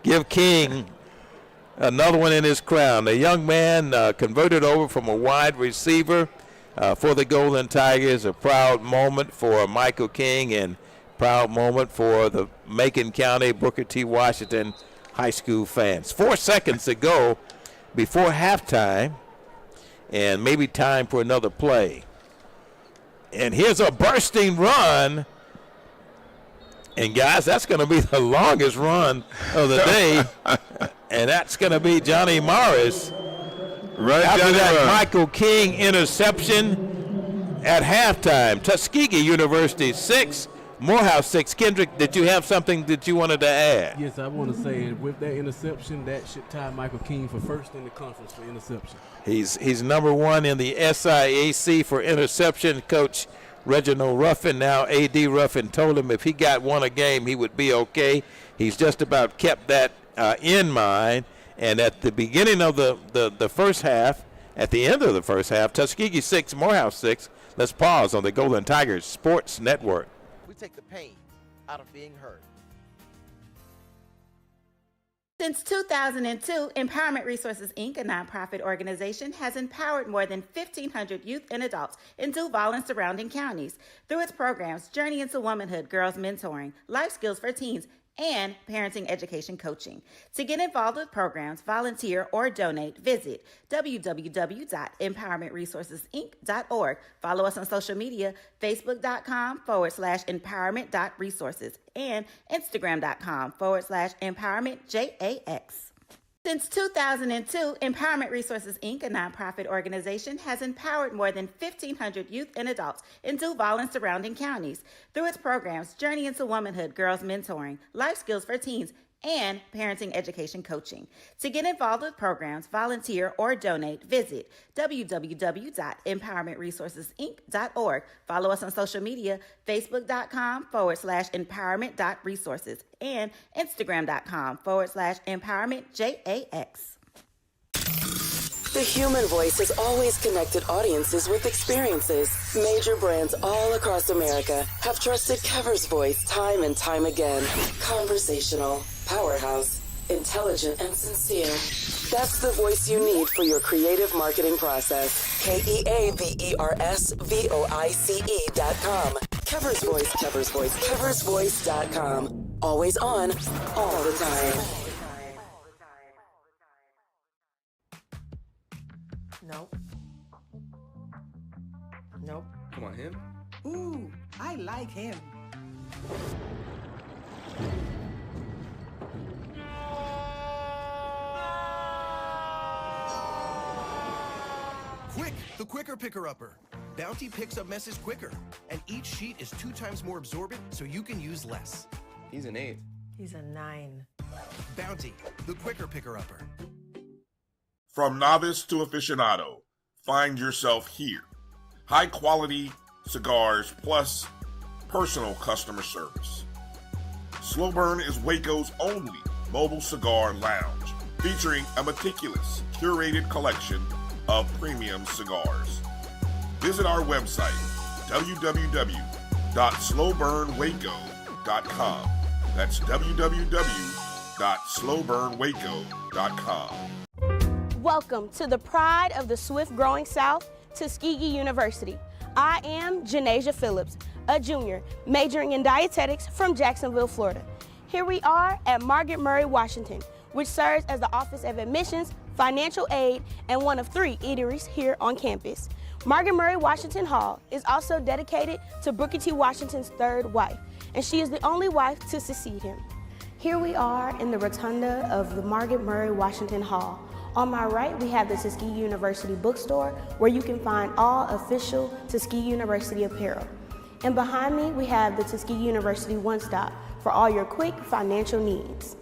Give King another one in his crown. The young man converted over from a wide receiver for the Golden Tigers. A proud moment for Michael King and proud moment for the Macon County Booker T. Washington High School fans. 4 seconds to go before halftime, and maybe time for another play. And here's a bursting run. And guys, that's going to be the longest run of the day. And that's going to be Johnny Morris. Right, after Johnny that Morris. Michael King interception at halftime. Tuskegee University 6, Morehouse 6. Kendrick, did you have something that you wanted to add? Yes, I want to say with that interception, that should tie Michael King for first in the conference for interception. He's number 1 in the SIAC for interception. Coach Reginald Ruffin, now A.D. Ruffin, told him if he got 1 a game, he would be okay. He's just about kept that in mind. And at the beginning of the first half, at the end of the first half, Tuskegee 6, Morehouse 6. Let's pause on the Golden Tigers Sports Network. We take the pain out of being hurt. Since 2002, Empowerment Resources, Inc., a nonprofit organization, has empowered more than 1,500 youth and adults in Duval and surrounding counties through its programs Journey into Womanhood, Girls Mentoring, Life Skills for Teens, and parenting education coaching. To get involved with programs, volunteer, or donate, visit www.empowermentresourcesinc.org. Follow us on social media, facebook.com/empowerment.resources and instagram.com/empowermentJAX. Since 2002, Empowerment Resources, Inc., a nonprofit organization, has empowered more than 1,500 youth and adults in Duval and surrounding counties through its programs Journey into Womanhood, Girls Mentoring, Life Skills for Teens, and parenting education coaching. To get involved with programs, volunteer, or donate, visit www.empowermentresourcesinc.org. Follow us on social media, facebook.com/empowerment.resources and instagram.com/empowermentJAX. The human voice has always connected audiences with experiences. Major brands all across America have trusted Cover's voice time and time again. Conversational, powerhouse, intelligent, and sincere. That's the voice you need for your creative marketing process. KEAVERSVOICE.com. Cover's Voice, Cover's Voice, CoversVoice.com. Always on, all the time. Nope. Nope. Come on, him? Ooh, I like him. Quick, the quicker picker-upper. Bounty picks up messes quicker, and each sheet is 2 times more absorbent so you can use less. He's an 8. He's a 9. Bounty, the quicker picker-upper. From novice to aficionado, find yourself here. High quality cigars plus personal customer service. Slow Burn is Waco's only mobile cigar lounge, featuring a meticulous, curated collection of premium cigars. Visit our website, www.slowburnwaco.com. That's www.slowburnwaco.com. Welcome to the pride of the swift growing South, Tuskegee University. I am Janasia Phillips, a junior majoring in dietetics from Jacksonville, Florida. Here we are at Margaret Murray Washington, which serves as the Office of Admissions, Financial Aid, and one of 3 eateries here on campus. Margaret Murray Washington Hall is also dedicated to Booker T. Washington's 3rd wife, and she is the only wife to succeed him. Here we are in the rotunda of the Margaret Murray Washington Hall. On my right, we have the Tuskegee University bookstore, where you can find all official Tuskegee University apparel. And behind me, we have the Tuskegee University One Stop for all your quick financial needs.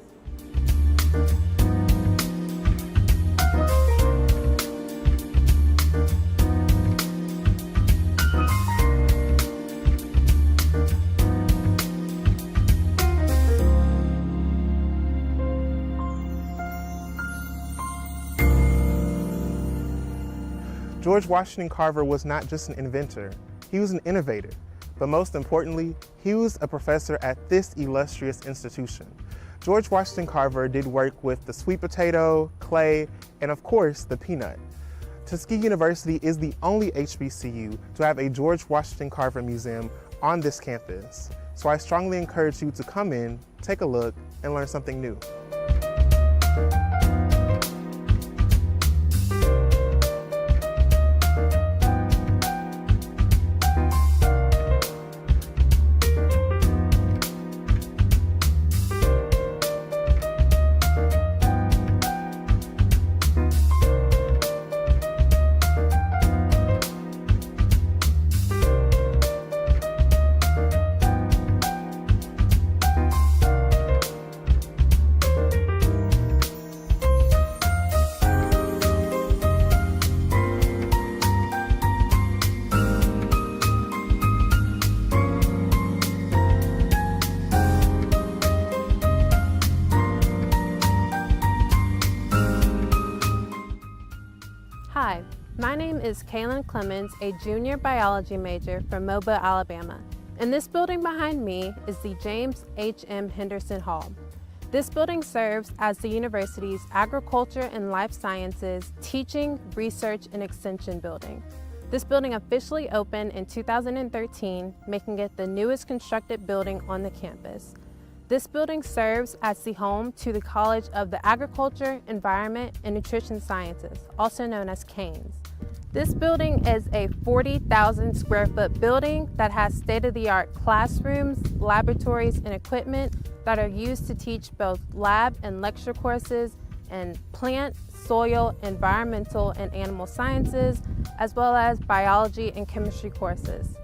George Washington Carver was not just an inventor, he was an innovator. But most importantly, he was a professor at this illustrious institution. George Washington Carver did work with the sweet potato, clay, and of course, the peanut. Tuskegee University is the only HBCU to have a George Washington Carver Museum on this campus. So I strongly encourage you to come in, take a look, and learn something new. Hi, my name is Kaylin Clemens, a junior biology major from Mobile, Alabama. And this building behind me is the James H.M. Henderson Hall. This building serves as the university's Agriculture and Life Sciences Teaching, Research, and Extension building. This building officially opened in 2013, making it the newest constructed building on the campus. This building serves as the home to the College of the Agriculture, Environment, and Nutrition Sciences, also known as CANES. This building is a 40,000 square foot building that has state-of-the-art classrooms, laboratories, and equipment that are used to teach both lab and lecture courses in plant, soil, environmental, and animal sciences, as well as biology and chemistry courses.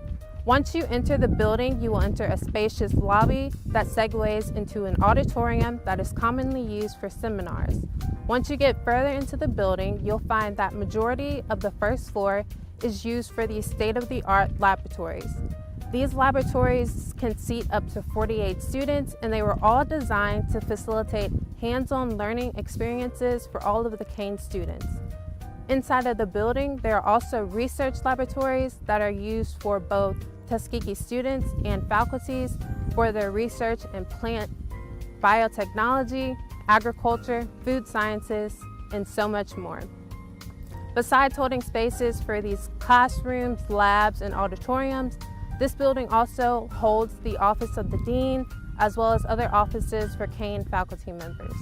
Once you enter the building, you will enter a spacious lobby that segues into an auditorium that is commonly used for seminars. Once you get further into the building, you'll find that majority of the first floor is used for these state-of-the-art laboratories. These laboratories can seat up to 48 students, and they were all designed to facilitate hands-on learning experiences for all of the CANES students. Inside of the building, there are also research laboratories that are used for both Tuskegee students and faculties for their research in plant biotechnology, agriculture, food sciences, and so much more. Besides holding spaces for these classrooms, labs, and auditoriums, this building also holds the Office of the Dean, as well as other offices for CANE faculty members.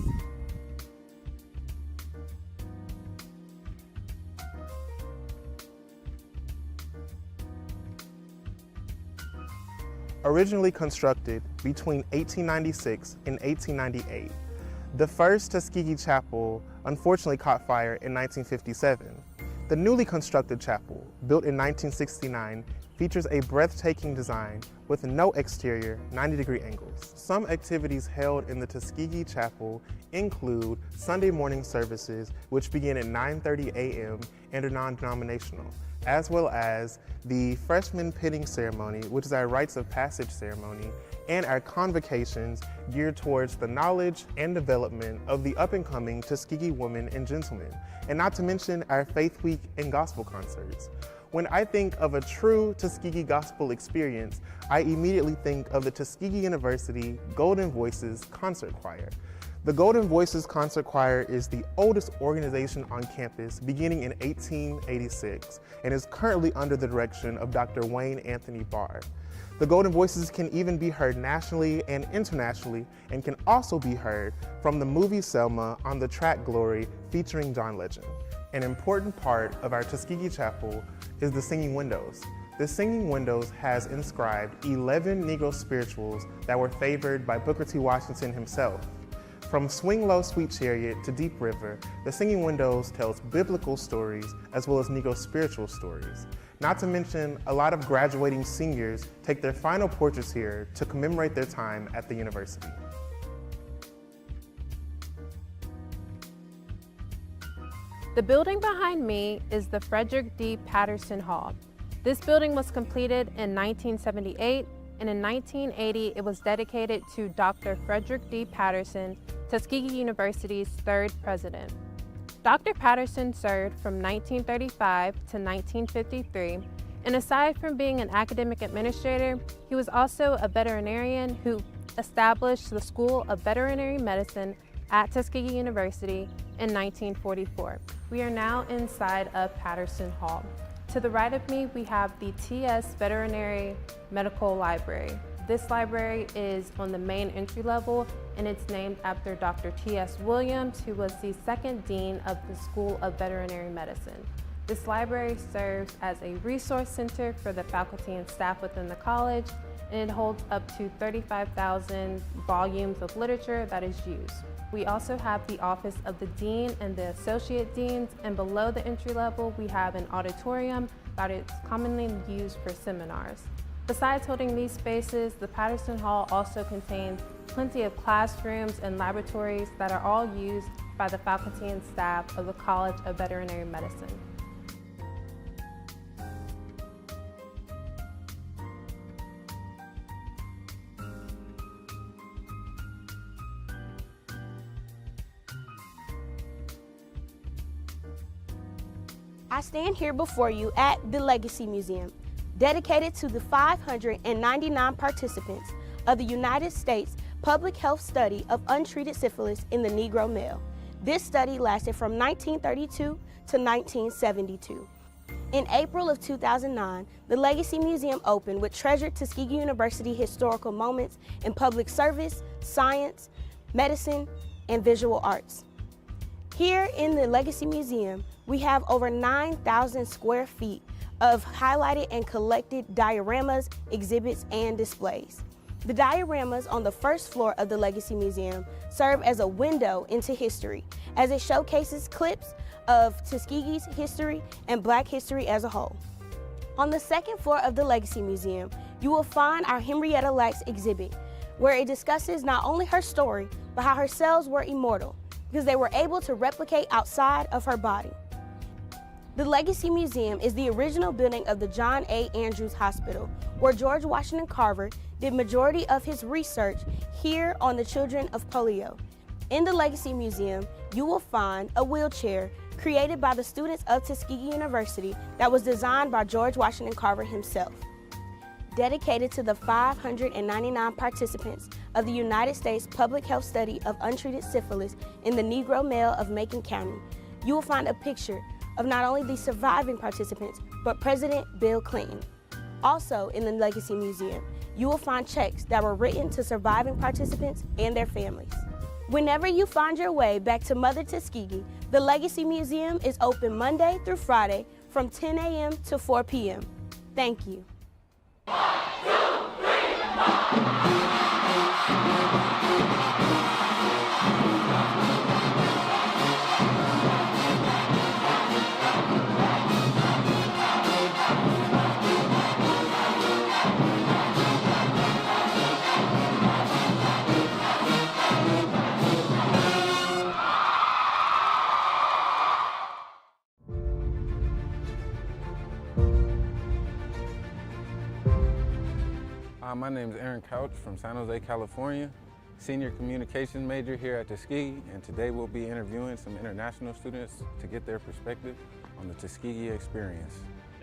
Originally constructed between 1896 and 1898, the first Tuskegee chapel unfortunately caught fire in 1957. The newly constructed chapel, built in 1969, features a breathtaking design with no exterior 90-degree angles. Some activities held in the Tuskegee Chapel include Sunday morning services, which begin at 9:30 a.m. and are non-denominational, as well as the freshman pinning ceremony, which is our rites of passage ceremony, and our convocations geared towards the knowledge and development of the up-and-coming Tuskegee women and gentlemen, and not to mention our Faith Week and gospel concerts. When I think of a true Tuskegee gospel experience, I immediately think of the Tuskegee University Golden Voices Concert Choir. The Golden Voices Concert Choir is the oldest organization on campus, beginning in 1886, and is currently under the direction of Dr. Wayne Anthony Barr. The Golden Voices can even be heard nationally and internationally, and can also be heard from the movie Selma on the track Glory featuring John Legend. An important part of our Tuskegee Chapel is the singing windows. The singing windows has inscribed 11 Negro spirituals that were favored by Booker T. Washington himself. From Swing Low, Sweet Chariot to Deep River, the singing windows tells biblical stories as well as Negro spiritual stories. Not to mention, a lot of graduating seniors take their final portraits here to commemorate their time at the university. The building behind me is the Frederick D. Patterson Hall. This building was completed in 1978, and in 1980 it was dedicated to Dr. Frederick D. Patterson, Tuskegee University's third president. Dr. Patterson served from 1935 to 1953, and aside from being an academic administrator, he was also a veterinarian who established the School of Veterinary Medicine at Tuskegee University in 1944. We are now inside of Patterson Hall. To the right of me, we have the TS Veterinary Medical Library. This library is on the main entry level, and it's named after Dr. T.S. Williams, who was the second dean of the School of Veterinary Medicine. This library serves as a resource center for the faculty and staff within the college, and it holds up to 35,000 volumes of literature that is used. We also have the office of the dean and the associate deans, and below the entry level we have an auditorium that is commonly used for seminars. Besides holding these spaces, the Patterson Hall also contains plenty of classrooms and laboratories that are all used by the faculty and staff of the College of Veterinary Medicine. I stand here before you at the Legacy Museum, dedicated to the 599 participants of the United States Public Health Study of Untreated Syphilis in the Negro Male. This study lasted from 1932 to 1972. In April of 2009, the Legacy Museum opened with treasured Tuskegee University historical moments in public service, science, medicine, and visual arts. Here in the Legacy Museum, we have over 9,000 square feet of highlighted and collected dioramas, exhibits, and displays. The dioramas on the first floor of the Legacy Museum serve as a window into history, as it showcases clips of Tuskegee's history and Black history as a whole. On the second floor of the Legacy Museum, you will find our Henrietta Lacks exhibit, where it discusses not only her story, but how her cells were immortal, because they were able to replicate outside of her body. The Legacy Museum is the original building of the John A. Andrews Hospital, where George Washington Carver did majority of his research here on the children of polio. In the Legacy Museum, you will find a wheelchair created by the students of Tuskegee University that was designed by George Washington Carver himself. Dedicated to the 599 participants of the United States Public Health Study of Untreated Syphilis in the Negro Male of Macon County, you will find a picture of not only the surviving participants, but President Bill Clinton. Also in the Legacy Museum, you will find checks that were written to surviving participants and their families. Whenever you find your way back to Mother Tuskegee, the Legacy Museum is open Monday through Friday from 10 a.m. to 4 p.m. Thank you. 1, 2, 3, 4. my name is Aaron Couch from San Jose, California, senior communications major here at Tuskegee, and today we'll be interviewing some international students to get their perspective on the Tuskegee experience.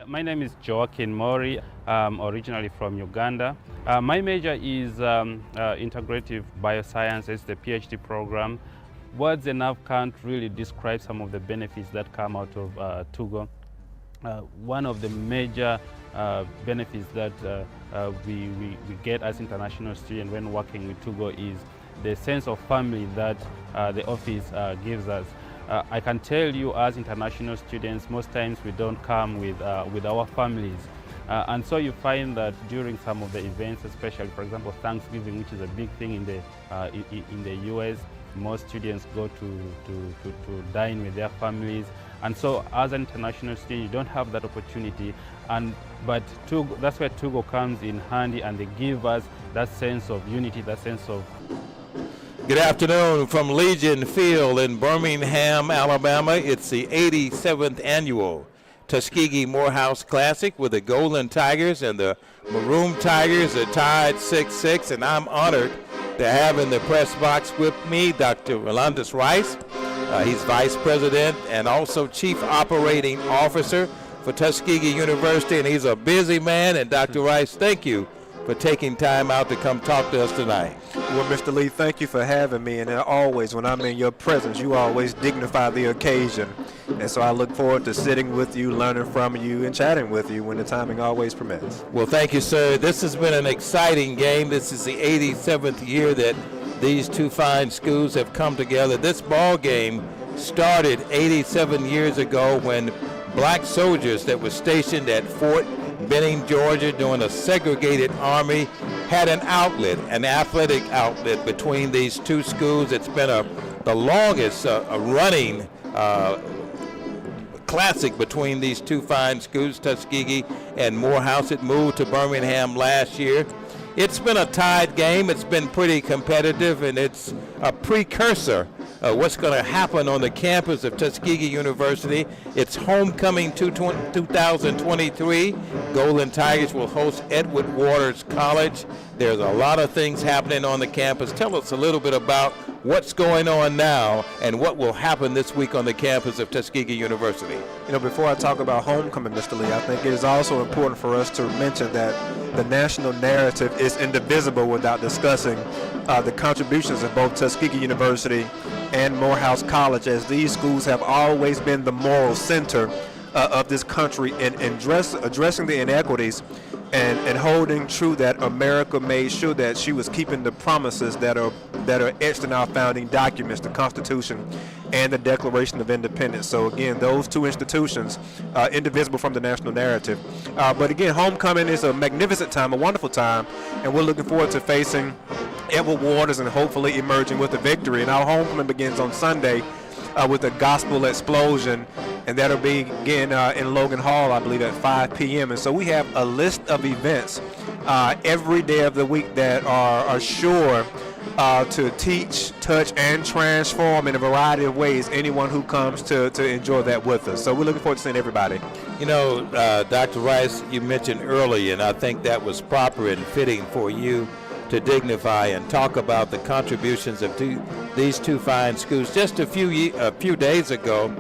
My name is Joaquin Mori. I'm originally from Uganda. My major is integrative bioscience. It's the PhD program. Words enough can't really describe some of the benefits that come out of TUGO. One of the major benefits that we get as international students when working with TUGO is the sense of family that the office gives us. I can tell you as international students, most times we don't come with our families. And so you find that during some of the events, especially for example Thanksgiving, which is a big thing in the US, most students go to dine with their families. And so as an international student, you don't have that opportunity. But TUGO, that's where TUGO comes in handy, and they give us that sense of unity, that sense of... Good afternoon from Legion Field in Birmingham, Alabama. It's the 87th annual Tuskegee Morehouse Classic, with the Golden Tigers and the Maroon Tigers are tied 6-6, and I'm honored to have in the press box with me Dr. Rolandus Rice. He's Vice President and also Chief Operating Officer for Tuskegee University, and he's a busy man. And Dr. Rice, thank you for taking time out to come talk to us tonight. Well, Mr. Lee, thank you for having me, and always when I'm in your presence, you always dignify the occasion. And so I look forward to sitting with you, learning from you, and chatting with you when the timing always permits. Well, thank you, sir. This has been an exciting game. This is the 87th year that these two fine schools have come together. This ball game started 87 years ago when black soldiers that were stationed at Fort Benning, Georgia, during a segregated army had an outlet, an athletic outlet between these two schools. It's been the longest running classic between these two fine schools, Tuskegee and Morehouse. It moved to Birmingham last year. It's been a tied game. It's been pretty competitive, and it's a precursor of what's going to happen on the campus of Tuskegee University. It's homecoming 2023. Golden Tigers will host Edward Waters College. There's a lot of things happening on the campus. Tell us a little bit about what's going on now and what will happen this week on the campus of Tuskegee University. You know, before I talk about homecoming, Mr. Lee, I think it is also important for us to mention that the national narrative is indivisible without discussing the contributions of both Tuskegee University and Morehouse College, as these schools have always been the moral center of this country in addressing the inequities and holding true that America made sure that she was keeping the promises that are etched in our founding documents, the Constitution and the Declaration of Independence. So again, those two institutions indivisible from the national narrative. But again, homecoming is a magnificent time, a wonderful time, and we're looking forward to facing Edward Waters and hopefully emerging with a victory. And our homecoming begins on Sunday with a gospel explosion, and that'll begin in Logan Hall, I believe, at 5 p.m. And so we have a list of events every day of the week that are sure to teach, touch, and transform in a variety of ways anyone who comes to enjoy that with us. So we're looking forward to seeing everybody. You know, Dr. Rice, you mentioned earlier, and I think that was proper and fitting for you to dignify and talk about the contributions of these two fine schools. Just a few days ago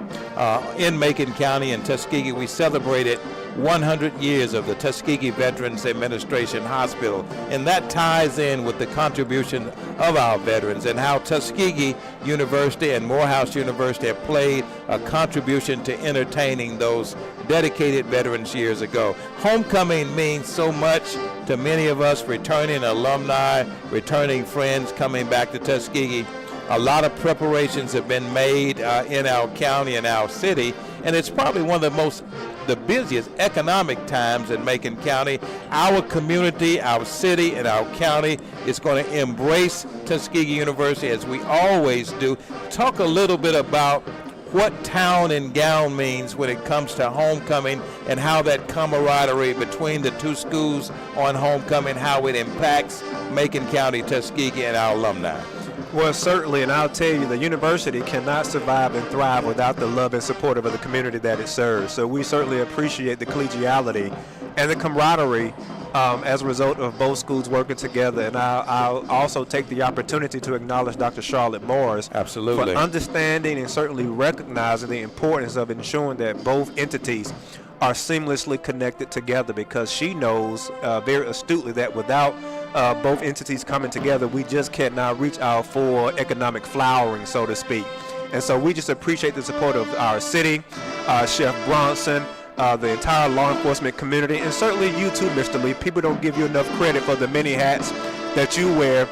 in Macon County in Tuskegee, we celebrated 100 years of the Tuskegee Veterans Administration Hospital, and that ties in with the contribution of our veterans and how Tuskegee University and Morehouse University have played a contribution to entertaining those dedicated veterans years ago. Homecoming means so much to many of us, returning alumni, returning friends coming back to Tuskegee. A lot of preparations have been made in our county and our city, and it's probably one of the busiest economic times in Macon County. Our community, our city, and our county is going to embrace Tuskegee University as we always do. Talk a little bit about what town and gown means when it comes to homecoming and how that camaraderie between the two schools on homecoming, how it impacts Macon County, Tuskegee, and our alumni. Well, certainly, and I'll tell you, the university cannot survive and thrive without the love and support of the community that it serves. So we certainly appreciate the collegiality and the camaraderie as a result of both schools working together. And I'll also take the opportunity to acknowledge Dr. Charlotte Morris Absolutely. for understanding and certainly recognizing the importance of ensuring that both entities are seamlessly connected together, because she knows very astutely that without both entities coming together, we just cannot reach our full economic flowering, so to speak. And so we just appreciate the support of our city, Chef Bronson, the entire law enforcement community, and certainly you too, Mr. Lee. People don't give you enough credit for the many hats that you wear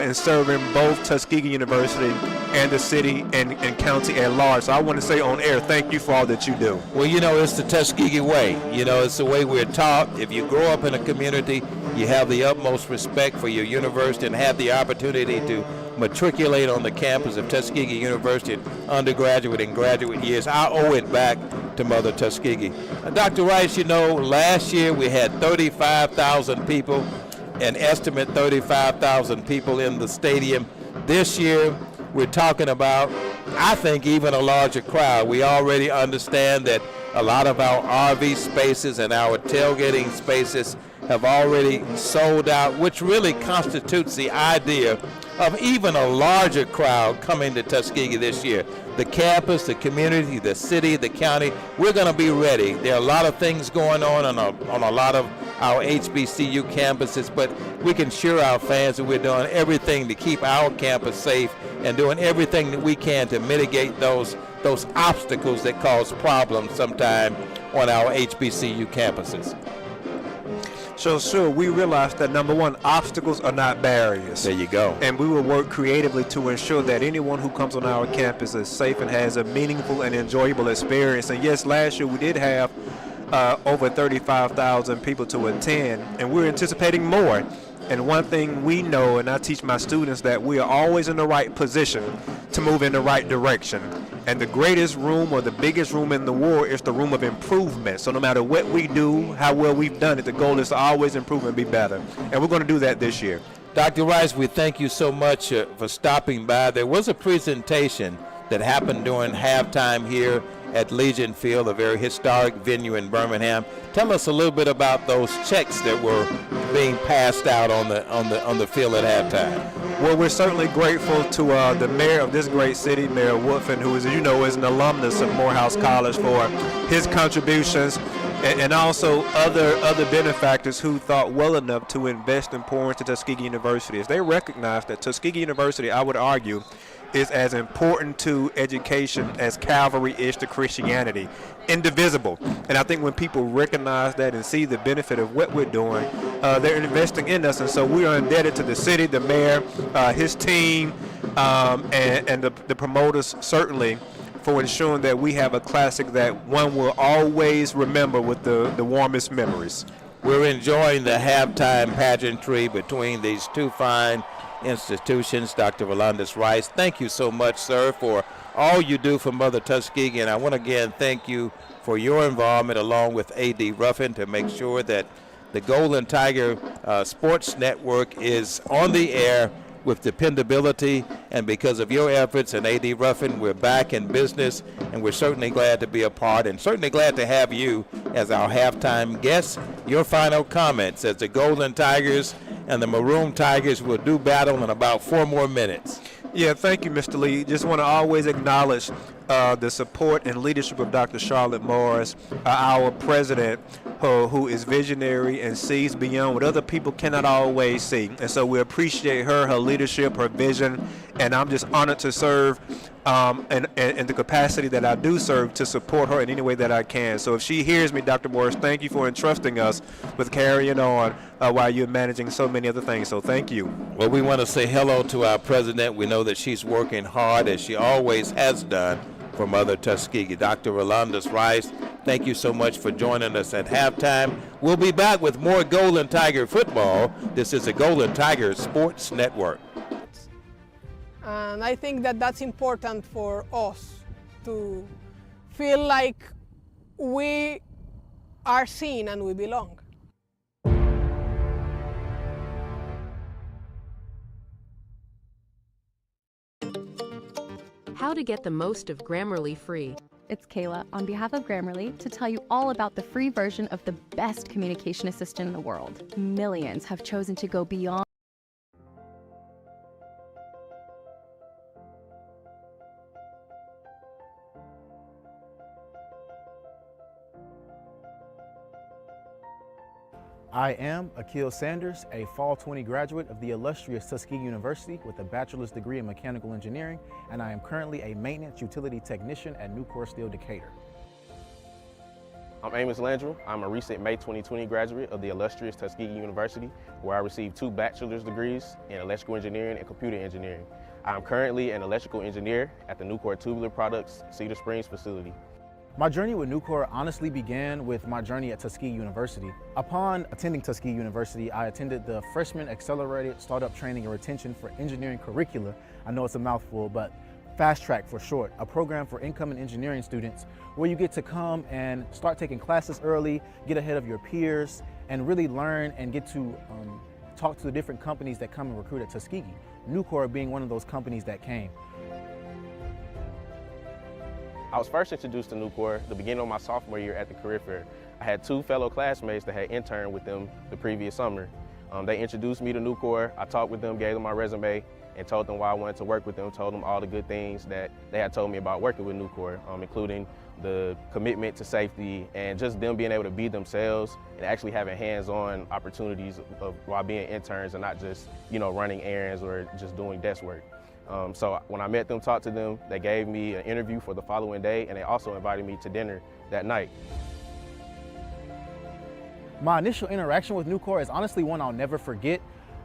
in serving both Tuskegee University and the city and county at large. So I want to say on air, thank you for all that you do. Well, you know, it's the Tuskegee way. You know, it's the way we're taught. If you grow up in a community, you have the utmost respect for your university and have the opportunity to matriculate on the campus of Tuskegee University in undergraduate and graduate years. I owe it back to Mother Tuskegee. Dr. Rice, you know, last year we had 35,000 people, an estimate 35,000 people in the stadium. This year we're talking about, I think, even a larger crowd. We already understand that a lot of our RV spaces and our tailgating spaces have already sold out, which really constitutes the idea of even a larger crowd coming to Tuskegee this year. The campus, the community, the city, the county, we're going to be ready. There are a lot of things going on a lot of our HBCU campuses, but we can assure our fans that we're doing everything to keep our campus safe and doing everything that we can to mitigate those obstacles that cause problems sometime on our HBCU campuses. So sure, we realize that number one, obstacles are not barriers. There you go. And we will work creatively to ensure that anyone who comes on our campus is safe and has a meaningful and enjoyable experience. And yes, last year we did have over 35,000 people to attend, and we're anticipating more. And one thing we know, and I teach my students, that we are always in the right position to move in the right direction. And the greatest room, or the biggest room in the world, is the room of improvement. So no matter what we do, how well we've done it, the goal is to always improve and be better. And we're going to do that this year. Dr. Rice, we thank you so much for stopping by. There was a presentation that happened during halftime here at Legion Field, a very historic venue in Birmingham. Tell us a little bit about those checks that were being passed out on the field at halftime. Well, we're certainly grateful to the mayor of this great city, Mayor Woodfin, who is, as you know, is an alumnus of Morehouse College, for his contributions, and also other benefactors who thought well enough to invest and pour into Tuskegee University. As they recognize that Tuskegee University, I would argue, is as important to education as Calvary is to Christianity. Indivisible. And I think when people recognize that and see the benefit of what we're doing, they're investing in us. And so we are indebted to the city, the mayor, his team, and the promoters certainly, for ensuring that we have a classic that one will always remember with the warmest memories. We're enjoying the halftime pageantry between these two fine institutions. Dr. Rolandis Rice, thank you so much, sir, for all you do for Mother Tuskegee, and I want to again thank you for your involvement along with A.D. Ruffin to make sure that the Golden Tiger Sports Network is on the air with dependability, and because of your efforts and A.D. Ruffin, we're back in business, and we're certainly glad to be a part, and certainly glad to have you as our halftime guest. Your final comments as the Golden Tigers and the Maroon Tigers will do battle in about 4 more minutes. Yeah, thank you, Mr. Lee. Just want to always acknowledge the support and leadership of Dr. Charlotte Morris, our president, who is visionary and sees beyond what other people cannot always see. And so we appreciate her leadership, her vision, and I'm just honored to serve in the capacity that I do serve, to support her in any way that I can. So if she hears me, Dr. Morris, thank you for entrusting us with carrying on while you're managing so many other things. So thank you. Well, we want to say hello to our president. We know that she's working hard, as she always has done, for Mother Tuskegee. Dr. Rolandis Rice, thank you so much for joining us at halftime. We'll be back with more Golden Tiger football. This is the Golden Tiger Sports Network. And I think that that's important for us to feel like we are seen and we belong. How to get the most of Grammarly Free. it's Kayla on behalf of Grammarly to tell you all about the free version of the best communication assistant in the world. Millions have chosen to go beyond. I am Akil Sanders, a Fall 20 graduate of the illustrious Tuskegee University with a bachelor's degree in mechanical engineering, and I am currently a maintenance utility technician at Nucor Steel Decatur. I'm Amos Landrill. I'm a recent May 2020 graduate of the illustrious Tuskegee University, where I received 2 bachelor's degrees in electrical engineering and computer engineering. I'm currently an electrical engineer at the Nucor Tubular Products Cedar Springs facility. My journey with Nucor honestly began with my journey at Tuskegee University. Upon attending Tuskegee University, I attended the Freshman Accelerated Startup Training and Retention for Engineering Curricula. I know it's a mouthful, but Fast Track for short, a program for incoming engineering students where you get to come and start taking classes early, get ahead of your peers, and really learn and get to talk to the different companies that come and recruit at Tuskegee. Nucor being one of those companies that came. I was first introduced to Nucor the beginning of my sophomore year at the career fair. I had 2 fellow classmates that had interned with them the previous summer. They introduced me to Nucor. I talked with them, gave them my resume, and told them why I wanted to work with them, told them all the good things that they had told me about working with Nucor, including the commitment to safety and just them being able to be themselves and actually having hands-on opportunities while being interns and not just, running errands or just doing desk work. So when I met them, talked to them, they gave me an interview for the following day, and they also invited me to dinner that night. My initial interaction with Nucor is honestly one I'll never forget.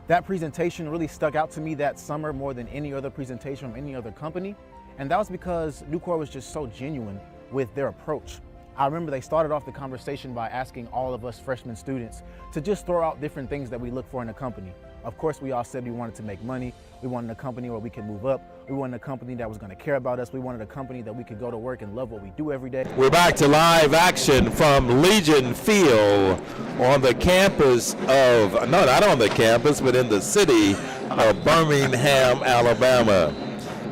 That presentation really stuck out to me that summer more than any other presentation from any other company. And that was because Nucor was just so genuine with their approach. I remember they started off the conversation by asking all of us freshman students to just throw out different things that we look for in a company. Of course, we all said we wanted to make money. We wanted a company where we could move up. We wanted a company that was going to care about us. We wanted a company that we could go to work and love what we do every day. We're back to live action from Legion Field on the campus of, no, not on the campus, but in the city of Birmingham, Alabama.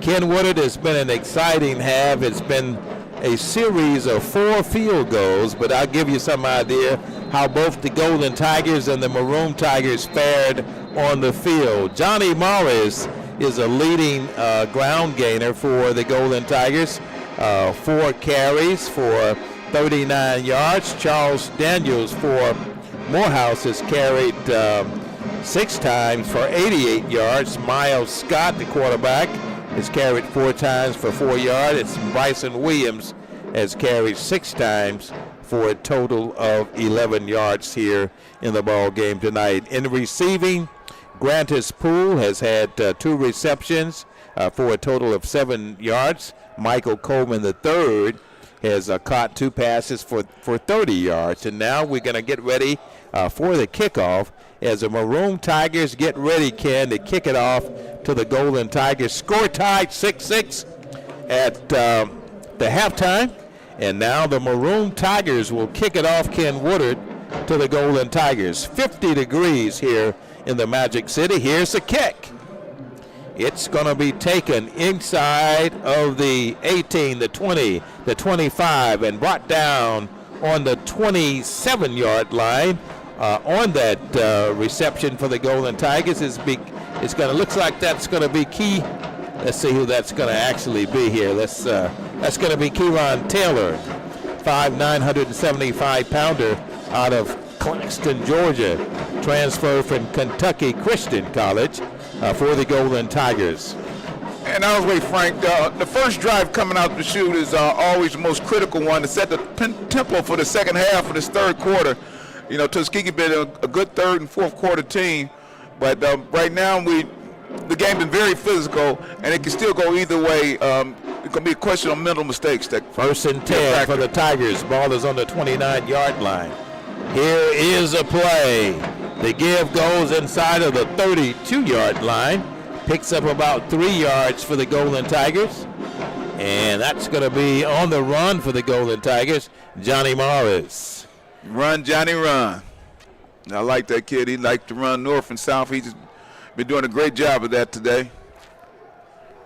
Ken Woodard, has been an exciting half. It's been a series of 4 field goals, but I'll give you some idea how both the Golden Tigers and the Maroon Tigers fared on the field. Johnny Morris is a leading ground gainer for the Golden Tigers. 4 carries for 39 yards. Charles Daniels for Morehouse has carried 6 times for 88 yards. Miles Scott, the quarterback, has carried 4 times for 4 yards. It's Bryson Williams has carried 6 times for a total of 11 yards here in the ball game tonight. In receiving, Grantis Poole has had 2 receptions for a total of 7 yards. Michael Coleman III has caught 2 passes for 30 yards. And now we're going to get ready for the kickoff as the Maroon Tigers get ready, Ken, to kick it off to the Golden Tigers. Score tied 6-6 at the halftime. And now the Maroon Tigers will kick it off, Ken Woodard, to the Golden Tigers. 50 degrees here in the Magic City. Here's the kick. It's going to be taken inside of the 18, the 20, the 25, and brought down on the 27-yard line. On that reception for the Golden Tigers looks like that's going to be Key. Let's see who that's going to actually be here. That's going to be Keyron Taylor, 5'9", 175-pounder out of Claxton, Georgia, transfer from Kentucky Christian College for the Golden Tigers. And I was waiting, Frank. The first drive coming out the chute is always the most critical one to set the tempo for the second half of this third quarter. Tuskegee been a good third and fourth quarter team, but right now the game been very physical, and it can still go either way. It's going to be a question of mental mistakes. First and 10 for the Tigers. Ball is on the 29-yard line. Here is a play. The give goes inside of the 32-yard line. Picks up about 3 yards for the Golden Tigers. And that's going to be on the run for the Golden Tigers, Johnny Morris. Run, Johnny, run. I like that kid. He likes to run north and south. He's been doing a great job of that today.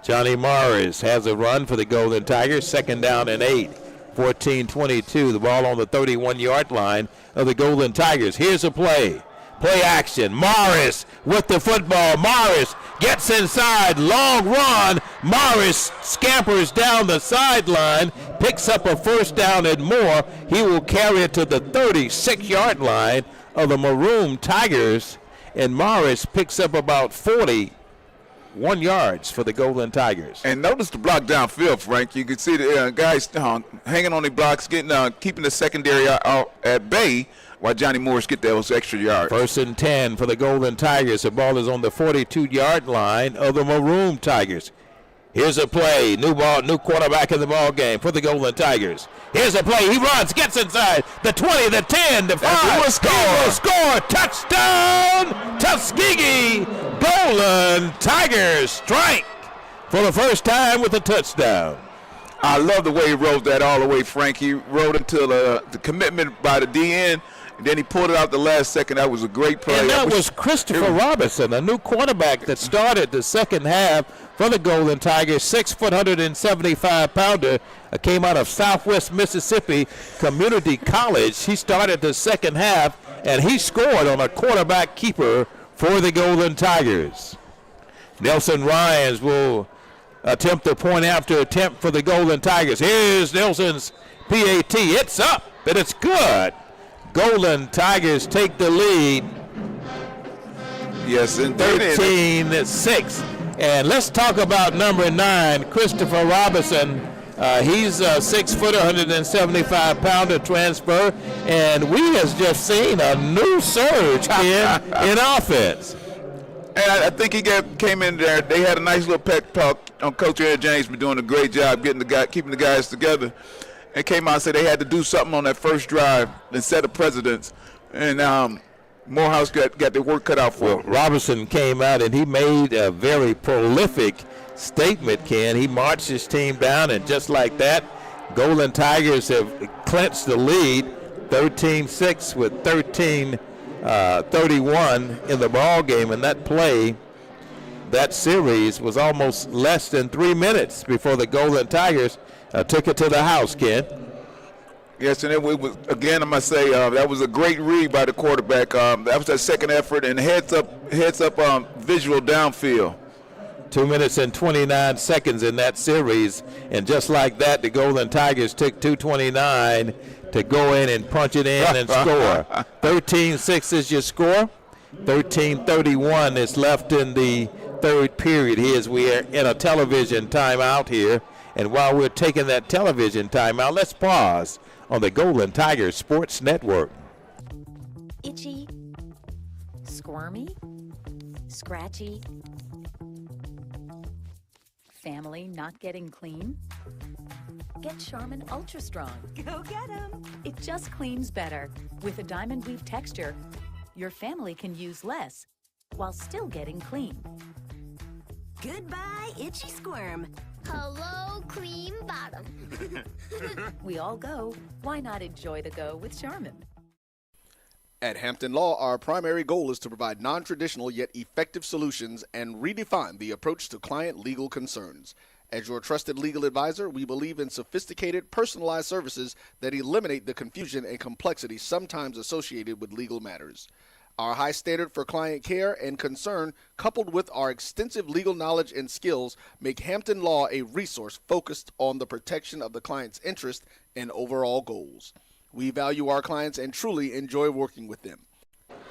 Johnny Morris has a run for the Golden Tigers. 2nd down and 8 14-22, the ball on the 31-yard line of the Golden Tigers. Here's a play. Play action. Morris with the football. Morris gets inside. Long run. Morris scampers down the sideline, picks up a first down and more. He will carry it to the 36-yard line of the Maroon Tigers, and Morris picks up about 41 yards for the Golden Tigers. And notice the block downfield, Frank. You can see the guys hanging on the blocks, keeping the secondary out at bay, while Johnny Morris get those extra yards. 1st and 10 for the Golden Tigers. The ball is on the 42-yard line of the Maroon Tigers. Here's a play. New quarterback in the ball game for the Golden Tigers. Here's a play. He runs, gets inside the 20, the 10, the 5. He will score. Touchdown, Tuskegee. Golden Tigers strike for the first time with a touchdown. I love the way he rode that all the way, Frank. He rode until the commitment by the DN, and then he pulled it out the last second. That was a great play. And that was Christopher Robinson, a new quarterback that started the second half for the Golden Tigers. 6 foot, 175-pounder, came out of Southwest Mississippi Community College. He started the second half, and he scored on a quarterback keeper for the Golden Tigers. Nelson Ryans will attempt the point after attempt for the Golden Tigers. Here's Nelson's PAT. It's up, and it's good. Golden Tigers take the lead. Yes, and 13-6. And let's talk about number 9, Christopher Robinson. He's a 6 foot, 175-pounder transfer, and we have just seen a new surge in offense. And I think he came in there. They had a nice little pep talk. Coach Ed James been doing a great job keeping the guys together. And came out and said they had to do something on that first drive and set a precedence. And Morehouse got their work cut out for him. Robinson came out and he made a very prolific statement, Ken. He marched his team down, and just like that, Golden Tigers have clinched the lead 13-6 with 13-31 in the ball game. And that play, that series, was almost less than 3 minutes before the Golden Tigers took it to the house, Ken. Yes, and it was, again, I must say, that was a great read by the quarterback. That was that second effort and heads up visual downfield. 2 minutes and 29 seconds in that series, and just like that, the Golden Tigers took 2:29 to go in and punch it in and score. 13-6 is your score. 13:31 is left in the third period here as we are in a television timeout here. And while we're taking that television timeout, let's pause on the Golden Tigers Sports Network. Itchy, squirmy, scratchy, family not getting clean? Get Charmin Ultra Strong. Go get 'em. It just cleans better. With a diamond weave texture, your family can use less while still getting clean. Goodbye, itchy squirm. Hello, cream bottom. We all go. Why not enjoy the go with Charmin? At Hampton Law, our primary goal is to provide non-traditional yet effective solutions and redefine the approach to client legal concerns. As your trusted legal advisor, we believe in sophisticated, personalized services that eliminate the confusion and complexity sometimes associated with legal matters. Our high standard for client care and concern, coupled with our extensive legal knowledge and skills, make Hampton Law a resource focused on the protection of the client's interest and overall goals. We value our clients and truly enjoy working with them.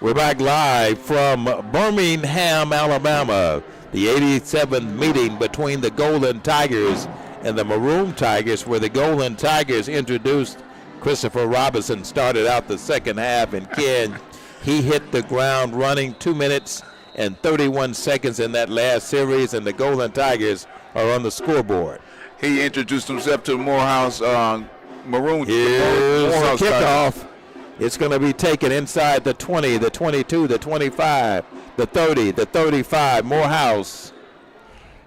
We're back live from Birmingham, Alabama. The 87th meeting between the Golden Tigers and the Maroon Tigers, where the Golden Tigers introduced Christopher Robinson, started out the second half, and Ken, he hit the ground running. 2 minutes and 31 seconds in that last series, and the Golden Tigers are on the scoreboard. He introduced himself to Morehouse Maroon. Here's Morehouse the kickoff. It's going to be taken inside the 20, the 22, the 25, the 30, the 35. Morehouse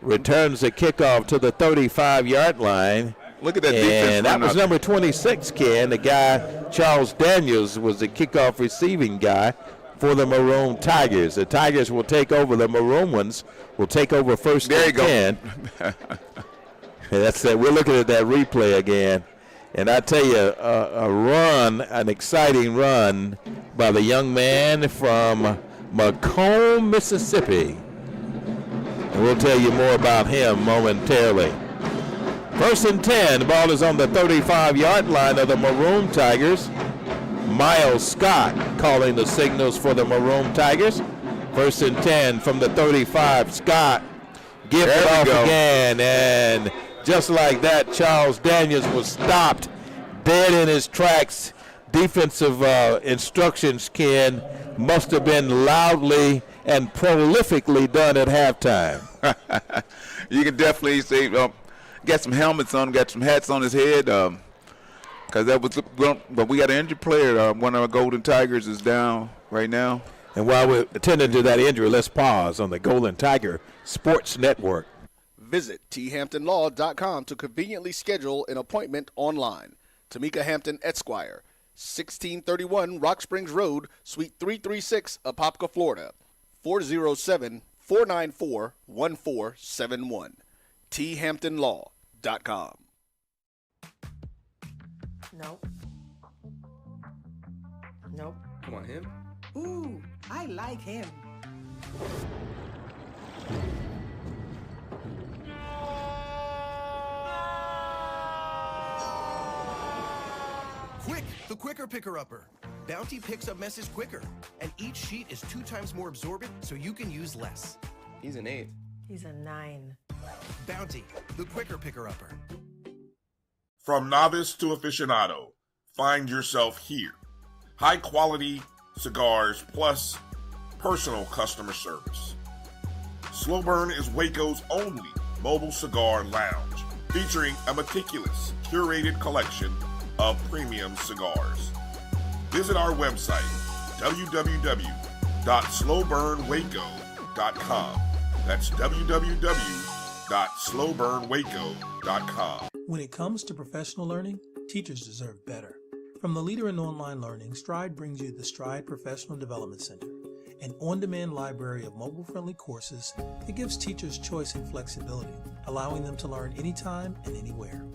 returns the kickoff to the 35-yard line. Look at that defense. And that was number 26, Ken. The guy, Charles Daniels, was the kickoff receiving guy for the Maroon Tigers. The Tigers will take over. The Maroon ones will take over first and 10. That's it. We're looking at that replay again. And I tell you, an exciting run by the young man from Macomb, Mississippi. And we'll tell you more about him momentarily. 1st and 10, the ball is on the 35-yard line of the Maroon Tigers. Miles Scott calling the signals for the Maroon Tigers. 1st and 10 from the 35. Scott gives it off again, and just like that, Charles Daniels was stopped dead in his tracks. Defensive instructions, Ken, must have been loudly and prolifically done at halftime. You can definitely see, got some helmets on, got some hats on his head, because that was, but we got an injured player. One of our Golden Tigers is down right now. And while we're attending to that injury, let's pause on the Golden Tiger Sports Network. Visit thamptonlaw.com to conveniently schedule an appointment online. Tamika Hampton Esquire, 1631 Rock Springs Road, Suite 336, Apopka, Florida, 407-494-1471. thamptonlaw.com. Nope. Nope. Come on, him? Ooh, I like him. Quick, the quicker picker-upper. Bounty picks up messes quicker, and each sheet is 2 times more absorbent, so you can use less. He's an 8. He's a 9. Bounty, the quicker picker-upper. From novice to aficionado, find yourself here. High quality cigars plus personal customer service. Slow Burn is Waco's only mobile cigar lounge, featuring a meticulous, curated collection of premium cigars. Visit our website, www.slowburnwaco.com. That's www.slowburnwaco.com. When it comes to professional learning, teachers deserve better. From the leader in online learning, Stride brings you the Stride Professional Development Center, an on-demand library of mobile-friendly courses that gives teachers choice and flexibility, allowing them to learn anytime and anywhere.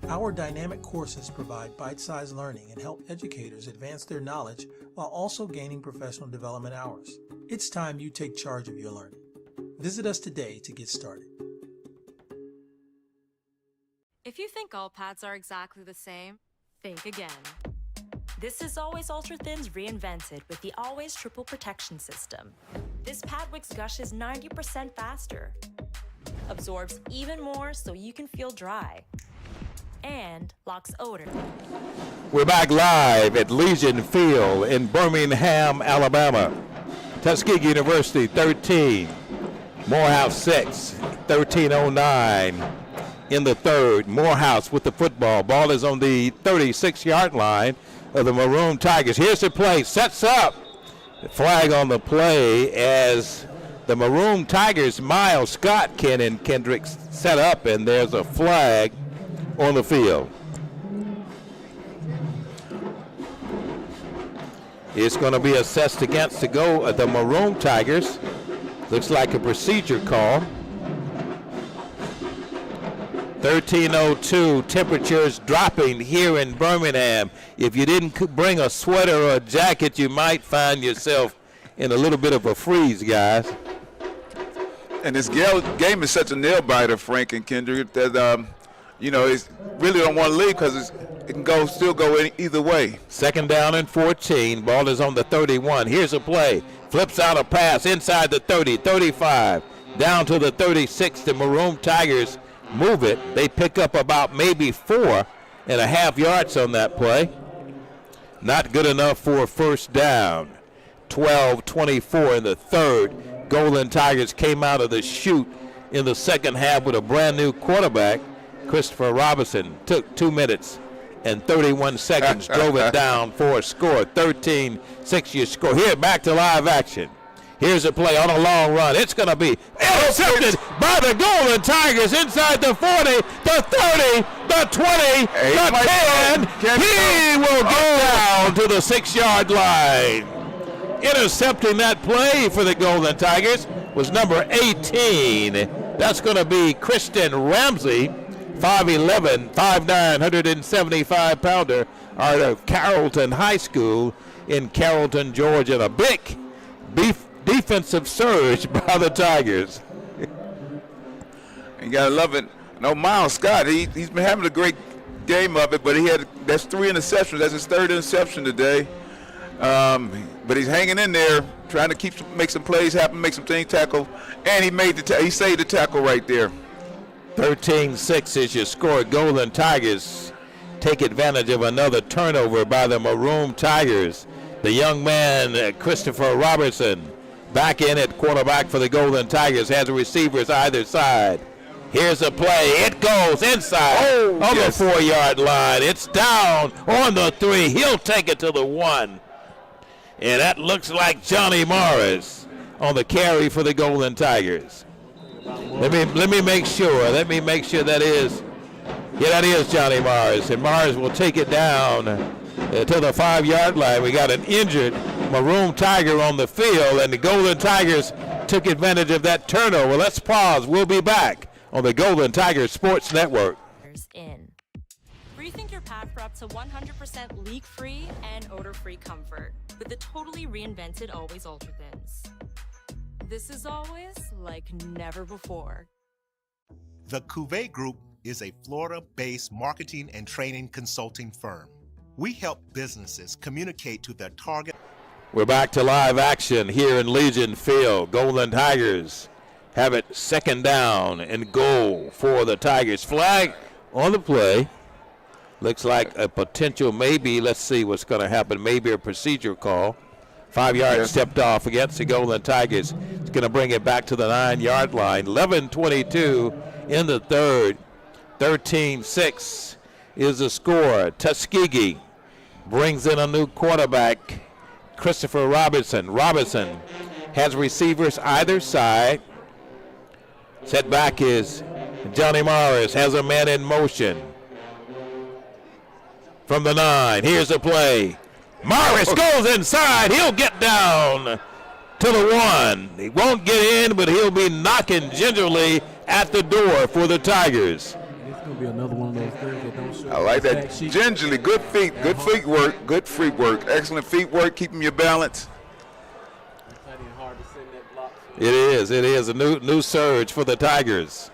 Our dynamic courses provide bite-sized learning and help educators advance their knowledge while also gaining professional development hours. It's time you take charge of your learning. Visit us today to get started. If you think all pads are exactly the same, think again. This is Always Ultra Thins reinvented with the Always Triple Protection System. This pad wicks gushes 90% faster, absorbs even more so you can feel dry, and locks odor. We're back live at Legion Field in Birmingham, Alabama. Tuskegee University 13, Morehouse 6, 13:09 in the third. Morehouse with the football. Ball is on the 36-yard line of the Maroon Tigers. Here's the play, sets up. The flag on the play as the Maroon Tigers, Miles Scott, Ken and Kendricks set up, and there's a flag on the field. It's going to be assessed against the Maroon Tigers. Looks like a procedure call. 13:02, temperatures dropping here in Birmingham. If you didn't bring a sweater or a jacket, you might find yourself in a little bit of a freeze, guys. And this game is such a nail biter, Frank and Kendrick, that it's really don't want to leave because it can still go either way. 2nd down and 14. Ball is on the 31. Here's a play. Flips out a pass inside the 30, 35, down to the 36. The Maroon Tigers move it. They pick up about maybe 4.5 yards on that play. Not good enough for a first down. 12:24 in the third. Golden Tigers came out of the chute in the second half with a brand new quarterback. Christopher Robinson took 2 minutes and 31 seconds, drove it down for a score. 13-6 your score. Here, back to live action. Here's a play on a long run. It's going to be intercepted by the Golden Tigers inside the 40, the 30, the 20, the 10. He will go down to the 6-yard line. Intercepting that play for the Golden Tigers was number 18. That's going to be Kristen Ramsey 5'11", 5'9", 175-pounder out of Carrollton High School in Carrollton, Georgia. A big defensive surge by the Tigers. You gotta love it. No, Miles Scott, he's been having a great game of it, but that's 3 interceptions. That's his 3rd interception today. But he's hanging in there, trying to make some plays happen, make some things tackle, and he saved the tackle right there. 13-6 is your score. Golden Tigers take advantage of another turnover by the Maroon Tigers. The young man, Christopher Robertson, back in at quarterback for the Golden Tigers, has receivers either side. Here's a play. It goes inside on the 4-yard line. It's down on the 3. He'll take it to the 1. And that looks like Johnny Morris on the carry for the Golden Tigers. Let me make sure. Let me make sure that is. Yeah, that is Johnny Morris. And Morris will take it down to the 5-yard line. We got an injured Maroon Tiger on the field, and the Golden Tigers took advantage of that turnover. Let's pause. We'll be back on the Golden Tigers Sports Network. Rethink your pad for up to 100% leak-free and odor-free comfort with the totally reinvented Always Ultra Thins. This is always like never before. The Cuvée Group is a Florida-based marketing and training consulting firm. We help businesses communicate to their target. We're back to live action here in Legion Field. Golden Tigers have it 2nd down and goal for the Tigers. Flag on the play. Looks like a potential maybe, let's see what's going to happen, maybe a procedure call. 5 yards stepped off against the Golden Tigers. It's going to bring it back to the 9-yard line. 11:22 in the 3rd. 13-6 is the score. Tuskegee brings in a new quarterback, Christopher Robertson. Robinson has receivers either side. Setback is Johnny Morris, has a man in motion. From the 9, here's the play. Morris goes inside. He'll get down to the 1. He won't get in, but he'll be knocking gingerly at the door for the Tigers. It's going to be another one of those things that don't show. I like that. Gingerly, good feet work, good feet work. Excellent feet work, keeping your balance. It is a new surge for the Tigers.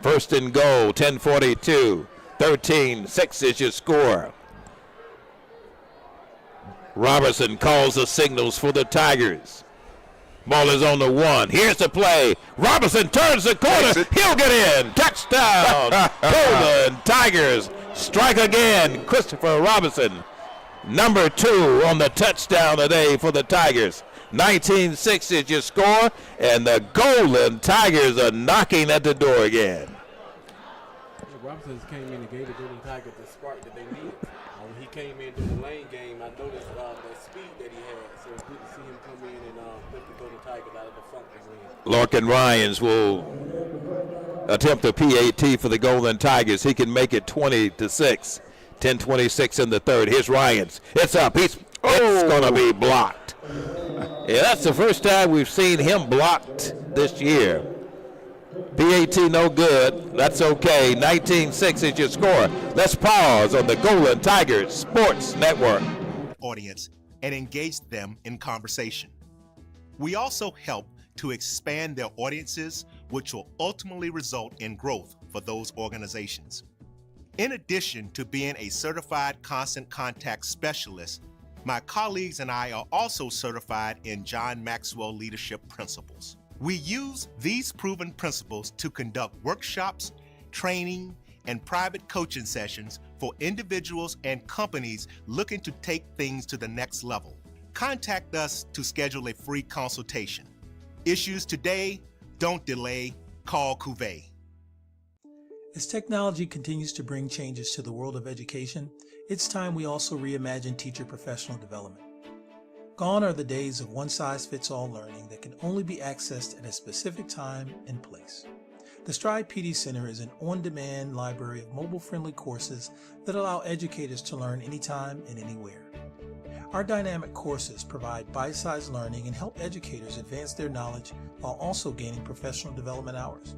1st and goal, 10:42. 13-6 is your score. Robertson calls the signals for the Tigers. Ball is on the 1. Here's the play. Robertson turns the corner. He'll get in. Touchdown. Golden Tigers strike again. Christopher Robinson, number 2 on the touchdown today for the Tigers. 19-6 is your score, and the Golden Tigers are knocking at the door again. Robinson came in and gave the Golden Tigers the spark that they needed. When he came in during the lane game, I noticed the speed that he had. So it's good to see him come in and lift the Golden Tigers out of the funk they're in. Larkin Ryans will attempt a PAT for the Golden Tigers. He can make it 20-6. 10:26 in the 3rd. Here's Ryans. It's up. It's going to be blocked. Yeah, that's the first time we've seen him blocked this year. PAT no good. That's okay. 19-6 is your score. Let's pause on the Golden Tigers Sports Network. Audience and engage them in conversation. We also help to expand their audiences, which will ultimately result in growth for those organizations. In addition to being a certified constant contact specialist, my colleagues and I are also certified in John Maxwell Leadership Principles. We use these proven principles to conduct workshops, training, and private coaching sessions for individuals and companies looking to take things to the next level. Contact us to schedule a free consultation. Issues today, don't delay, call Cuvée. As technology continues to bring changes to the world of education, it's time we also reimagine teacher professional development. Gone are the days of one-size-fits-all learning that can only be accessed at a specific time and place. The Stride PD Center is an on-demand library of mobile-friendly courses that allow educators to learn anytime and anywhere. Our dynamic courses provide bite-sized learning and help educators advance their knowledge while also gaining professional development hours.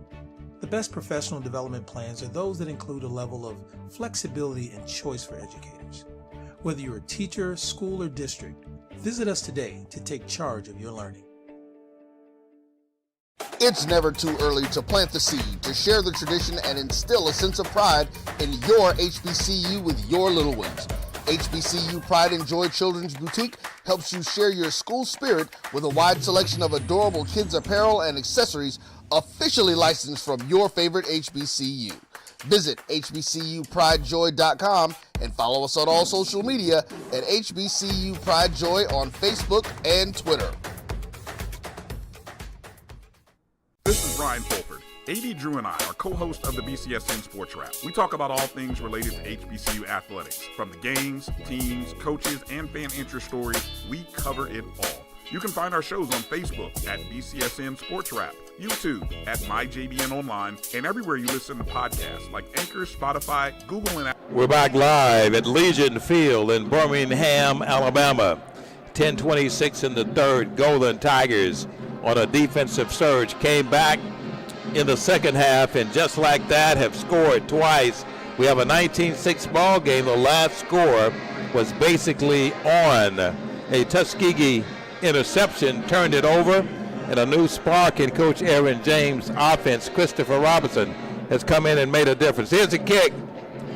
The best professional development plans are those that include a level of flexibility and choice for educators. Whether you're a teacher, school, or district, visit us today to take charge of your learning. It's never too early to plant the seed, to share the tradition, and instill a sense of pride in your HBCU with your little ones. HBCU Pride and Joy Children's Boutique helps you share your school spirit with a wide selection of adorable kids' apparel and accessories officially licensed from your favorite HBCU. Visit hbcupridejoy.com and follow us on all social media at HBCU Pride Joy on Facebook and Twitter. This is Brian Fulford. AD Drew and I are co-hosts of the BCSN Sports Wrap. We talk about all things related to HBCU athletics. From the games, teams, coaches, and fan interest stories, we cover it all. You can find our shows on Facebook at BCSN Sports Wrap, YouTube at MyJBN Online, and everywhere you listen to podcasts like Anchor, Spotify, Google, and Apple. We're back live at Legion Field in Birmingham, Alabama. 10:26 in the third. Golden Tigers on a defensive surge came back in the second half, and just like that have scored twice. We have a 19-6 ball game. The last score was basically on a Tuskegee interception, turned it over, and a new spark in Coach Aaron James' offense. Christopher Robinson has come in and made a difference. Here's a kick,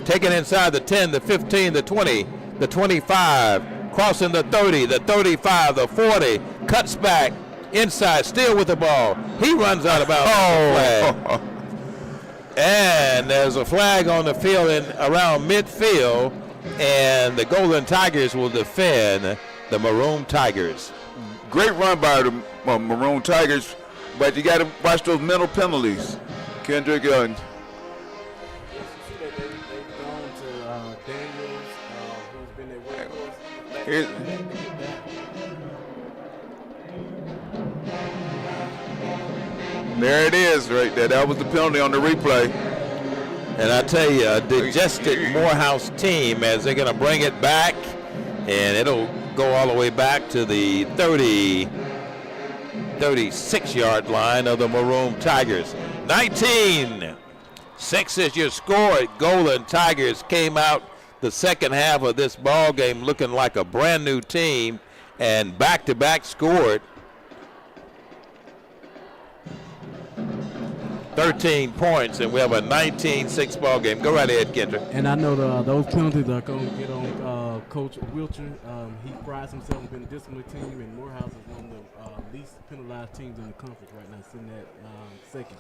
taken inside the 10, the 15, the 20, the 25, crossing the 30, the 35, the 40, cuts back, inside, still with the ball. He runs out of bounds. Flag. And there's a flag on the field around midfield, and the Golden Tigers will defend the Maroon Tigers. Great run by the Maroon Tigers, but you got to watch those mental penalties. Kendrick They've gone to Daniels, who's been their workhorse. There it is right there. That was the penalty on the replay. And I tell you, a digested Morehouse team as they're going to bring it back, and it'll go all the way back to the 36-yard line of the Maroon Tigers. 19-6 is your score. Golden Tigers came out the second half of this ball game looking like a brand new team, and back-to-back scored 13 points, and we have a 19-6 ball game. Go right ahead, Kendrick. And I know those penalties are going to get on Coach Wiltshire. He prides himself on being a disciplined team, and Morehouse is one of the least penalized teams in the conference right now, sitting at second.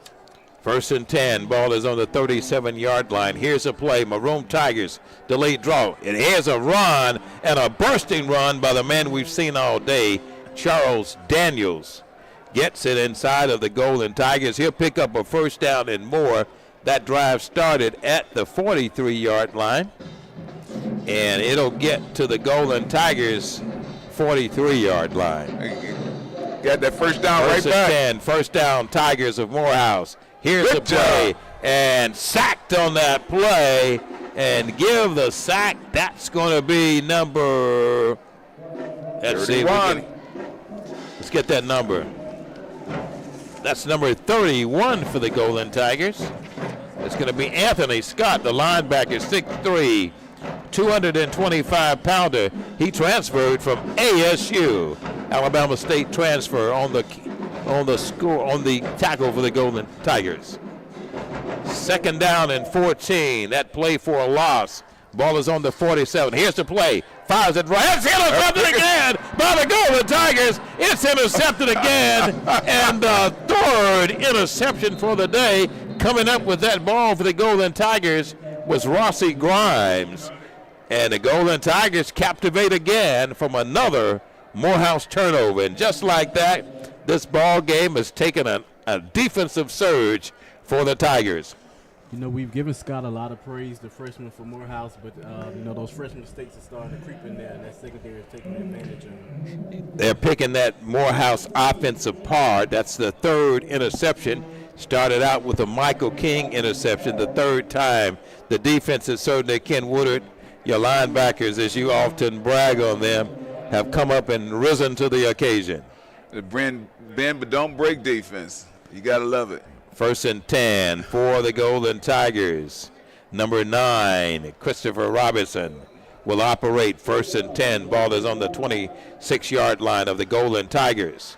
First and 10. Ball is on the 37-yard line. Here's a play. Maroon Tigers delayed draw. And here's a run, and a bursting run by the man we've seen all day, Charles Daniels. Gets it inside of the Golden Tigers. He'll pick up a first down and more. That drive started at the 43-yard line, and it'll get to the Golden Tigers 43-yard line. Got that first down right back. 10, first down Tigers of Morehouse. Here's the play, and sacked on that play, and give the sack. That's going to be number, let's 31. Let's get that number. That's number 31 for the Golden Tigers. It's going to be Anthony Scott, the linebacker, 6'3", 225-pounder. He transferred from ASU. Alabama State transfer on the tackle for the Golden Tigers. Second down and 14. That play for a loss. Ball is on the 47. Here's the play. Fires it right. It's intercepted again by the Golden Tigers. It's intercepted again. And the third interception for the day. Coming up with that ball for the Golden Tigers was Rossi Grimes. And the Golden Tigers captivate again from another Morehouse turnover. And just like that, this ball game has taken a defensive surge for the Tigers. You know, we've given Scott a lot of praise, the freshman for Morehouse, but, those freshman mistakes are starting to creep in there, and that secondary is taking advantage of them. They're picking that Morehouse offense apart. That's the third interception. Started out with a Michael King interception, the third time. The defense is certainly Ken Woodard. Your linebackers, as you often brag on them, have come up and risen to the occasion. The bend but don't break defense. You got to love it. 1st and 10 for the Golden Tigers. Number 9, Christopher Robinson, will operate 1st and 10. Ball is on the 26-yard line of the Golden Tigers.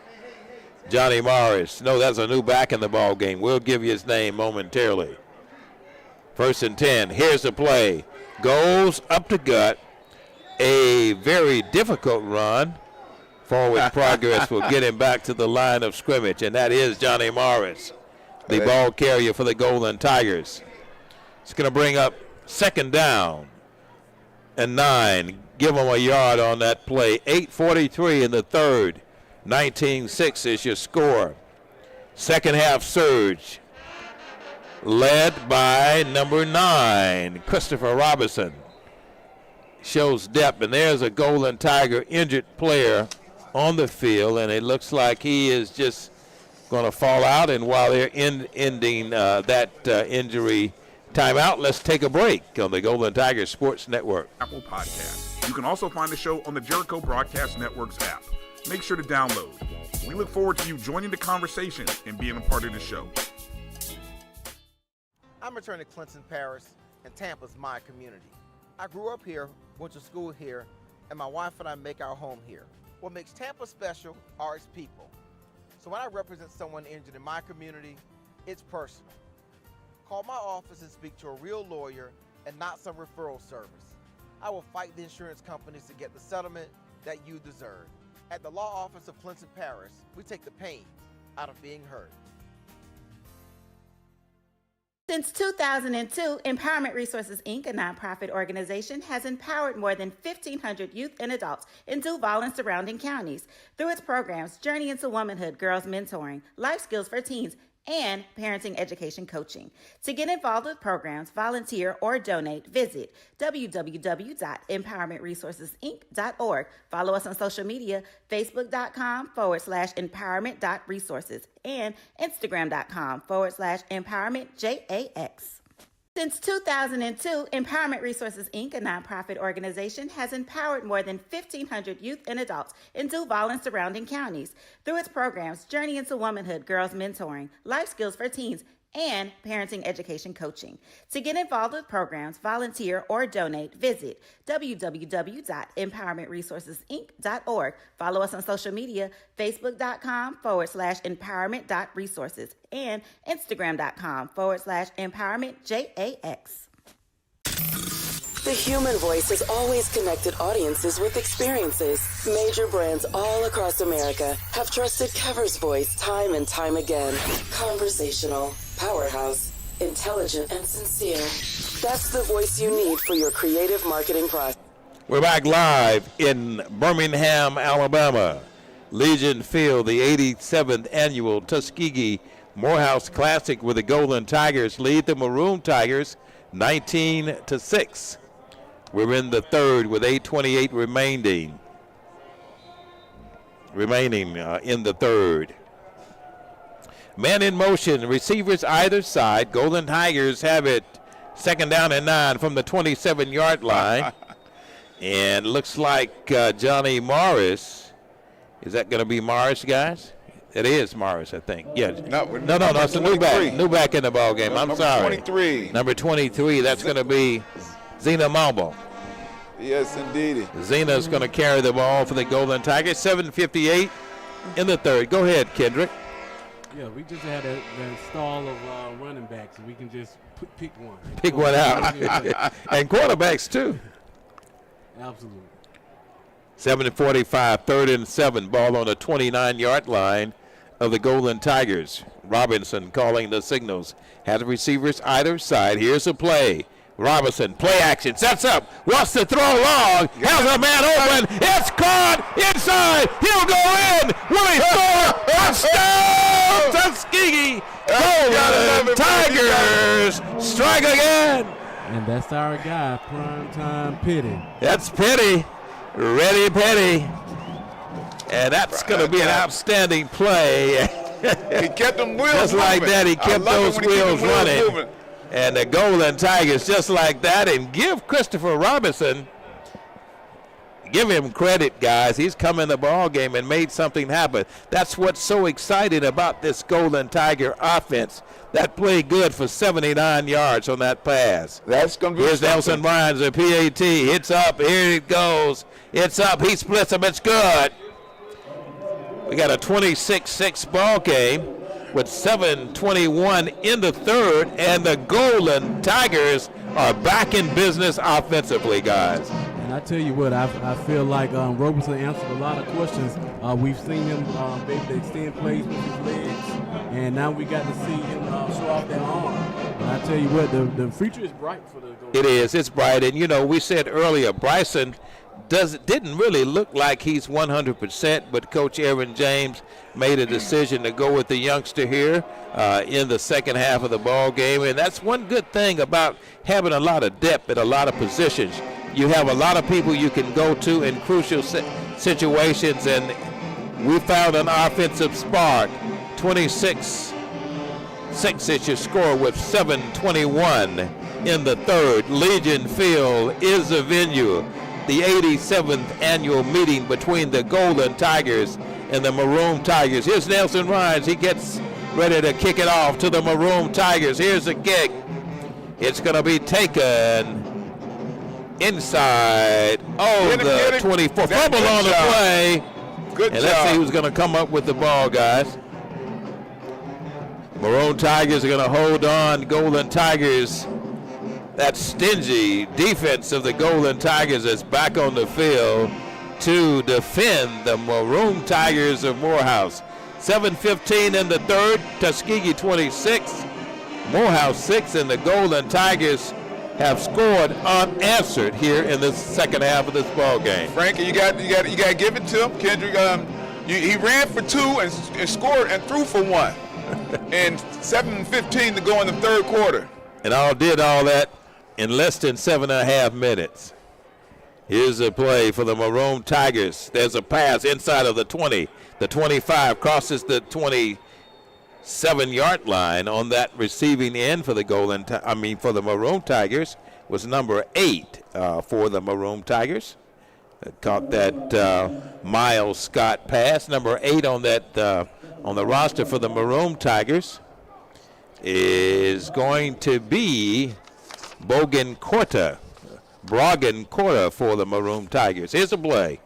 Johnny Morris, no, that's a new back in the ball game. We'll give you his name momentarily. 1st and 10. Here's the play. Goes up the gut. A very difficult run. Forward progress will get him back to the line of scrimmage, and that is Johnny Morris, the ball carrier for the Golden Tigers. It's going to bring up 2nd down and 9. Give them a yard on that play. 8:43 in the third. 19-6 is your score. Second half surge, led by number 9, Christopher Robinson. Shows depth, and there's a Golden Tiger injured player on the field, and it looks like he is just going to fall out. And while they're ending that injury timeout, let's take a break on the Golden Tiger Sports Network. Apple Podcast. You can also find the show on the Jericho Broadcast Network's app. Make sure to download. We look forward to you joining the conversation and being a part of the show. I'm returning to Clinton Parish, and Tampa's my community. I grew up here, went to school here, and my wife and I make our home here. What makes Tampa special are its people. So when I represent someone injured in my community, it's personal. Call my office and speak to a real lawyer and not some referral service. I will fight the insurance companies to get the settlement that you deserve. At the law office of Clinton Parish, we take the pain out of being heard. Since 2002, Empowerment Resources, Inc., a nonprofit organization, has empowered more than 1,500 youth and adults in Duval and surrounding counties through its programs Journey into Womanhood, Girls Mentoring, Life Skills for Teens, and Parenting Education Coaching. To get involved with programs, volunteer, or donate, visit www.empowermentresourcesinc.org. Follow us on social media, facebook.com/empowerment.resources and instagram.com/empowermentjax. Since 2002, Empowerment Resources, Inc., a nonprofit organization, has empowered more than 1,500 youth and adults in Duval and surrounding counties through its programs Journey into Womanhood, Girls Mentoring, Life Skills for Teens, and Parenting Education Coaching. To get involved with programs, volunteer, or donate, visit www.empowermentresourcesinc.org. Follow us on social media, facebook.com/empowerment.resources and instagram.com/empowermentjax. The human voice has always connected audiences with experiences. Major brands all across America have trusted Cover's voice time and time again. Conversational, powerhouse, intelligent, and sincere. That's the voice you need for your creative marketing process. We're back live in Birmingham, Alabama. Legion Field, the 87th annual Tuskegee Morehouse Classic, where the Golden Tigers lead the Maroon Tigers 19-6. We're in the third with 8:28 remaining in the third. Man in motion, receivers either side. Golden Tigers have it 2nd down and 9 from the 27-yard line. And looks like Johnny Morris. Is that going to be Morris, guys? It is Morris, I think. Yeah. No, it's a new back. New back in the ball game. I'm sorry. 23. Number 23. That's going to be Zena Malbo. Yes, indeed. Zena's going to carry the ball for the Golden Tigers. 7:58 in the third. Go ahead, Kendrick. Yeah, we just had a stall of running backs, and we can just pick one. Pick one out. And quarterbacks, too. Absolutely. 7:45, 3rd and 7. Ball on the 29-yard line of the Golden Tigers. Robinson calling the signals. Has receivers either side. Here's a play. Robinson, play action, sets up, wants to throw long, has a man open, it's caught, inside, he'll go in, will he score? Touchdown, Tuskegee, Golden Tigers strike again. And that's our guy, Primetime Petty. That's Petty, Ready Petty. And that's going to be an outstanding play. He kept them wheels just like that, he kept those wheels running. And the Golden Tigers just like that, and give Christopher Robinson give him credit, guys. He's come in the ball game and made something happen. That's what's so exciting about this Golden Tiger offense. That played good for 79 yards on that pass. That's going to be Here's Nelson Rhines, a PAT. It's up. Here it goes. It's up. He splits them. It's good. We got a 26-6 ball game with 7:21 in the third, and the Golden Tigers are back in business offensively, guys. And I tell you what, I feel like Roberson answered a lot of questions. We've seen him be able to extend plays with his legs, and now we got to see him show off that arm. And I tell you what, the future is bright for the Golden It is. It's bright. And, you know, we said earlier, Bryson didn't really look like he's 100%, but Coach Aaron James made a decision to go with the youngster here in the second half of the ball game. And that's one good thing about having a lot of depth at a lot of positions. You have a lot of people you can go to in crucial situations, and we found an offensive spark. 26-6 is your score with 7:21 in the third. Legion Field is the venue. The 87th annual meeting between the Golden Tigers and the Maroon Tigers. Here's Nelson Rhines. He gets ready to kick it off to the Maroon Tigers. Here's the kick. It's going to be taken inside. The 24. Fumble on the play. Good and job. let's see who's going to come up with the ball, guys. Maroon Tigers are going to hold on. Golden Tigers. That stingy defense of the Golden Tigers is back on the field to defend the Maroon Tigers of Morehouse. 7:15 in the third. Tuskegee 26, Morehouse 6, and the Golden Tigers have scored unanswered here in the second half of this ball game. Frankie, you got to give it to him. Kendrick, he ran for 2 and scored and threw for 1. And 7:15 to go in the third quarter. And did all that in less than 7.5 minutes. Here's a play for the Maroon Tigers. There's a pass inside of the 20. The 25 crosses the 27-yard line on that receiving end for the for the Maroon Tigers was number 8 for the Maroon Tigers. Caught that Miles Scott pass. Number 8 on that on the roster for the Maroon Tigers is going to be Brogan Corta for the Maroon Tigers. Here's a play.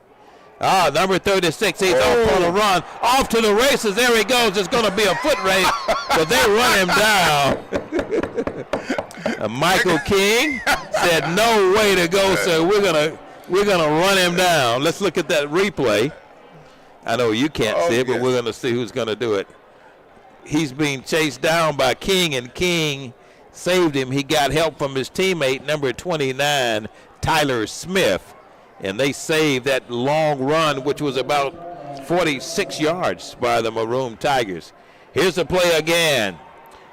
Number 36, he's off on a run. Off to the races. There he goes. It's going to be a foot race, but they run him down. Michael King said, "No way to go, sir. We're gonna run him down." Let's look at that replay. I know you can't see it, but we're going to see who's going to do it. He's being chased down by King, and King saved him. He got help from his teammate, number 29, Tyler Smith, and they saved that long run, which was about 46 yards by the Maroon Tigers. Here's the play again.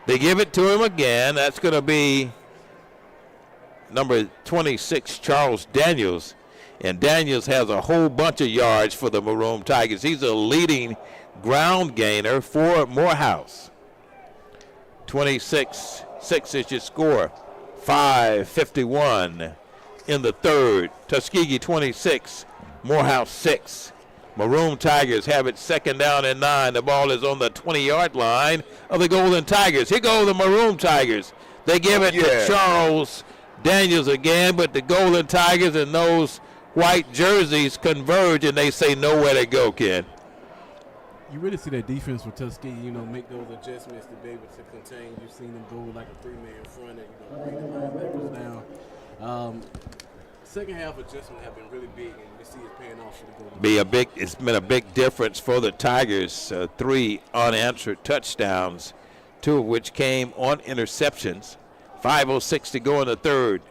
They give it to him again. That's going to be number 26, Charles Daniels, and Daniels has a whole bunch of yards for the Maroon Tigers. He's a leading ground gainer for Morehouse. 26-6 is your score. 5:51 in the third. Tuskegee 26, Morehouse 6. Maroon Tigers have it second down and 9. The ball is on the 20-yard line of the Golden Tigers. Here go the Maroon Tigers. They give it to Charles Daniels again, but the Golden Tigers and those white jerseys converge, and they say nowhere to go, Ken. You really see that defense for Tuskegee, make those adjustments to be able to contain. You've seen them go like a 3-man front and, bring the linebackers down. Second half adjustments have been really big, and you see it paying off for the Golden. It's been a big difference for the Tigers. 3 unanswered touchdowns, 2 of which came on interceptions. 5:06 to go in the third.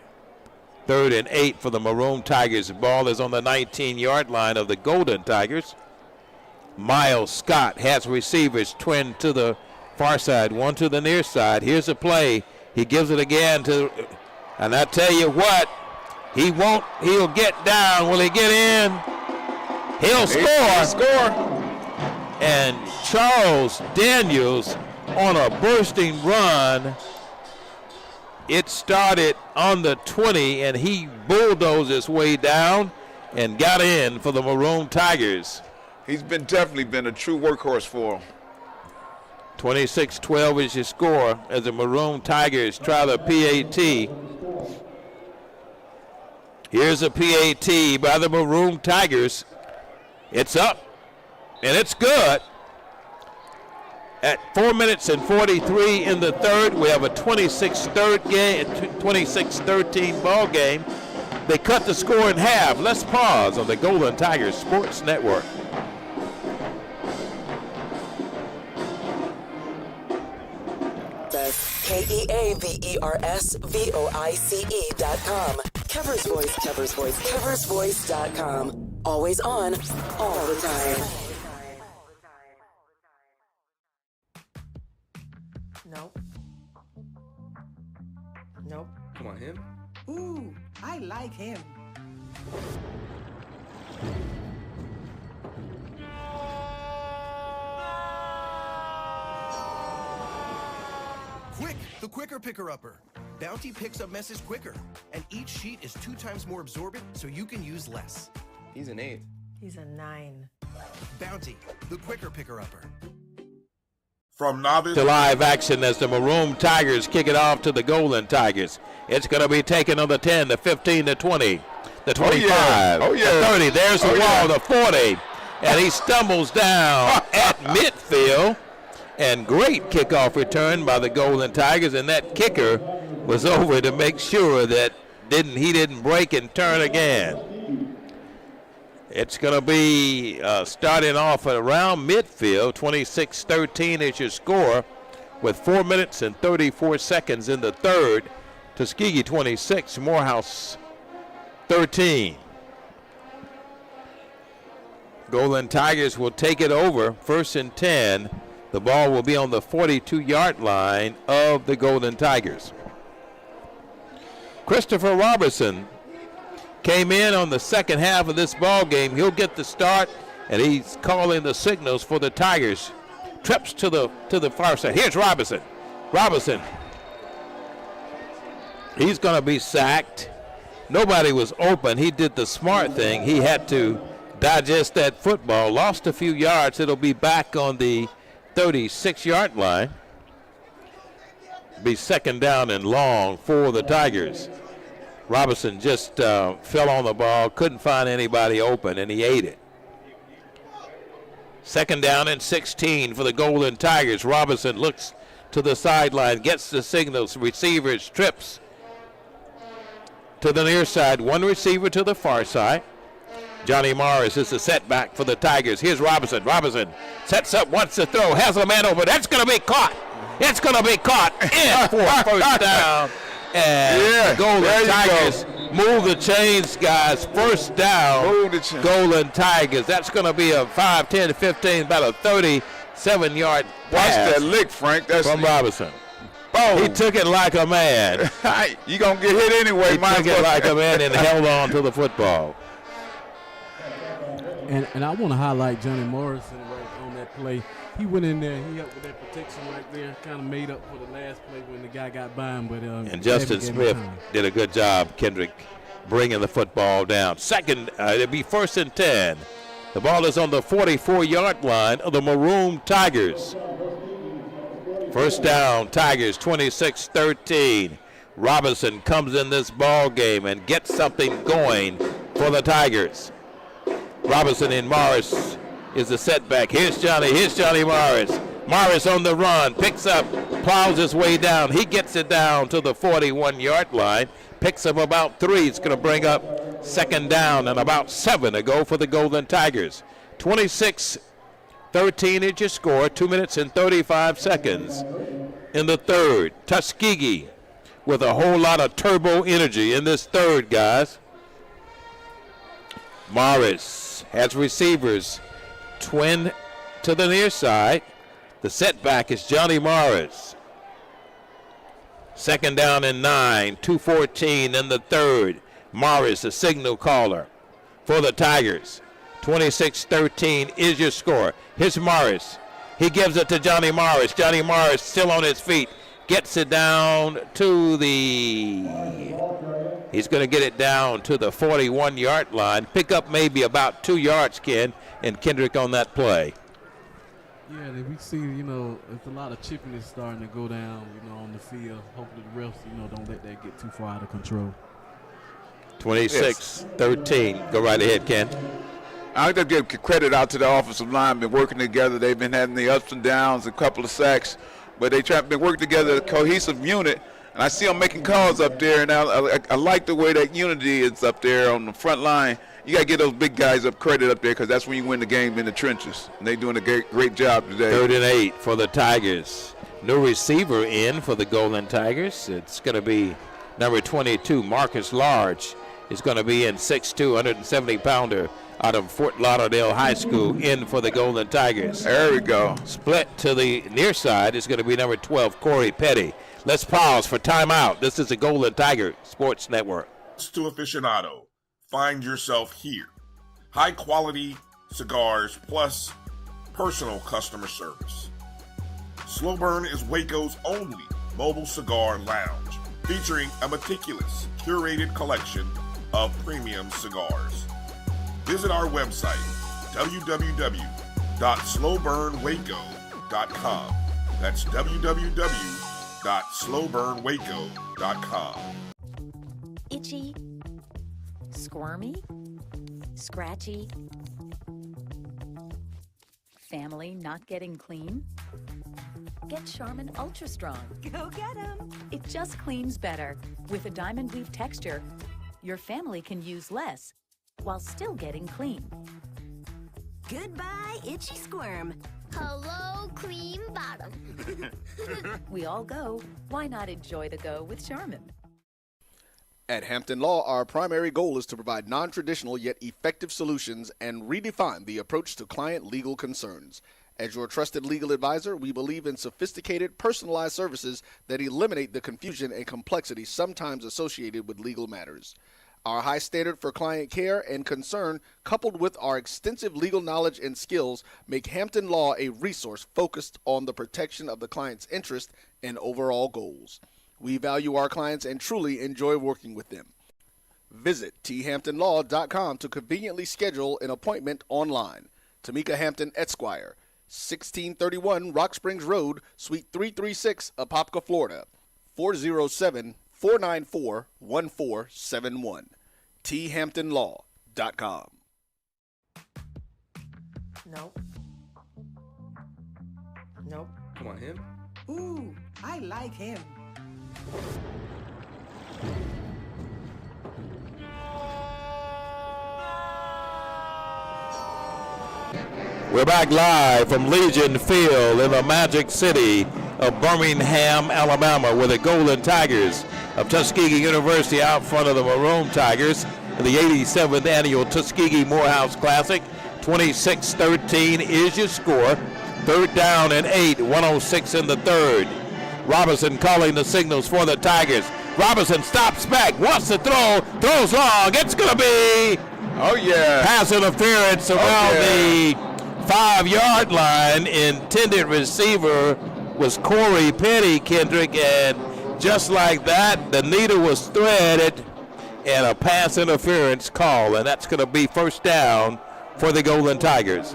3rd and 8 for the Maroon Tigers. The ball is on the 19-yard line of the Golden Tigers. Miles Scott has receivers twin to the far side, one to the near side. Here's a play. He gives it again and I tell you what, he'll get down. Will he get in? He'll score. And Charles Daniels on a bursting run. It started on the 20, and he bulldozed his way down and got in for the Maroon Tigers. He's definitely been a true workhorse for him. 26-12 is your score as the Maroon Tigers try the PAT. Here's a PAT by the Maroon Tigers. It's up, and it's good. At 4 minutes and 43 in the third, we have a 26-13 ball game. They cut the score in half. Let's pause on the Golden Tigers Sports Network. KEAVERSVOICE.com. Kever's Voice, Kever's Voice, KeversVoice.com. Always on, all the time. Nope. Nope. Come on, him. Ooh, I like him. Quick, the quicker picker-upper. Bounty picks up messes quicker, and each sheet is 2 times more absorbent, so you can use less. He's an 8. He's a 9. Bounty, the quicker picker-upper. From novice to live action as the Maroon Tigers kick it off to the Golden Tigers. It's going to be taken on the 10, the 15, the 20, the 25, the 30. There's the wall, the 40. And he stumbles down at midfield. And great kickoff return by the Golden Tigers. And that kicker was over to make sure that he didn't break and turn again. It's going to be starting off at around midfield. 26-13 is your score with 4 minutes and 34 seconds in the third. Tuskegee 26, Morehouse 13. Golden Tigers will take it over, 1st and 10. The ball will be on the 42-yard line of the Golden Tigers. Christopher Robertson came in on the second half of this ball game. He'll get the start, and he's calling the signals for the Tigers. Trips to the far side. Here's Robinson. Robinson. He's going to be sacked. Nobody was open. He did the smart thing. He had to digest that football. Lost a few yards. It'll be back on the 36-yard line. Be second down and long for the Tigers. Robinson just fell on the ball, couldn't find anybody open, and he ate it. Second down and 16 for the Golden Tigers. Robinson looks to the sideline, gets the signals, receivers, trips to the near side, one receiver to the far side. Johnny Morris is the setback for the Tigers. Here's Robinson. Robinson sets up, wants to throw, has a man over. That's going to be caught. It's going to be caught in for a first down. And the Golden Tigers move the chains, guys. First down, Golden Tigers. That's going to be a 5, 10, 15, about a 37-yard pass. Watch that lick, Frank. That's from Robinson. Boom. He took it like a man. You going to get hit anyway. He took it like a man and held on to the football. And I want to highlight Johnny Morrison right on that play. He went in there, he helped with that protection right there, kind of made up for the last play when the guy got by him. But and Justin Smith did a good job, Kendrick, bringing the football down. Second, it'll be 1st and 10. The ball is on the 44-yard line of the Maroon Tigers. First down, Tigers, 26-13. Robinson comes in this ball game and gets something going for the Tigers. Robinson and Morris is the setback. Here's Johnny Morris. Morris on the run, picks up, plows his way down. He gets it down to the 41-yard line, picks up about 3. It's going to bring up second down and about 7 to go for the Golden Tigers. 26-13 is your score, 2 minutes and 35 seconds in the third. Tuskegee with a whole lot of turbo energy in this third, guys. Morris has receivers. Twin to the near side. The setback is Johnny Morris. Second down and 9, 2:14 in the third. Morris, the signal caller for the Tigers. 26-13 is your score. Here's Morris. He gives it to Johnny Morris. Johnny Morris still on his feet. Gets it down to the He's going to get it down to the 41-yard line. Pick up maybe about 2 yards, Ken, and Kendrick on that play. Yeah, we see, there's a lot of chippiness starting to go down, on the field. Hopefully the refs, don't let that get too far out of control. 26-13. Go right ahead, Ken. I think give credit out to the offensive line. Been working together. They've been having the ups and downs, a couple of sacks, but been working together, a cohesive unit. And I see them making calls up there, and I like the way that unity is up there on the front line. You got to give those big guys up credit up there because that's when you win the game in the trenches. And they're doing a great job today. 3rd and 8 for the Tigers. No receiver in for the Golden Tigers. It's going to be number 22, Marcus Large. Is going to be in 6'2", 170-pounder out of Fort Lauderdale High School in for the Golden Tigers. There we go. Split to the near side is going to be number 12, Corey Petty. Let's pause for timeout. This is the Golden Tiger Sports Network. To aficionado, find yourself here. High quality cigars plus personal customer service. Slow Burn is Waco's only mobile cigar lounge, featuring a meticulous, curated collection of premium cigars. Visit our website, www.slowburnwaco.com. That's www.slowburnwaco.com. Itchy, squirmy, scratchy, family not getting clean? Get Charmin Ultra Strong. Go get 'em! It just cleans better. With a diamond weave texture, your family can use less while still getting clean. Goodbye, itchy squirm. Hello, cream bottom. We all go. Why not enjoy the go with Charmin? At Hampton Law, our primary goal is to provide non-traditional yet effective solutions and redefine the approach to client legal concerns. As your trusted legal advisor, we believe in sophisticated, personalized services that eliminate the confusion and complexity sometimes associated with legal matters. Our high standard for client care and concern, coupled with our extensive legal knowledge and skills, make Hampton Law a resource focused on the protection of the client's interest and overall goals. We value our clients and truly enjoy working with them. Visit thamptonlaw.com to conveniently schedule an appointment online. Tamika Hampton Esquire, 1631 Rock Springs Road, Suite 336, Apopka, Florida, 407-494-1471. thamptonlaw.com. Nope. Nope. Come on, him. Ooh, I like him. We're back live from Legion Field in the Magic City of Birmingham, Alabama, where the Golden Tigers of Tuskegee University out front of the Maroon Tigers in the 87th annual Tuskegee Morehouse Classic. 26-13 is your score. 3rd down and 8, 106 in the 3rd. Robinson calling the signals for the Tigers. Robinson stops back, wants to throw, throws long. It's going to be pass interference around the 5-yard line. Intended receiver was Corey Petty, Kendrick, and just like that, the needle was threaded and a pass interference call, and that's going to be 1st down for the Golden Tigers.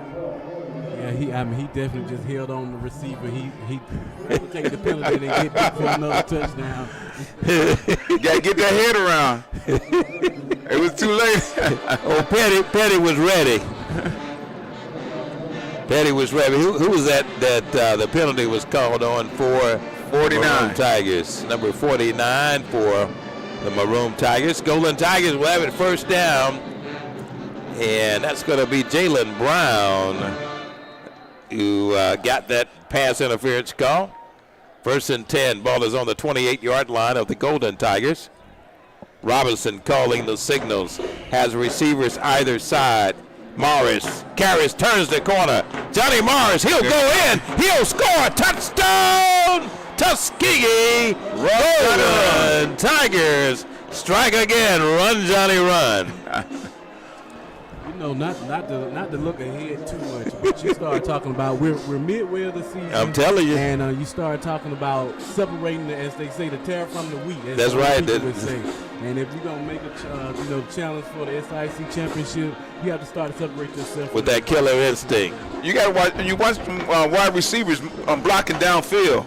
Yeah, he definitely just held on the receiver. He would take the penalty and get back for another touchdown. You got to get that head around. It was too late. Petty was ready. Petty was ready. Who was that the penalty was called on for? 49. Maroon Tigers. Number 49 for the Maroon Tigers. Golden Tigers will have it 1st down. And that's going to be Jalen Brown who got that pass interference call. 1st and 10. Ball is on the 28-yard line of the Golden Tigers. Robinson calling the signals. Has receivers either side. Morris carries, turns the corner. Johnny Morris, he'll go in. He'll score. Touchdown! Tuskegee Golden Tigers strike again. Run, Johnny, run. You know, not to look ahead too much, but you start talking about we're midway of the season. I'm telling you. And you start talking about separating, as they say, the tare from the wheat. That's right. Would say. And if you're gonna make a challenge for the SIC championship, you have to start to separate yourself with that killer instinct. You got to watch wide receivers blocking downfield.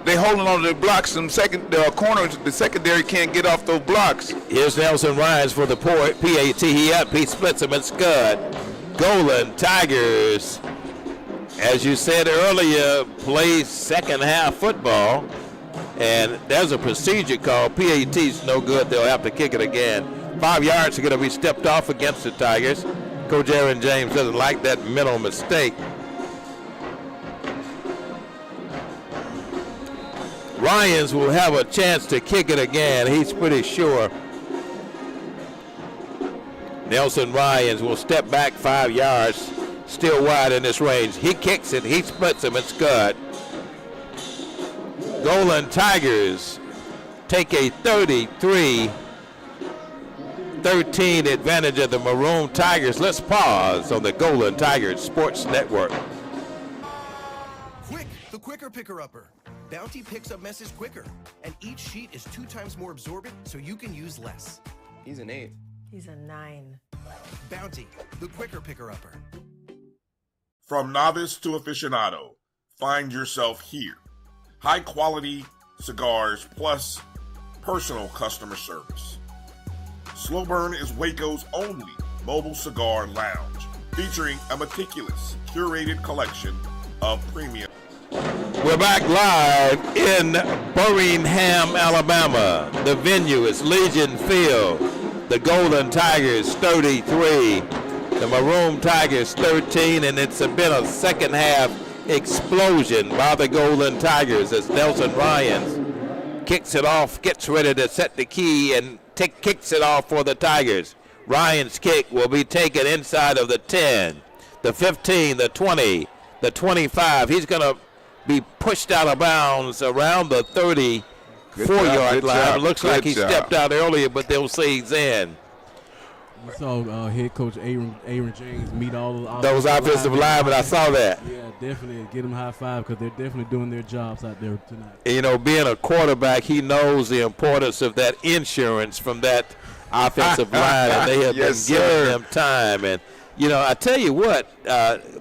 They holding on to the blocks. Some corners, the secondary can't get off those blocks. Here's Nelson Ryans for the PAT. He up. He splits him and scud. Golden Tigers, as you said earlier, play second half football, and there's a procedure called PAT's no good. They'll have to kick it again. 5 yards are going to be stepped off against the Tigers. Coach Aaron James doesn't like that mental mistake. Ryans will have a chance to kick it again. He's pretty sure. Nelson Ryans will step back 5 yards, still wide in this range. He kicks it, he splits him, and scud. Golden Tigers take a 33-13 advantage of the Maroon Tigers. Let's pause on the Golden Tigers Sports Network. Quick, the quicker picker-upper. Bounty picks up messes quicker, and each sheet is 2 times more absorbent, so you can use less. He's an 8. He's a 9. Bounty, the quicker picker-upper. From novice to aficionado, find yourself here. High quality cigars plus personal customer service. Slow Burn is Waco's only mobile cigar lounge, featuring a meticulous, curated collection of premium. We're back live in Birmingham, Alabama. The venue is Legion Field. The Golden Tigers 33, the Maroon Tigers 13, and it's been a second half explosion by the Golden Tigers as Nelson Ryans kicks it off, gets ready to set the key, and kicks it off for the Tigers. Ryans' kick will be taken inside of the 10, the 15, the 20, the 25. He's going to be pushed out of bounds around the 34-yard line. It looks like he stepped out earlier, but they'll say he's in. You saw head coach Aaron James meet all of those offensive linemen. I saw that. Yeah, definitely. Get them high five because they're definitely doing their jobs out there tonight. And, you know, being a quarterback, he knows the importance of that insurance from that offensive line, and they have been giving them time. And, you know, I tell you what,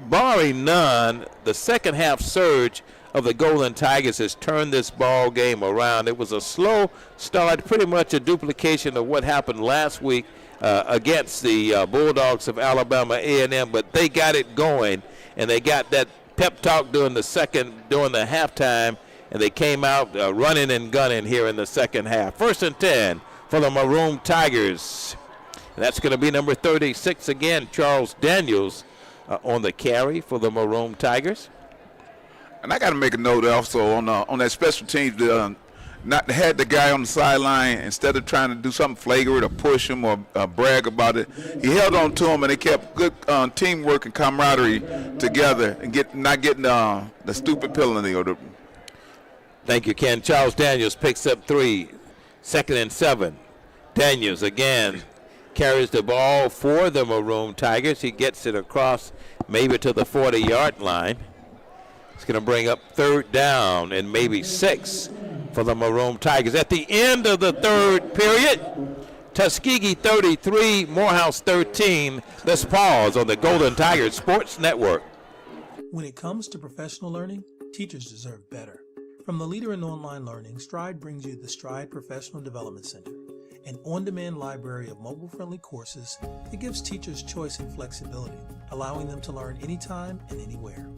barring none, the second half surge of the Golden Tigers has turned this ball game around. It was a slow start, pretty much a duplication of what happened last week against the Bulldogs of Alabama A&M, but they got it going, and they got that pep talk during the halftime, and they came out running and gunning here in the second half. 1st and 10 for the Maroon Tigers. And that's going to be number 36 again, Charles Daniels on the carry for the Maroon Tigers. And I got to make a note also on that special teams. Not had the guy on the sideline, instead of trying to do something flagrant or push him or brag about it, he held on to him, and they kept good teamwork and camaraderie together and not getting the stupid penalty. Thank you, Ken. Charles Daniels picks up 3, 2nd and 7. Daniels again carries the ball for the Maroon Tigers. He gets it across maybe to the 40-yard line. It's going to bring up 3rd down and maybe 6 for the Maroon Tigers. At the end of the third period, Tuskegee 33, Morehouse 13. Let's pause on the Golden Tigers Sports Network. When it comes to professional learning, teachers deserve better. From the leader in online learning, Stride brings you the Stride Professional Development Center, an on-demand library of mobile-friendly courses that gives teachers choice and flexibility, allowing them to learn anytime and anywhere.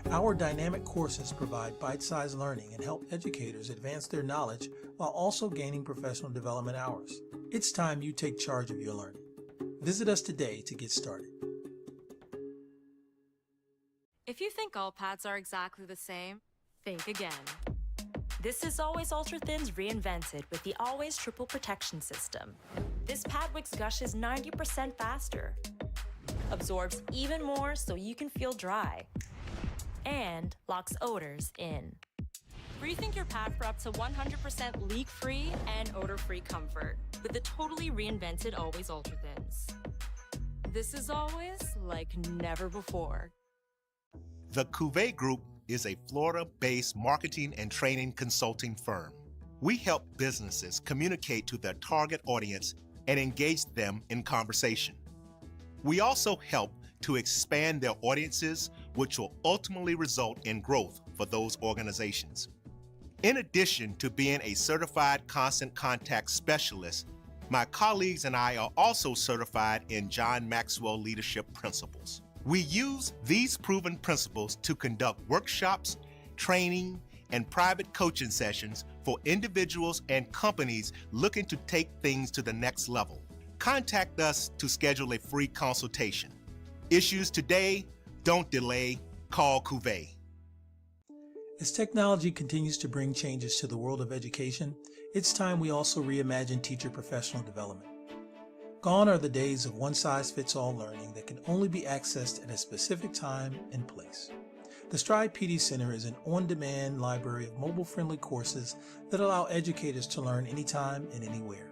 Our dynamic courses provide bite-sized learning and help educators advance their knowledge while also gaining professional development hours. It's time you take charge of your learning. Visit us today to get started. If you think all pads are exactly the same, think again. This is Always Ultra Thins reinvented with the Always Triple Protection System. This pad wicks gushes 90% faster, absorbs even more so you can feel dry, and locks odors in. Rethink your pad for up to 100% leak-free and odor-free comfort with the totally reinvented Always Ultra Thins. This is always like never before. The Cuvée Group is a Florida-based marketing and training consulting firm. We help businesses communicate to their target audience and engage them in conversation. We also help to expand their audiences, which will ultimately result in growth for those organizations. In addition to being a certified constant contact specialist, my colleagues and I are also certified in John Maxwell Leadership Principles. We use these proven principles to conduct workshops, training, and private coaching sessions for individuals and companies looking to take things to the next level. Contact us to schedule a free consultation. Issues today, don't delay, call Cuvée. As technology continues to bring changes to the world of education, it's time we also reimagine teacher professional development. Gone are the days of one-size-fits-all learning that can only be accessed at a specific time and place. The Stride PD Center is an on-demand library of mobile-friendly courses that allow educators to learn anytime and anywhere.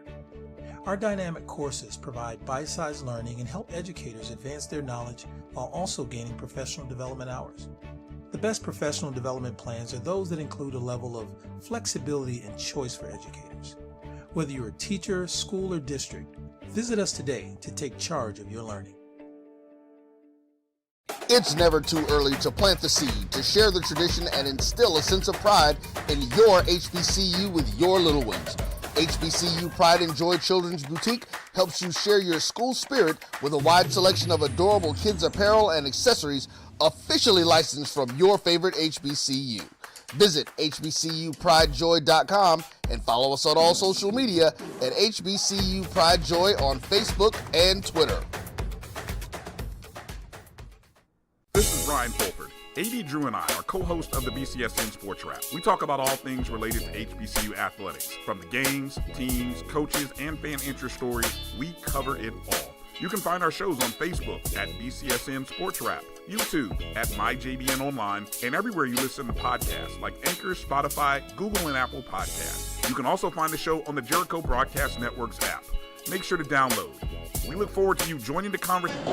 Our dynamic courses provide bite-sized learning and help educators advance their knowledge while also gaining professional development hours. The best professional development plans are those that include a level of flexibility and choice for educators. Whether you're a teacher, school, or district, visit us today to take charge of your learning. It's never too early to plant the seed, to share the tradition, and instill a sense of pride in your HBCU with your little ones. HBCU Pride and Joy Children's Boutique helps you share your school spirit with a wide selection of adorable kids apparel and accessories officially licensed from your favorite HBCU. Visit hbcupridejoy.com and follow us on all social media at HBCU Pride Joy on Facebook and Twitter. This is Brian Fulford. AD Drew and I are co-hosts of the BCSN Sports Wrap. We talk about all things related to HBCU athletics. From the games, teams, coaches, and fan interest stories, we cover it all. You can find our shows on Facebook at BCSN Sports Wrap, YouTube at MyJBN Online, and everywhere you listen to podcasts like Anchor, Spotify, Google, and Apple Podcasts. You can also find the show on the Jericho Broadcast Network's app. Make sure to download. We look forward to you joining the conversation.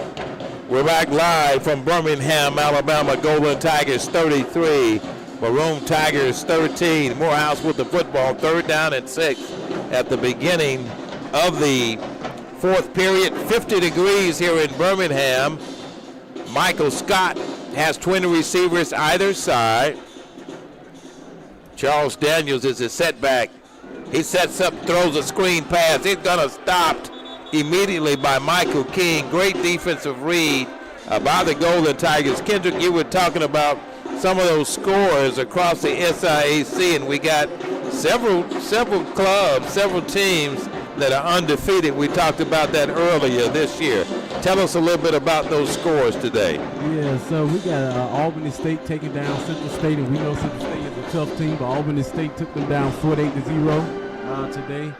We're back live from Birmingham, Alabama. Golden Tigers 33, Maroon Tigers 13. Morehouse with the football, 3rd down and 6 at the beginning of the fourth period. 50 degrees here in Birmingham. Michael Scott has 20 receivers either side. Charles Daniels is a setback. He sets up, throws a screen pass. It's going to stopped immediately by Michael King. Great defensive read by the Golden Tigers. Kendrick, you were talking about some of those scores across the SIAC, and we got several clubs, several teams that are undefeated. We talked about that earlier this year. Tell us a little bit about those scores today. Yeah, so we got Albany State taking down Central State, and we know Central State is a tough team, but Albany State took them down 48-0 today.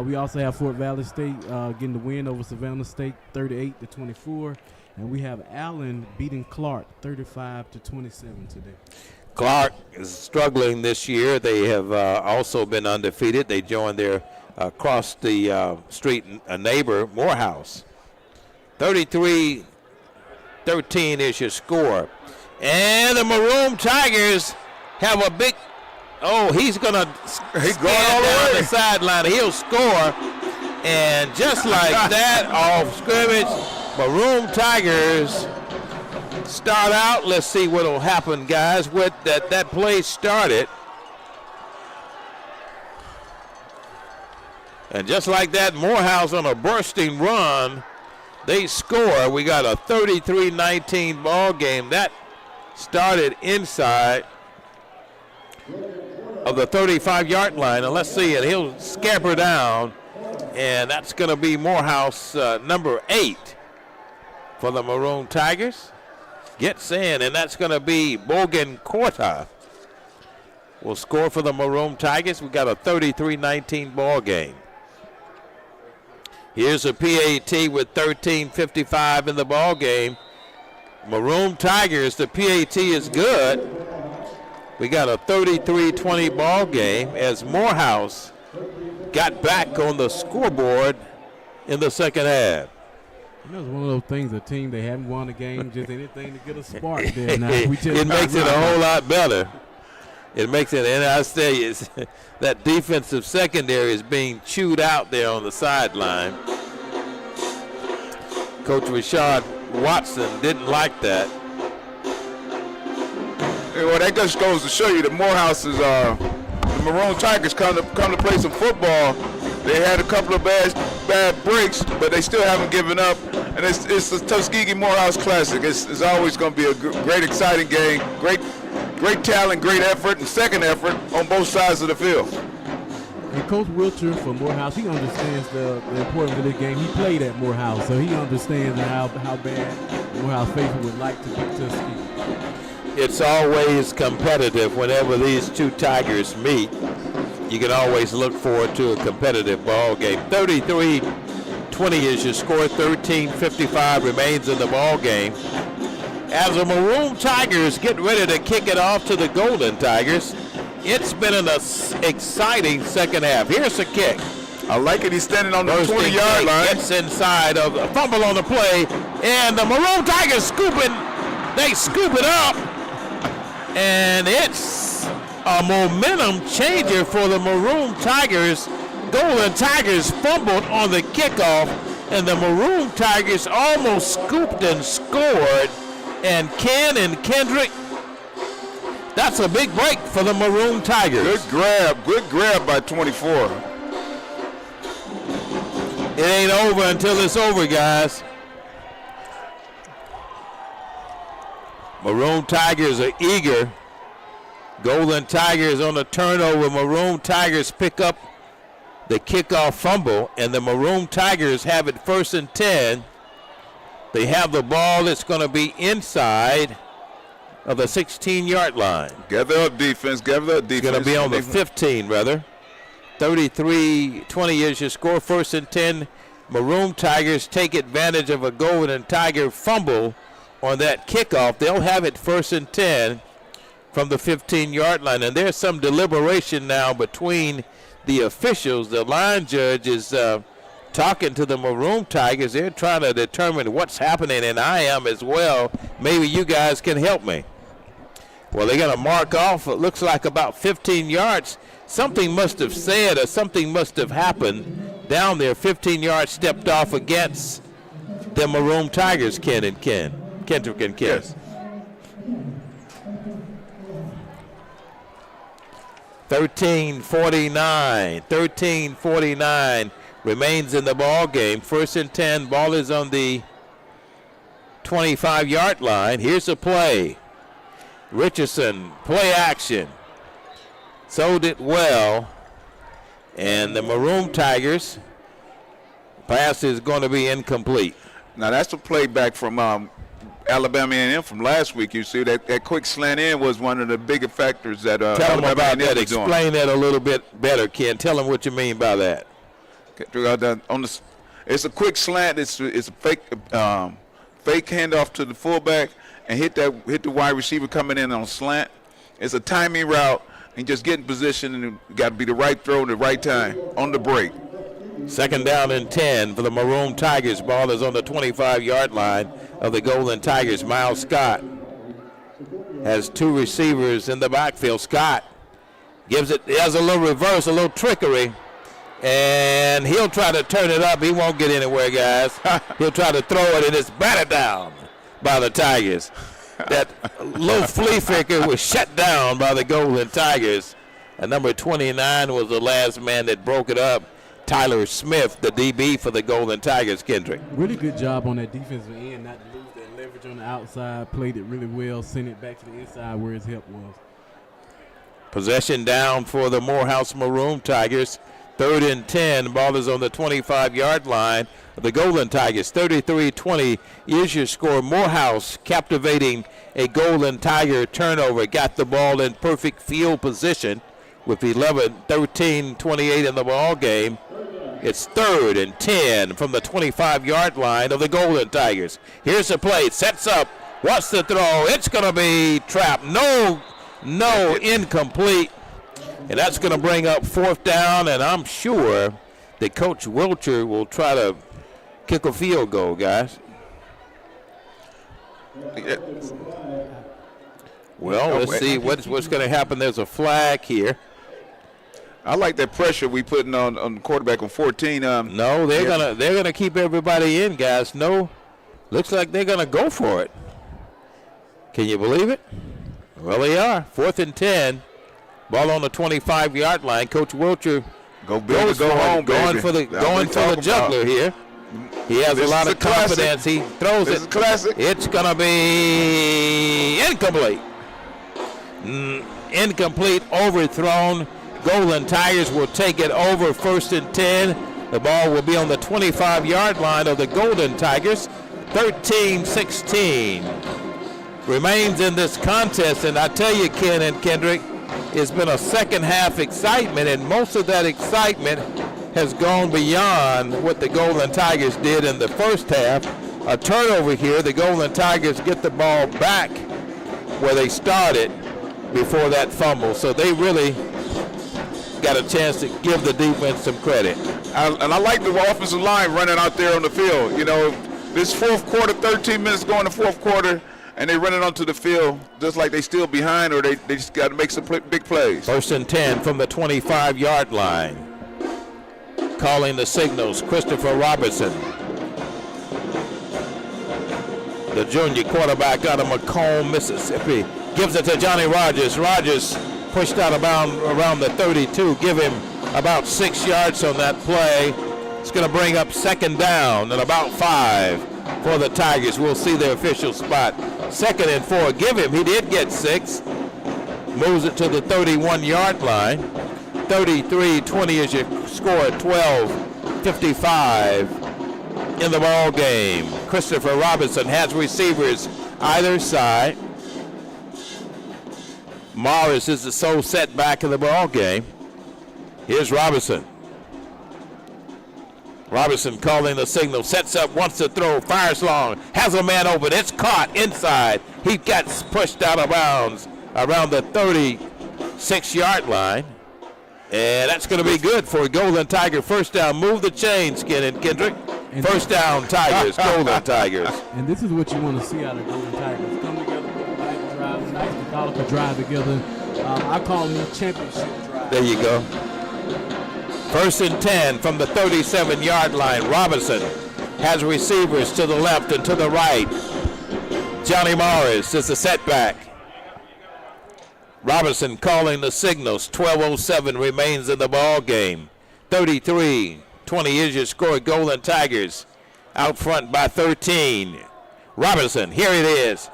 We also have Fort Valley State getting the win over Savannah State 38-24, and we have Allen beating Clark 35-27 today. Clark is struggling this year. They have also been undefeated. They joined their across the street neighbor, Morehouse. 33-13 is your score. And the Maroon Tigers have a big, he's going to scan down the sideline. He'll score. And just like that, off scrimmage, Maroon Tigers start out. Let's see what will happen, guys. With that play started. And just like that, Morehouse on a bursting run, they score. We got a 33-19 ball game. That started inside of the 35-yard line. And let's see it. He'll scamper down. And that's going to be Morehouse number 8 for the Maroon Tigers. Gets in, and that's going to be Bogan Corta will score for the Maroon Tigers. We got a 33-19 ball game. Here's a PAT with 13:55 in the ball game. Maroon Tigers, the PAT is good. We got a 33-20 ball game as Morehouse got back on the scoreboard in the second half. You know, it's one of those things, a team, they haven't won a game, just anything to get a spark there. Now, it makes it a whole lot better. It makes it, and I tell you, that defensive secondary is being chewed out there on the sideline. Coach Rashad Watson didn't like that. Well, that just goes to show you that Morehouse is the Maroon Tigers come to play some football. They had a couple of bad breaks, but they still haven't given up. And it's the Tuskegee Morehouse Classic. It's always going to be a great, exciting game. Great talent, great effort, and second effort on both sides of the field. And Coach Wiltshire for Morehouse, he understands the importance of this game. He played at Morehouse, so he understands how bad Morehouse faithful would like to beat Tuskegee. It's always competitive whenever these two Tigers meet. You can always look forward to a competitive ball game. 33-20 is your score. 13:55 remains in the ball game. As the Maroon Tigers get ready to kick it off to the Golden Tigers, it's been an exciting second half. Here's the kick. I like it. He's standing on the 20-yard line. Gets inside of a fumble on the play, and the Maroon Tigers scooping. They scoop it up, and it's a momentum changer for the Maroon Tigers. Golden Tigers fumbled on the kickoff, and the Maroon Tigers almost scooped and scored. And Ken and Kendrick, that's a big break for the Maroon Tigers. Good grab by 24. It ain't over until it's over, guys. Maroon Tigers are eager. Golden Tigers on the turnover. Maroon Tigers pick up the kickoff fumble, and the Maroon Tigers have it 1st and 10. They have the ball. It's going to be inside of the 16-yard line. Gather up defense. It's going to be on the 15, rather. 33-20 is your score. 1st and 10. Maroon Tigers take advantage of a Golden Tiger fumble on that kickoff. They'll have it 1st and 10 from the 15-yard line. And there's some deliberation now between the officials. The line judge is talking to the Maroon Tigers. They're trying to determine what's happening, and I am as well. Maybe you guys can help me. Well, they're going to mark off, it looks like about 15 yards. Something must have said or something must have happened down there. 15 yards stepped off against the Maroon Tigers, Kendrick and Ken. Yes. 13:49 remains in the ball game. 1st and 10. Ball is on the 25-yard line. Here's the play. Richardson, play action. Sold it well. And the Maroon Tigers pass is going to be incomplete. Now that's a play back from Alabama A&M from last week. You see that quick slant in was one of the bigger factors that Tell them about A&M that. was doing. Explain that a little bit better, Ken. Tell them what you mean by that. It's a quick slant. It's a fake handoff to the fullback and hit the wide receiver coming in on slant. It's a timing route and just get in position, and it got to be the right throw at the right time on the break. 2nd down and 10 for the Maroon Tigers. Ball is on the 25-yard line of the Golden Tigers. Miles Scott has 2 receivers in the backfield. Scott gives it, he has a little reverse, a little trickery, and he'll try to turn it up. He won't get anywhere, guys. He'll try to throw it, and it's batted down by the Tigers. That little flea flicker was shut down by the Golden Tigers. And number 29 was the last man that broke it up. Tyler Smith, the DB for the Golden Tigers, Kendrick. Really good job on that defensive end, not to lose that leverage on the outside. Played it really well, sent it back to the inside where his help was. Possession down for the Morehouse Maroon Tigers. 3rd and 10. Ball is on the 25-yard line. The Golden Tigers, 33-20 is your score. Morehouse captivating a Golden Tiger turnover. Got the ball in perfect field position with 13:28 in the ball game. It's 3rd and 10 from the 25-yard line of the Golden Tigers. Here's the play. Sets up. Wants to throw. It's going to be trapped. No, incomplete. And that's going to bring up 4th down, and I'm sure that Coach Wiltshire will try to kick a field goal, guys. Well, let's see what's going to happen. There's a flag here. I like that pressure we putting on the quarterback on 14. No, they're gonna keep everybody in, guys. No, looks like they're gonna go for it. Can you believe it? Well, they are. 4th and 10. Ball on the 25-yard line. Coach Wilcher go big or go home, going for the juggler here. He has a lot of confidence. He throws it. Classic. It's gonna be incomplete. Incomplete, overthrown. Golden Tigers will take it over 1st and 10. The ball will be on the 25-yard line of the Golden Tigers. 13-16 remains in this contest, and I tell you, Ken and Kendrick, it's been a second half excitement, and most of that excitement has gone beyond what the Golden Tigers did in the first half. A turnover here. The Golden Tigers get the ball back where they started before that fumble, so they really got a chance to give the defense some credit. And I like the offensive line running out there on the field. You know, this fourth quarter, 13 minutes going to fourth quarter, and they running onto the field just like they still behind, or they just got to make some big plays. 1st and 10 from the 25-yard line. Calling the signals, Christopher Robertson. The junior quarterback out of Macomb, Mississippi, gives it to Johnny Rogers. Rogers pushed out of bounds around the 32. Give him about 6 yards on that play. It's going to bring up 2nd down and about 5 for the Tigers. We'll see their official spot. 2nd and 4. Give him. He did get 6. Moves it to the 31-yard line. 33-20 is your score at 12:55 in the ball game. Christopher Robinson has receivers either side. Morris is the sole setback in the ball game. Here's Robinson. Robinson calling the signal, sets up, wants to throw, fires long, has a man open, it's caught inside. He gets pushed out of bounds around the 36-yard line. And that's going to be good for a Golden Tiger first down. Move the chain, Skin and Kendrick. First down, Tigers, Golden Tigers. And this is what you want to see out of Golden Tigers. Come together, drive, nice methodical drive together. I call them championship drive. There you go. 1st and 10 from the 37-yard line. Robinson has receivers to the left and to the right. Johnny Morris is the setback. Robinson calling the signals. 12:07 remains in the ball game. 33-20 is your score. Golden Tigers out front by 13. Robinson, here it is.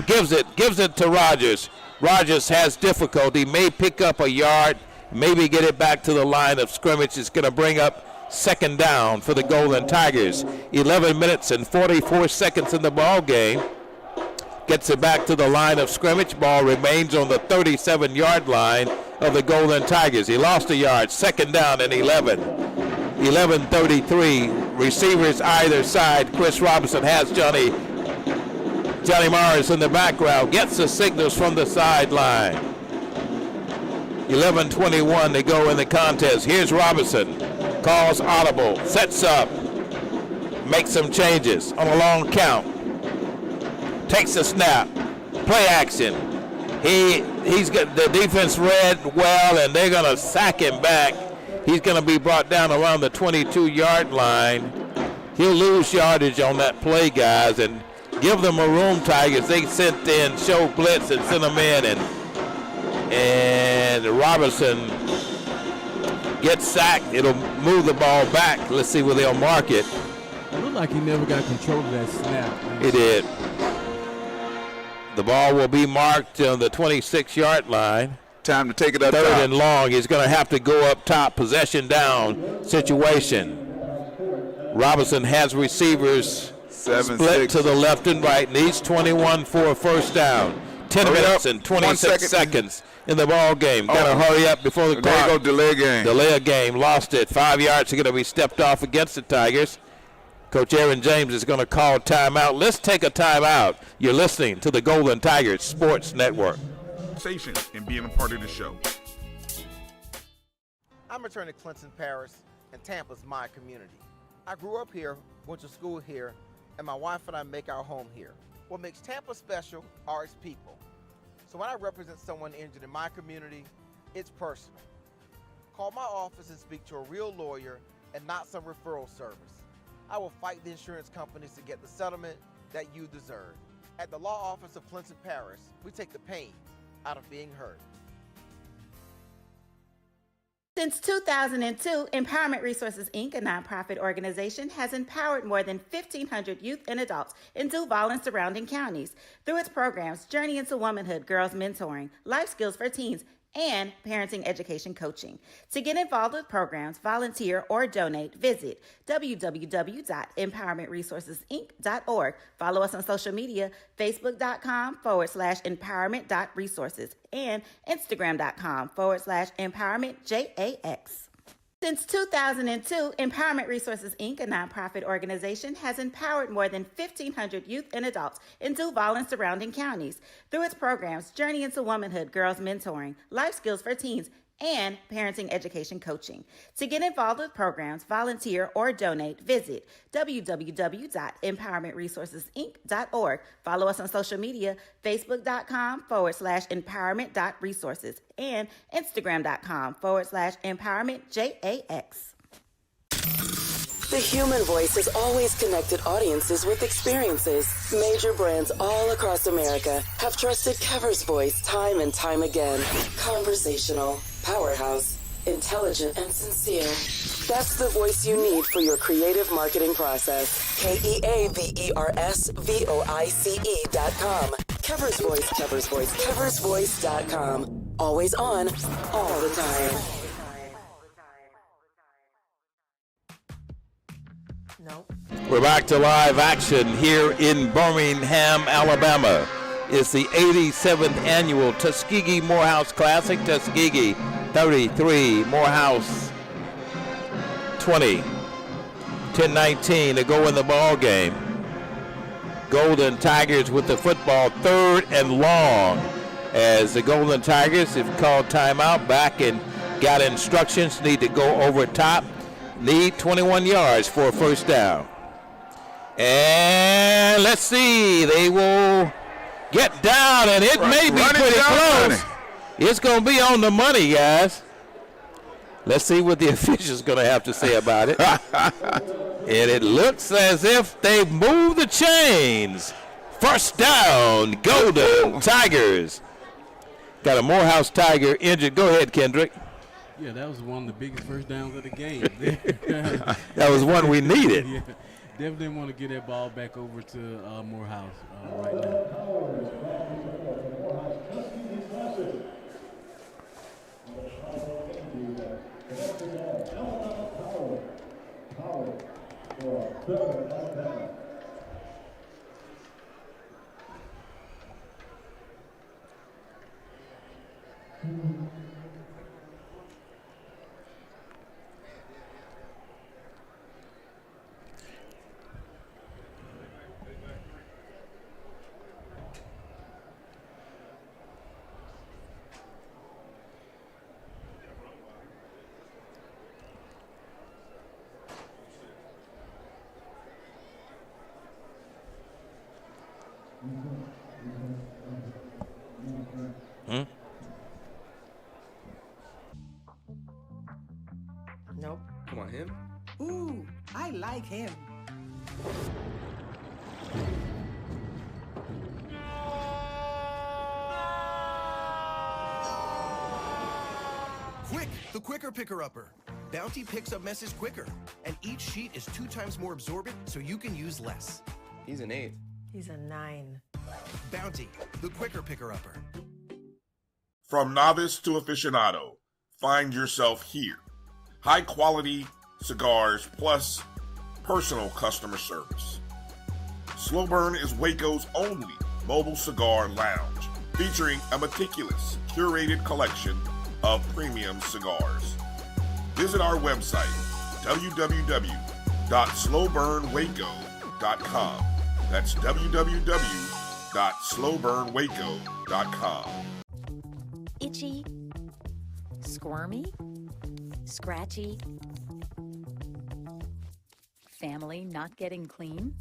Gives it to Rogers. Rogers has difficulty. May pick up a yard. Maybe get it back to the line of scrimmage. It's going to bring up 2nd down for the Golden Tigers. 11 minutes and 44 seconds in the ball game. Gets it back to the line of scrimmage. Ball remains on the 37-yard line of the Golden Tigers. He lost a yard. 2nd down and 11. 11:33. Receivers either side. Chris Robinson has Johnny Morris in the background. Gets the signals from the sideline. 11:21 to go in the contest. Here's Robinson. Calls audible. Sets up. Makes some changes on a long count. Takes a snap. Play action. He's got the defense read well, and they're going to sack him back. He's going to be brought down around the 22-yard line. He'll lose yardage on that play, guys, and give the Maroon Tigers. They sent in, show blitz, and sent them in, and Robinson gets sacked. It'll move the ball back. Let's see where they'll mark it. It looked like he never got control of that snap. He did. The ball will be marked on the 26-yard line. Time to take it up 3rd top. and long. He's going to have to go up top. Possession down situation. Robinson has receivers split to the left and right. Needs 21 for a first down. 10 minutes and 26 seconds in the ball game. Got to hurry up before the clock. There you go, delay game. Delay a game. Lost it. 5 yards are going to be stepped off against the Tigers. Coach Aaron James is going to call timeout. Let's take a timeout. You're listening to the Golden Tigers Sports Network. And being a part of the show. I'm attorney Clinton Paris, and Tampa's my community. I grew up here, went to school here, and my wife and I make our home here. What makes Tampa special are its people. So when I represent someone injured in my community, it's personal. Call my office and speak to a real lawyer and not some referral service. I will fight the insurance companies to get the settlement that you deserve. At the law office of Clinton Paris, we take the pain out of being hurt. Since 2002, Empowerment Resources, Inc., a nonprofit organization, has empowered more than 1,500 youth and adults in Duval and surrounding counties through its programs Journey into Womanhood, Girls Mentoring, Life Skills for Teens, and Parenting Education Coaching. To get involved with programs, volunteer, or donate, visit www.empowermentresourcesinc.org. Follow us on social media, facebook.com/empowerment.resources and instagram.com/empowermentJAX. Since 2002, Empowerment Resources, Inc., a nonprofit organization, has empowered more than 1,500 youth and adults in Duval and surrounding counties through its programs Journey into Womanhood, Girls Mentoring, Life Skills for Teens, and Parenting Education Coaching. To get involved with programs, volunteer, or donate, visit www.empowermentresourcesinc.org. Follow us on social media, facebook.com/empowerment.resources and instagram.com/empowermentJAX. The human voice has always connected audiences with experiences. Major brands all across America have trusted Kever's voice time and time again. Conversational, powerhouse, intelligent, and sincere. That's the voice you need for your creative marketing process. KEAVERSVOICE.com. Kever's Voice, Kever's Voice, KeversVoice.com. Always on, all the time. Nope. We're back to live action here in Birmingham, Alabama. It's the 87th annual Tuskegee Morehouse Classic. Tuskegee 33, Morehouse 20. 10-19 to go in the ball game. Golden Tigers with the football, third and long, as the Golden Tigers have called timeout back and got instructions, need to go over top. Need 21 yards for a first down. And let's see, they will get down, and it may be pretty close. It's going to be on the money, guys. Let's see what the official's going to have to say about it. And it looks as if they've moved the chains. First down, Golden Tigers. Got a Morehouse Tiger injured. Go ahead, Kendrick. Yeah, that was one of the biggest first downs of the game. That was one we needed. Yeah, definitely want to get that ball back over to Morehouse right now. Nope. Come on, him? Ooh, I like him. Quick, the quicker picker-upper. Bounty picks up messes quicker, and each sheet is 2 times more absorbent, so you can use less. He's an 8. He's a 9. Bounty, the quicker picker-upper. From novice to aficionado, find yourself here. High quality cigars plus personal customer service. Slow Burn is Waco's only mobile cigar lounge, featuring a meticulous, curated collection of premium cigars. Visit our website, www.slowburnwaco.com. That's www.slowburnwaco.com. Itchy, squirmy, scratchy, family not getting clean?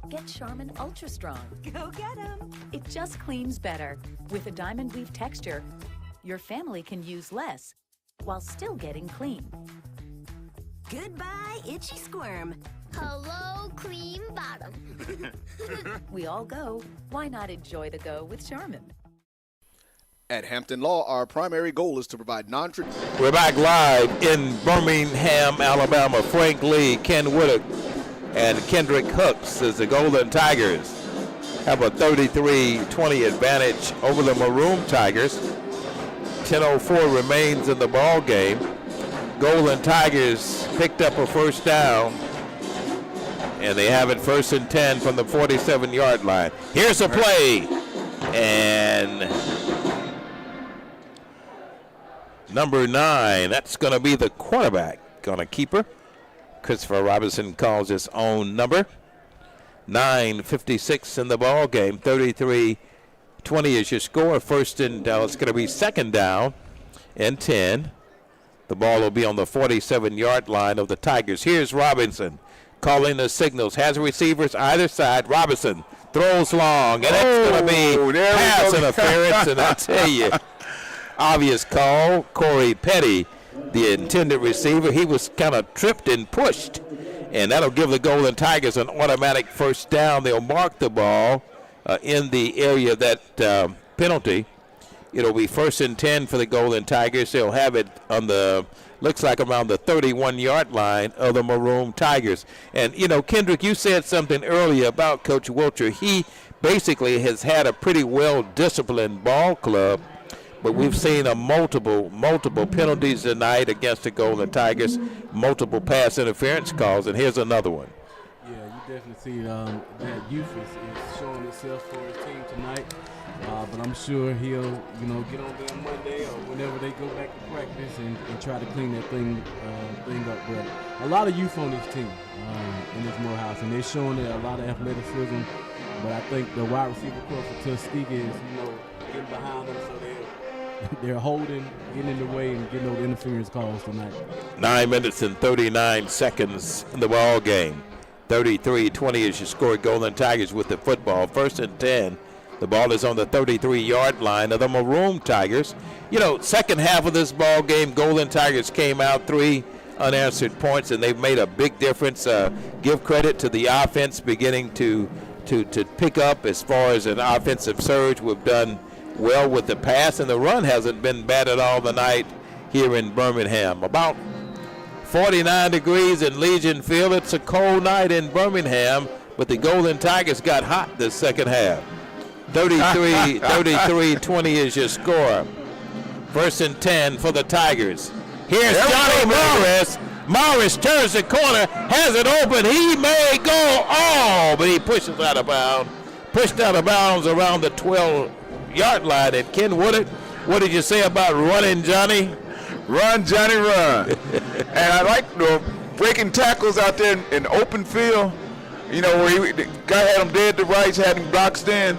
Get Charmin Ultra Strong. Go get 'em! It just cleans better. With a diamond weave texture, your family can use less while still getting clean. Goodbye, itchy squirm. Hello, cream bottom. We all go. Why not enjoy the go with Charmin? At Hampton Law, our primary goal is to provide non-traditional. We're back live in Birmingham, Alabama. Frank Lee, Ken Woodard, and Kendrick Hooks as the Golden Tigers have a 33-20 advantage over the Maroon Tigers. 10:04 remains in the ball game. Golden Tigers picked up a first down, and they have it 1st and 10 from the 47-yard line. Here's a play, and number 9, that's going to be the quarterback, going to keeper. Christopher Robinson calls his own number. 9:56 in the ball game. 33-20 is your score. First and it's going to be 2nd down and 10. The ball will be on the 47-yard line of the Tigers. Here's Robinson calling the signals. Has receivers either side. Robinson throws long, and that's going to be pass interference. And I tell you, obvious call. Corey Petty, the intended receiver, he was kind of tripped and pushed, and that'll give the Golden Tigers an automatic first down. They'll mark the ball in the area of that penalty. It'll be 1st and 10 for the Golden Tigers. They'll have it on the, looks like around the 31-yard line of the Maroon Tigers. And, you know, Kendrick, you said something earlier about Coach Wilcher. He basically has had a pretty well-disciplined ball club, but we've seen multiple penalties tonight against the Golden Tigers, multiple pass interference calls, and here's another one. Yeah, you definitely see that youth is showing itself for his team tonight. But I'm sure he'll, get on there Monday or whenever they go back to practice and try to clean that thing up. But a lot of youth on this team in this Morehouse, and they're showing a lot of athleticism. But I think the wide receiver core for Tuskegee is, getting behind them, so they're holding, getting in the way, and getting those interference calls tonight. 9 minutes and 39 seconds in the ball game. 33-20 is your score. Golden Tigers with the football. 1st and 10. The ball is on the 33-yard line of the Maroon Tigers. Second half of this ball game, Golden Tigers came out 3 unanswered points, and they've made a big difference. Give credit to the offense beginning to pick up as far as an offensive surge. We've done well with the pass, and the run hasn't been bad at all tonight here in Birmingham. About 49 degrees in Legion Field. It's a cold night in Birmingham, but the Golden Tigers got hot this second half. 33-20 is your score. 1st and 10 for the Tigers. Here's Johnny Morris. Morris turns the corner, has it open. He may go, but he pushes out of bounds. Pushed out of bounds around the 12-yard line. And Ken Woodard, what did you say about running, Johnny? Run, Johnny, run. And I like breaking tackles out there in open field. Where the guy had him dead to rights, had him boxed in,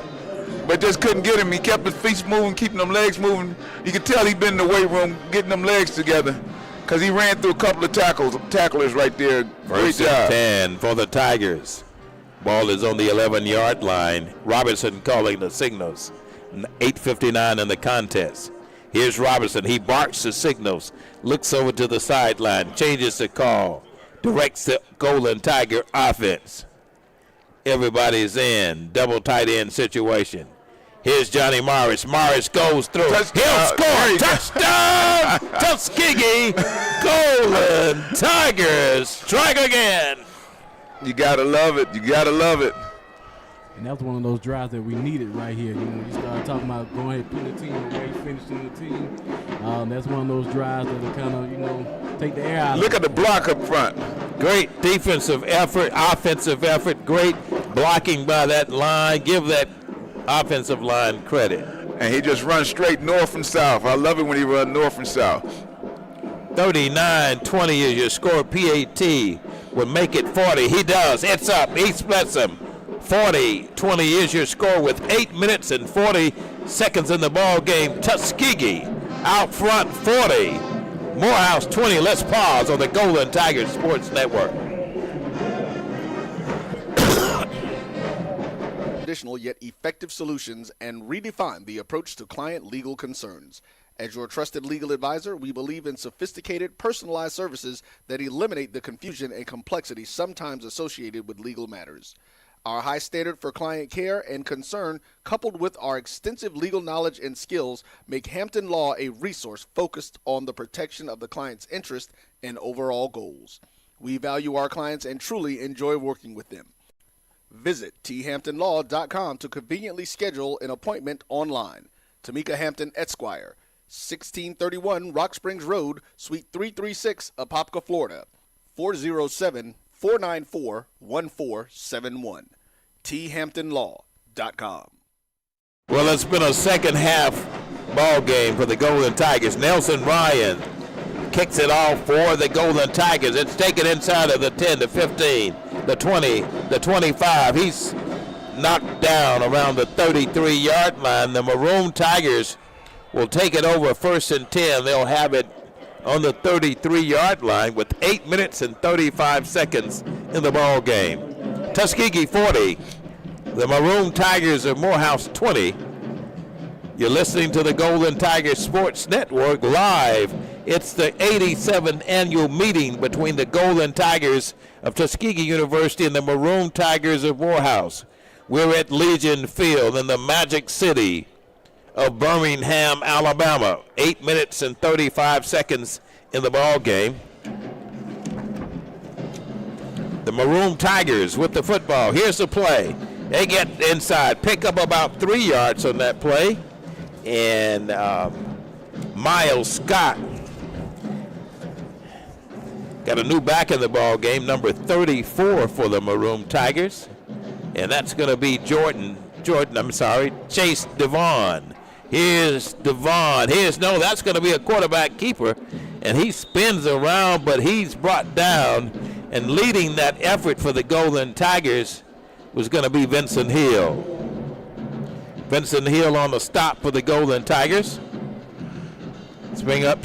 but just couldn't get him. He kept his feet moving, keeping them legs moving. You could tell he'd been in the weight room getting them legs together because he ran through a couple of tacklers right there. Great job. 1st and 10 for the Tigers. Ball is on the 11-yard line. Robinson calling the signals. 8:59 in the contest. Here's Robinson. He barks the signals, looks over to the sideline, changes the call, directs the Golden Tiger offense. Everybody's in. Double tight end situation. Here's Johnny Morris. Morris goes through. He'll score. Touchdown! Tuskegee. Golden Tigers strike again. You got to love it. You got to love it. And that's one of those drives that we needed right here. You start talking about going ahead and putting the team away, finishing the team. That's one of those drives that will kind of, take the air out. Look at the block up front. Great defensive effort, offensive effort, great blocking by that line. Give that offensive line credit. And he just runs straight north and south. I love it when he runs north and south. 39-20 is your score. PAT will make it 40. He does. It's up. He splits them. 40-20 is your score with 8 minutes and 40 seconds in the ball game. Tuskegee out front 40. Morehouse 20. Let's pause on the Golden Tigers Sports Network. non-traditional yet effective solutions and redefine the approach to client legal concerns. As your trusted legal advisor, we believe in sophisticated, personalized services that eliminate the confusion and complexity sometimes associated with legal matters. Our high standard for client care and concern, coupled with our extensive legal knowledge and skills, make Hampton Law a resource focused on the protection of the client's interest and overall goals. We value our clients and truly enjoy working with them. Visit thamptonlaw.com to conveniently schedule an appointment online. Tamika Hampton Esquire, 1631 Rock Springs Road, Suite 336, Apopka, Florida, 407-494-1471. thamptonlaw.com. Well, it's been a second half ball game for the Golden Tigers. Nelson Ryan kicks it off for the Golden Tigers. It's taken inside of the 10, the 15, the 20, the 25. He's knocked down around the 33-yard line. The Maroon Tigers will take it over 1st and 10. They'll have it on the 33-yard line with 8 minutes and 35 seconds in the ball game. Tuskegee 40. The Maroon Tigers of Morehouse 20. You're listening to the Golden Tigers Sports Network live. It's the 87th annual meeting between the Golden Tigers of Tuskegee University and the Maroon Tigers of Morehouse. We're at Legion Field in the Magic City of Birmingham, Alabama. 8 minutes and 35 seconds in the ball game. The Maroon Tigers with the football. Here's the play. They get inside, pick up about 3 yards on that play. And Miles Scott got a new back in the ball game, number 34 for the Maroon Tigers. And that's going to be Chase Devon. Here's Devon. That's going to be a quarterback keeper. And he spins around, but he's brought down. And leading that effort for the Golden Tigers was going to be Vincent Hill. Vincent Hill on the stop for the Golden Tigers. Let's bring up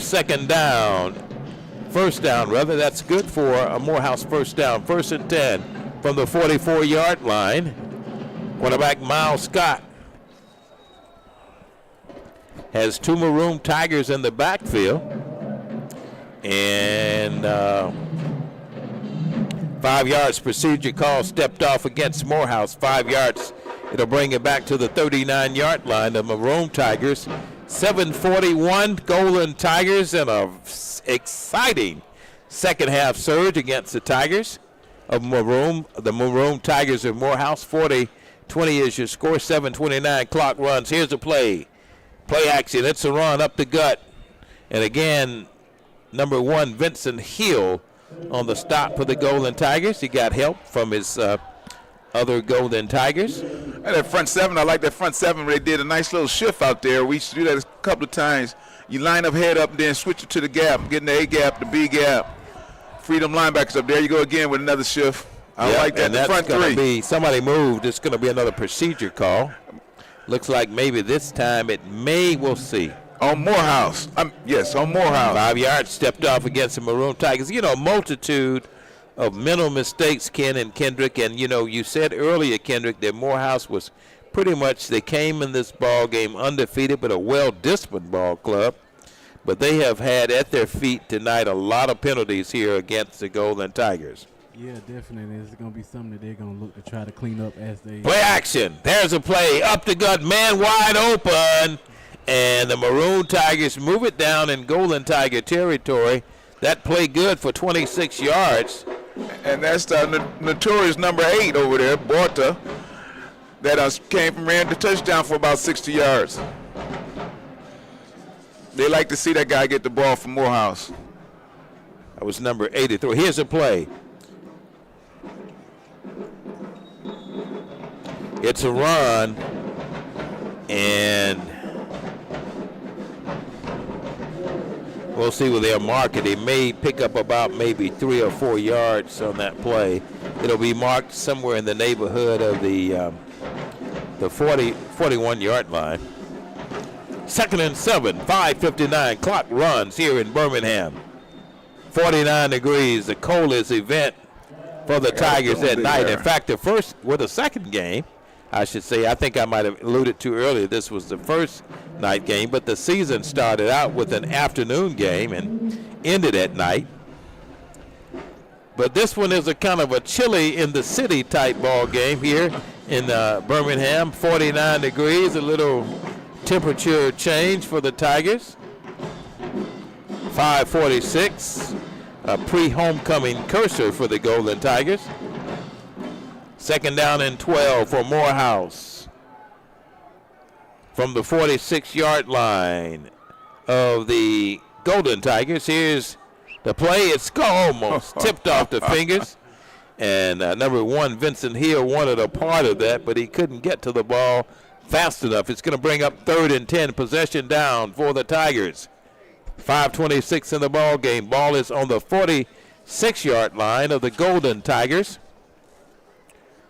first down, rather. That's good for a Morehouse first down. 1st and 10 from the 44-yard line. Quarterback Miles Scott has 2 Maroon Tigers in the backfield. And 5 yards procedure call stepped off against Morehouse. 5 yards. It'll bring it back to the 39-yard line. The Maroon Tigers. 7:41 Golden Tigers in a exciting second half surge against the Tigers of Maroon. The Maroon Tigers of Morehouse. 40-20 is your score. 7:29 clock runs. Here's the play. Play action. It's a run up the gut. And again, number 1, Vincent Hill on the stop for the Golden Tigers. He got help from his other Golden Tigers. And that front seven, I like that front seven. They did a nice little shift out there. We used to do that a couple of times. You line up, head up, and then switch it to the gap, getting the A gap, the B gap. Freedom linebackers up there. You go again with another shift. I like that. And the that's front going to three. be, somebody moved. It's going to be another procedure call. Looks like maybe this time we'll see. On Morehouse. Yes, on Morehouse. 5 yards stepped off against the Maroon Tigers. Multitude of mental mistakes, Ken and Kendrick. And, you said earlier, Kendrick, that Morehouse was pretty much, they came in this ball game undefeated, but a well-disciplined ball club. But they have had at their feet tonight a lot of penalties here against the Golden Tigers. Yeah, definitely. It's going to be something that they're going to look to try to clean up as they... Play action. There's a play. Up the gut. Man wide open. And the Maroon Tigers move it down in Golden Tiger territory. That play good for 26 yards. And that's the notorious number 8 over there, Borta, that ran the touchdown for about 60 yards. They like to see that guy get the ball from Morehouse. That was number 83. Here's a play. It's a run, and we'll see where they'll mark it. He may pick up about maybe 3 or 4 yards on that play. It'll be marked somewhere in the neighborhood of the 41-yard line. 2nd and 7, 5:59. Clock runs here in Birmingham. 49 degrees, the coldest event for the Tigers at night. In fact, the second game I should say. I think I might have alluded to earlier this was the first night game, but the season started out with an afternoon game and ended at night. But this one is a kind of a chilly in the city type ball game here in Birmingham. 49 degrees, a little temperature change for the Tigers. 5:46, a pre-homecoming cursor for the Golden Tigers. Second down and 12 for Morehouse. From the 46-yard line of the Golden Tigers, here's the play. It's almost tipped off the fingers. And number 1, Vincent Hill, wanted a part of that, but he couldn't get to the ball fast enough. It's going to bring up 3rd and 10, possession down for the Tigers. 5:26 in the ball game. Ball is on the 46-yard line of the Golden Tigers.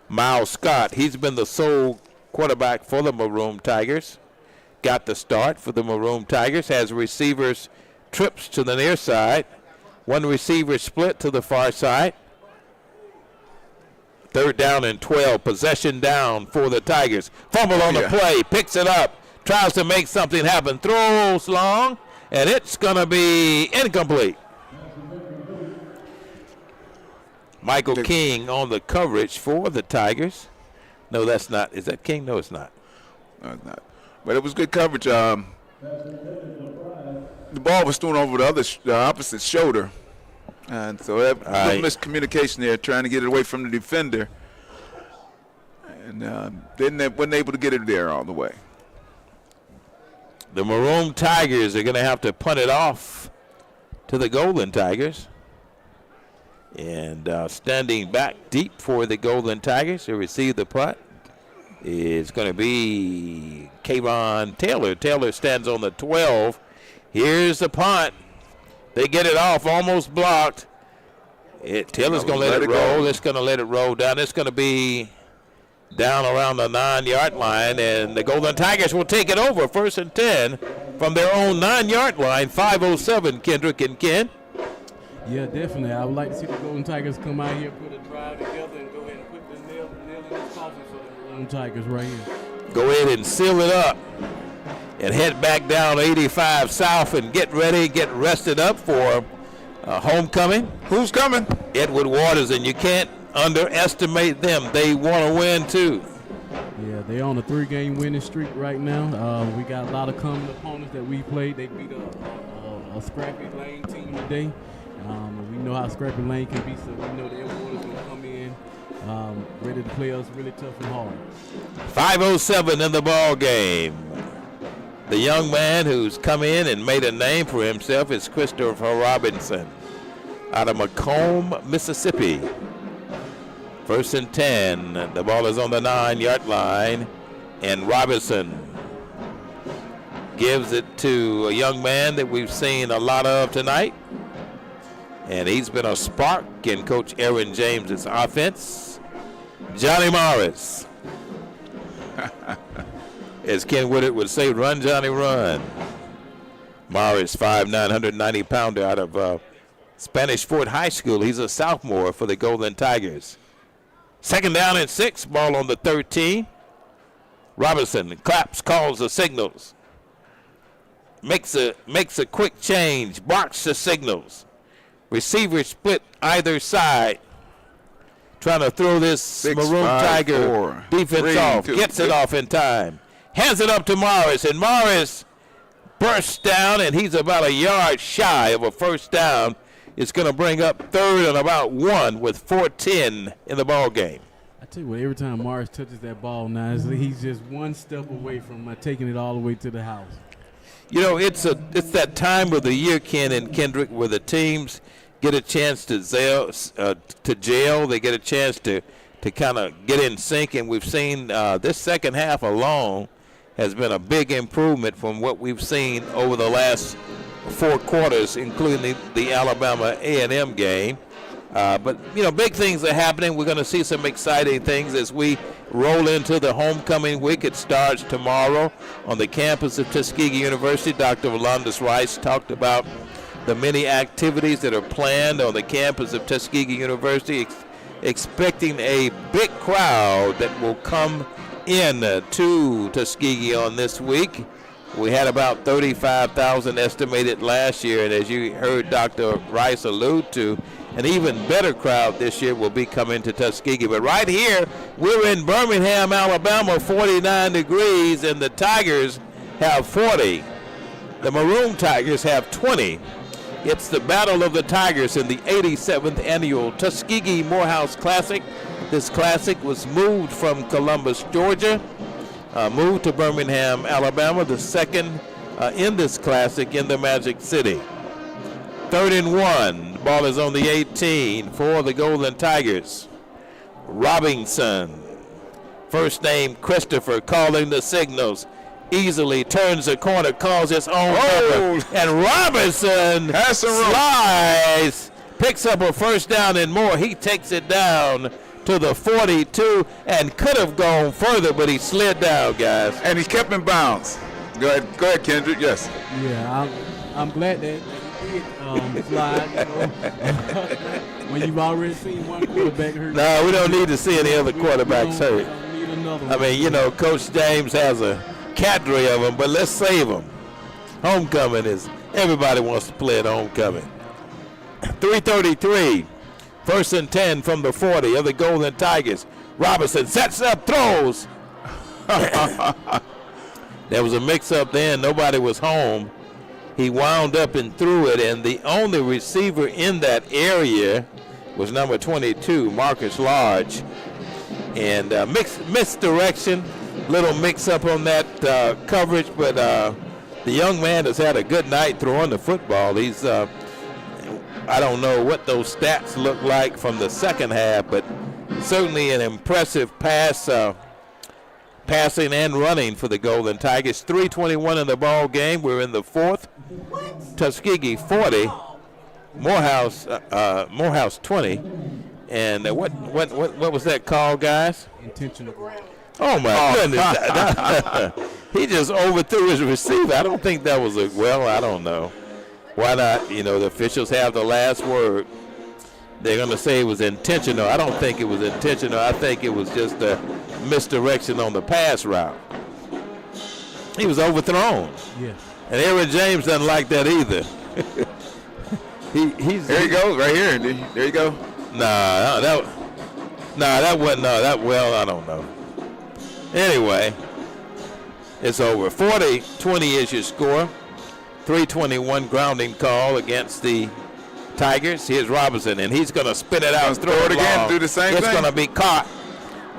Miles Scott, he's been the sole quarterback for the Maroon Tigers. Got the start for the Maroon Tigers. Has receivers trips to the near side. One receiver split to the far side. 3rd down and 12. Possession down for the Tigers. Fumble on the play. Picks it up. Tries to make something happen. Throws long. And it's going to be incomplete. Michael King on the coverage for the Tigers. No, that's not. Is that King? No, it's not. No, it's not. But it was good coverage. The ball was thrown over the opposite shoulder. And so that miscommunication there, trying to get it away from the defender. And wasn't able to get it there all the way. The Maroon Tigers are going to have to punt it off to the Golden Tigers. And standing back deep for the Golden Tigers to receive the punt is going to be Kayvon Taylor. Taylor stands on the 12. Here's the punt. They get it off, almost blocked. Taylor's going to let it roll. It's going to let it roll down. It's going to be down around the 9-yard line, and the Golden Tigers will take it over. 1st and 10 from their own 9-yard line. 5:07, Kendrick and Ken. Yeah, definitely. I would like to see the Golden Tigers come out here, put a drive together, and go ahead and quickly nail in this coffin for the Maroon Tigers right here. Go ahead and seal it up and head back down 85 South and get ready, get rested up for homecoming. Who's coming? Edward Waters, and you can't underestimate them. They want to win, too. Yeah, they're on a 3-game winning streak right now. We got a lot of common opponents that we played. They beat a scrappy Lane team today. We know how scrappy Lane can be, so we know that everyone's going to come in ready to play us really tough and hard. 5:07 in the ball game. The young man who's come in and made a name for himself is Christopher Robinson out of Macomb, Mississippi. 1st and 10. The ball is on the 9-yard line, and Robinson gives it to a young man that we've seen a lot of tonight. And he's been a spark in Coach Aaron James's offense. Johnny Morris. As Ken Woodard would say, run, Johnny, run. Morris, 5'9", 190-pounder out of Spanish Fort High School. He's a sophomore for the Golden Tigers. 2nd down and 6, ball on the 13. Robinson claps, calls the signals. Makes a quick change, blocks the signals. Receiver split either side. Trying to throw this Maroon Tiger defense off. Gets it off in time. Hands it up to Morris, and Morris bursts down, and he's about a yard shy of a 1st down. It's going to bring up 3rd and about 1 with 4:10 in the ball game. I tell you what, every time Morris touches that ball now, he's just one step away from taking it all the way to the house. You know, it's that time of the year, Ken and Kendrick, where the teams get a chance to gel. They get a chance to kind of get in sync, and we've seen this second half alone has been a big improvement from what we've seen over the last 4 quarters, including the Alabama A&M game. But, you know, big things are happening. We're going to see some exciting things as we roll into the homecoming week. It starts tomorrow on the campus of Tuskegee University. Dr. Rolandis Rice talked about the many activities that are planned on the campus of Tuskegee University, expecting a big crowd that will come in to Tuskegee on this week. We had about 35,000 estimated last year, and as you heard Dr. Rice allude to, an even better crowd this year will be coming to Tuskegee. But right here, we're in Birmingham, Alabama, 49 degrees, and the Tigers have 40. The Maroon Tigers have 20. It's the Battle of the Tigers in the 87th annual Tuskegee Morehouse Classic. This classic was moved from Columbus, Georgia, moved to Birmingham, Alabama, the second in this classic in the Magic City. 3rd and 1. The ball is on the 18 for the Golden Tigers. Robinson, first name Christopher, calling the signals. Easily turns the corner, calls his own cover, and Robinson slides, picks up a first down and more. He takes it down to the 42 and could have gone further, but he slid down, guys. And he kept in bounds. Go ahead, Kendrick. Yes. Yeah, I'm glad that he did slide. When you've already seen one quarterback hurt. No, we don't need to see any other quarterbacks hurt. Need another one. I mean, you know, Coach James has a cadre of them, but let's save them. Homecoming is, everybody wants to play at homecoming. 3:33, 1st and 10 from the 40 of the Golden Tigers. Robinson sets up, throws. There was a mix-up there, and nobody was home. He wound up and threw it, and the only receiver in that area was number 22, Marcus Large. And misdirection, little mix-up on that coverage, but the young man has had a good night throwing the football. He's, I don't know what those stats look like from the second half, but certainly an impressive passing and running for the Golden Tigers. 3:21 in the ball game. We're in the 4th. Tuskegee 40, Morehouse 20. And what was that call, guys? Intentional. Oh, my goodness. He just overthrew his receiver. I don't think that was I don't know. Why not? You know, the officials have the last word. They're going to say it was intentional. I don't think it was intentional. I think it was just a misdirection on the pass route. He was overthrown. Yeah. And Aaron James doesn't like that either. There you go, right here. There you go. I don't know. Anyway, it's over. 40-20 is your score. 3:21 grounding call against the Tigers. Here's Robinson, and he's going to spin it out and throw it again. Do the same thing. It's going to be caught.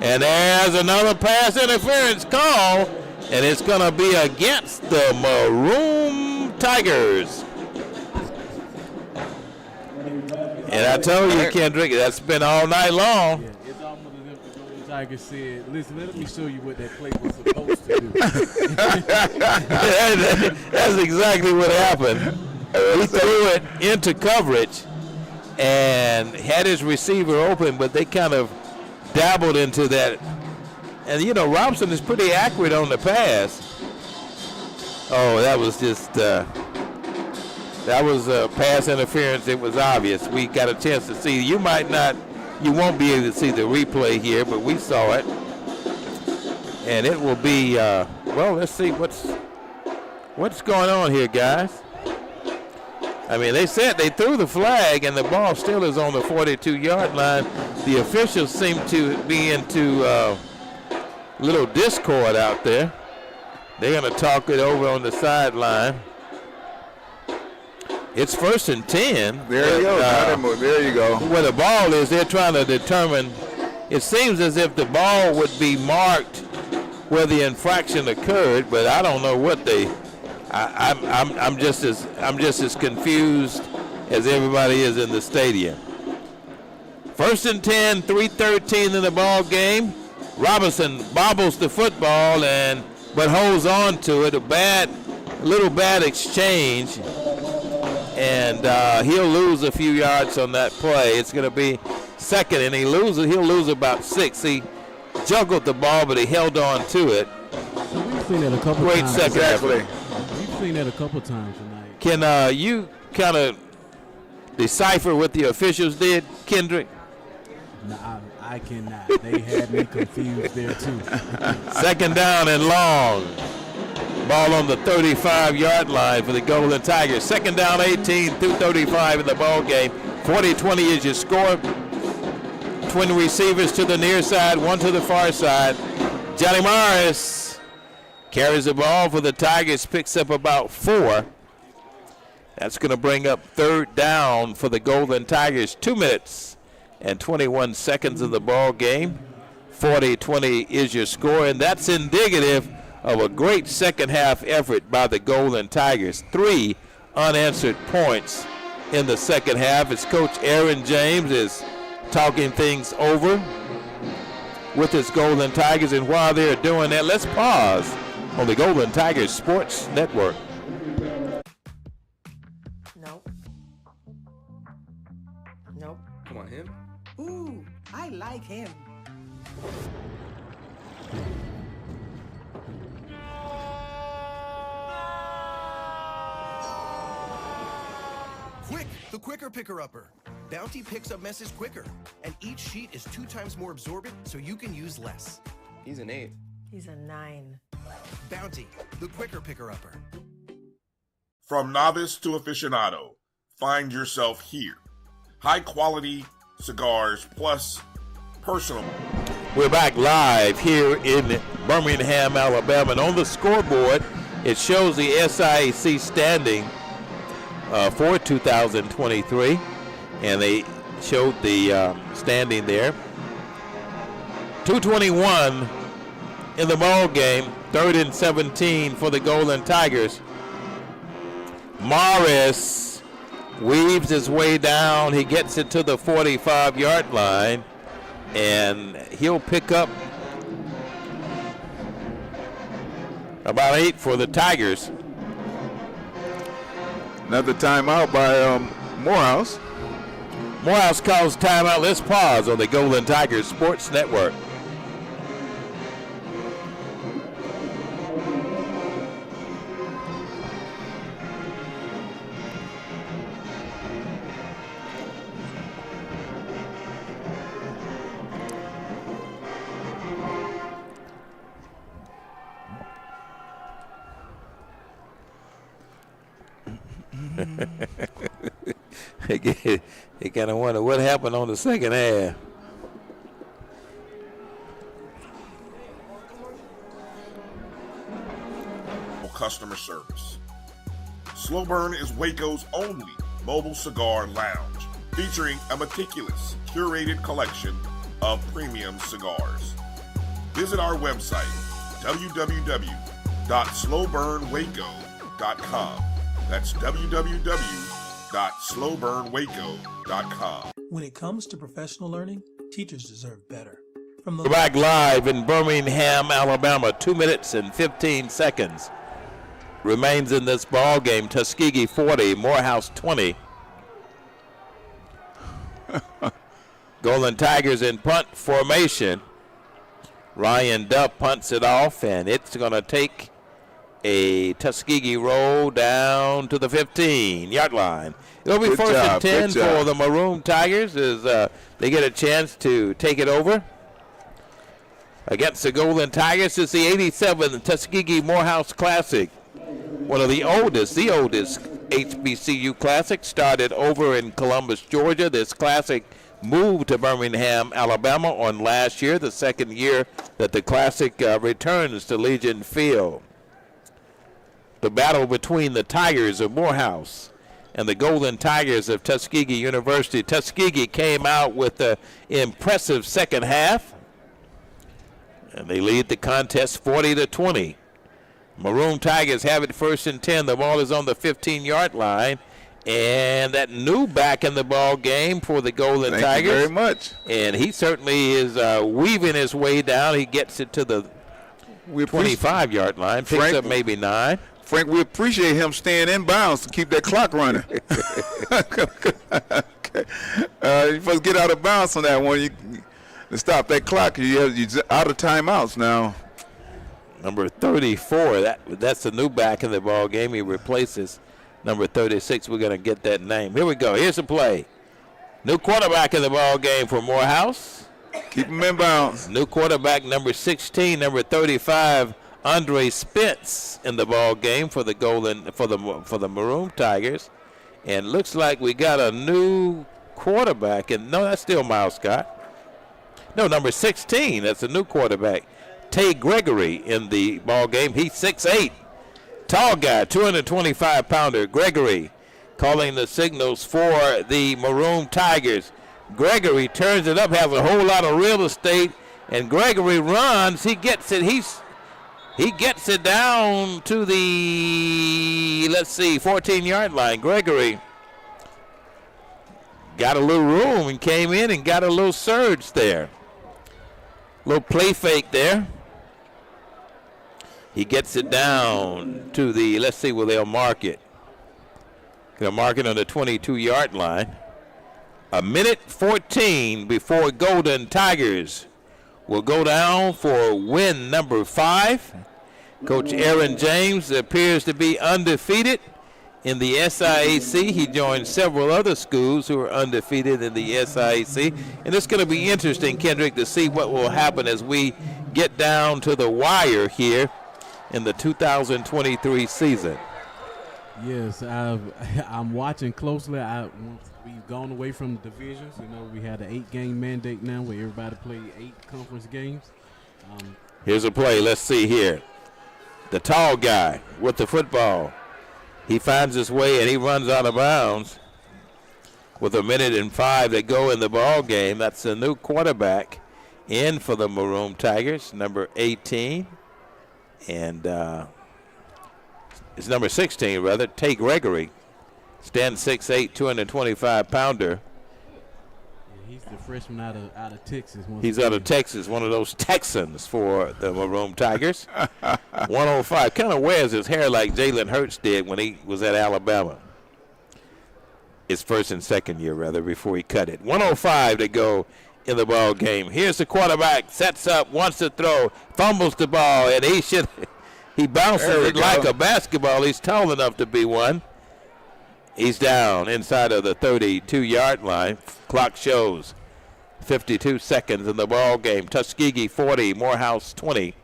And there's another pass interference call, and it's going to be against the Maroon Tigers. And I told you, Kendrick, that's been all night long. Yeah, it's almost as if the Golden Tigers said, listen, let me show you what that play was supposed to do. That's exactly what happened. He threw it into coverage and had his receiver open, but they kind of dabbled into that. And, you know, Robinson is pretty accurate on the pass. Oh, that was just... that was pass interference. It was obvious. We got a chance to see. You won't be able to see the replay here, but we saw it. And it will be, let's see what's going on here, guys. I mean, they said they threw the flag, and the ball still is on the 42-yard line. The officials seem to be into little discord out there. They're going to talk it over on the sideline. It's 1st and 10. There you go. There you go. Where the ball is, they're trying to determine. It seems as if the ball would be marked where the infraction occurred, but I don't know what they. I'm just as confused as everybody is in the stadium. 1st and 10, 3:13 in the ball game. Robinson bobbles the football but holds on to it. A little bad exchange. And he'll lose a few yards on that play. It's going to be 2nd, and he'll lose about 6. He juggled the ball, but he held on to it. We've seen that a couple Great times. second effort. We've seen that a couple times tonight. Can you kind of decipher what the officials did, Kendrick? No, I cannot. They had me confused there, too. Second down and long. Ball on the 35-yard line for the Golden Tigers. Second down, 18 through 35 in the ball game. 40-20 is your score. Twin receivers to the near side, one to the far side. Johnny Morris carries the ball for the Tigers, picks up about 4. That's going to bring up third down for the Golden Tigers. 2 minutes and 21 seconds of the ball game. 40-20 is your score, and that's indicative of a great second half effort by the Golden Tigers. 3 unanswered points in the second half as Coach Aaron James is talking things over with his Golden Tigers. And while they're doing that, let's pause on the Golden Tigers Sports Network. Nope. Nope. Come on, him. Ooh, I like him. Quick, the quicker picker-upper. Bounty picks up messes quicker, and each sheet is 2 times more absorbent, so you can use less. He's an 8. He's a 9. Bounty, the quicker picker-upper. From novice to aficionado, find yourself here. High quality cigars plus personal. We're back live here in Birmingham, Alabama. And on the scoreboard, it shows the SIAC standing for 2023. And they showed the standing there. 2:21 in the ball game. 3rd and 17 for the Golden Tigers. Morris weaves his way down. He gets it to the 45-yard line, and he'll pick up about 8 for the Tigers. Another timeout by Morehouse. Morehouse calls timeout. Let's pause on the Golden Tigers Sports Network. You kind of wonder what happened on the second half. Customer service. Slow Burn is Waco's only mobile cigar lounge, featuring a meticulous, curated collection of premium cigars. Visit our website, www.slowburnwaco.com. That's www.slowburnwaco.com. When it comes to professional learning, teachers deserve better. From the We're back live in Birmingham, Alabama. 2 minutes and 15 seconds remains in this ball game. Tuskegee 40, Morehouse 20. Golden Tigers in punt formation. Ryan Duff punts it off, and it's going to take a Tuskegee roll down to the 15-yard line. It'll be first and 10 for the Maroon Tigers as they get a chance to take it over. Against the Golden Tigers, it's the 87th Tuskegee Morehouse Classic. One of the oldest HBCU Classic, started over in Columbus, Georgia. This Classic moved to Birmingham, Alabama on last year, the second year that the Classic returns to Legion Field. The battle between the Tigers of Morehouse and the Golden Tigers of Tuskegee University. Tuskegee came out with an impressive second half, and they lead the contest 40-20. Maroon Tigers have it first and 10. The ball is on the 15-yard line. And that new back in the ball game for the Golden Tigers. Thank you very much. And he certainly is weaving his way down. He gets it to the 25-yard line, picks up maybe 9. Frank, we appreciate him staying in bounds to keep that clock running. You supposed to get out of bounds on that one. To stop that clock, you're out of timeouts now. Number 34, that's the new back in the ball game. He replaces number 36. We're going to get that name. Here we go. Here's the play. New quarterback in the ball game for Morehouse. Keep him in bounds. New quarterback number 16, number 35, Andre Spence in the ball game for the Maroon Tigers. And looks like we got a new quarterback. And no, that's still Miles Scott. No, number 16, that's a new quarterback. Tay Gregory in the ball game. He's 6'8", tall guy, 225-pounder. Gregory calling the signals for the Maroon Tigers. Gregory turns it up, has a whole lot of real estate, and Gregory runs. He gets it. He gets it down to the 14-yard line. Gregory got a little room and came in and got a little surge there. Little play fake there. He gets it down to the, let's see where they'll mark it. They'll mark it on the 22-yard line. A minute 14 before Golden Tigers will go down for win number 5. Coach Aaron James appears to be undefeated in the SIAC. He joined several other schools who are undefeated in the SIAC. And it's going to be interesting, Kendrick, to see what will happen as we get down to the wire here in the 2023 season. Yes, I'm watching closely. We've gone away from the divisions. You know, we had an 8-game mandate now where everybody played 8 conference games. Here's a play. Let's see here. The tall guy with the football. He finds his way and he runs out of bounds with a minute and 5 to go in the ball game. That's a new quarterback in for the Maroon Tigers, number 18. And it's number 16, rather, Tay Gregory. Stands 6'8", 225-pounder. He's the freshman out of Texas. He's out of Texas, one of those Texans for the Maroon Tigers. 105. Kind of wears his hair like Jalen Hurts did when he was at Alabama. His first and second year, rather, before he cut it. 105 to go in the ball game. Here's the quarterback. Sets up, wants to throw, fumbles the ball, and he bounces it like a basketball. He's tall enough to be one. He's down inside of the 32-yard line. Clock shows 52 seconds in the ball game. Tuskegee 40, Morehouse 20.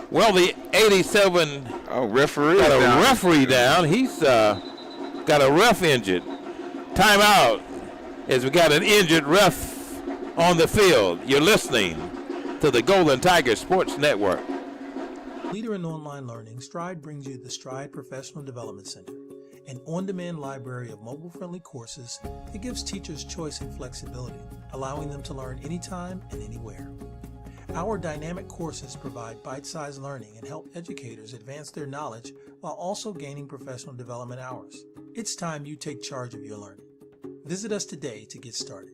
Well, the 87 referee got a referee down. He's got a ref injured. Timeout as we got an injured ref on the field. You're listening to the Golden Tiger Sports Network. Leader in online learning, Stride brings you the Stride Professional Development Center, an on-demand library of mobile-friendly courses that gives teachers choice and flexibility, allowing them to learn anytime and anywhere. Our dynamic courses provide bite-sized learning and help educators advance their knowledge while also gaining professional development hours. It's time you take charge of your learning. Visit us today to get started.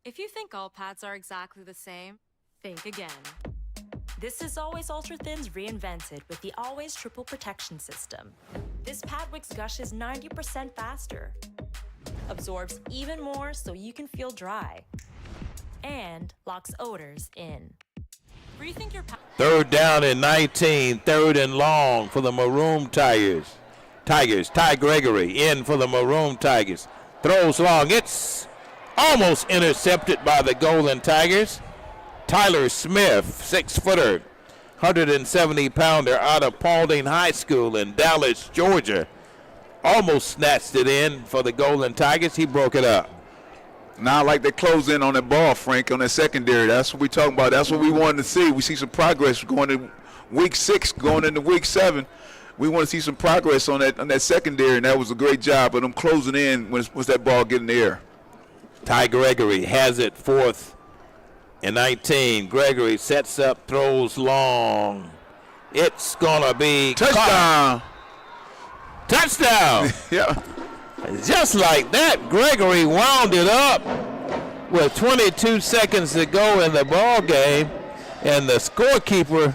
If you think all pads are exactly the same, think again. This is Always Ultra Thins reinvented with the Always Triple Protection System. This pad wicks gushes 90% faster, absorbs even more so you can feel dry, and locks odors in. Rethink your pad. Third down and 19, third and long for the Maroon Tigers. Ty Gregory in for the Maroon Tigers. Throws long. It's almost intercepted by the Golden Tigers. Tyler Smith, 6-footer, 170-pounder out of Paulding High School in Dallas, Georgia. Almost snatched it in for the Golden Tigers. He broke it up. Now, like they close in on that ball, Frank, on that secondary. That's what we're talking about. That's what we wanted to see. We see some progress going to week 6, going into week 7. We want to see some progress on that secondary, and that was a great job of them closing in once that ball get in the air. Ty Gregory has it, 4th and 19. Gregory sets up, throws long. It's going to be touchdown. Touchdown. Yeah. Just like that, Gregory wound it up with 22 seconds to go in the ball game, and the scorekeeper,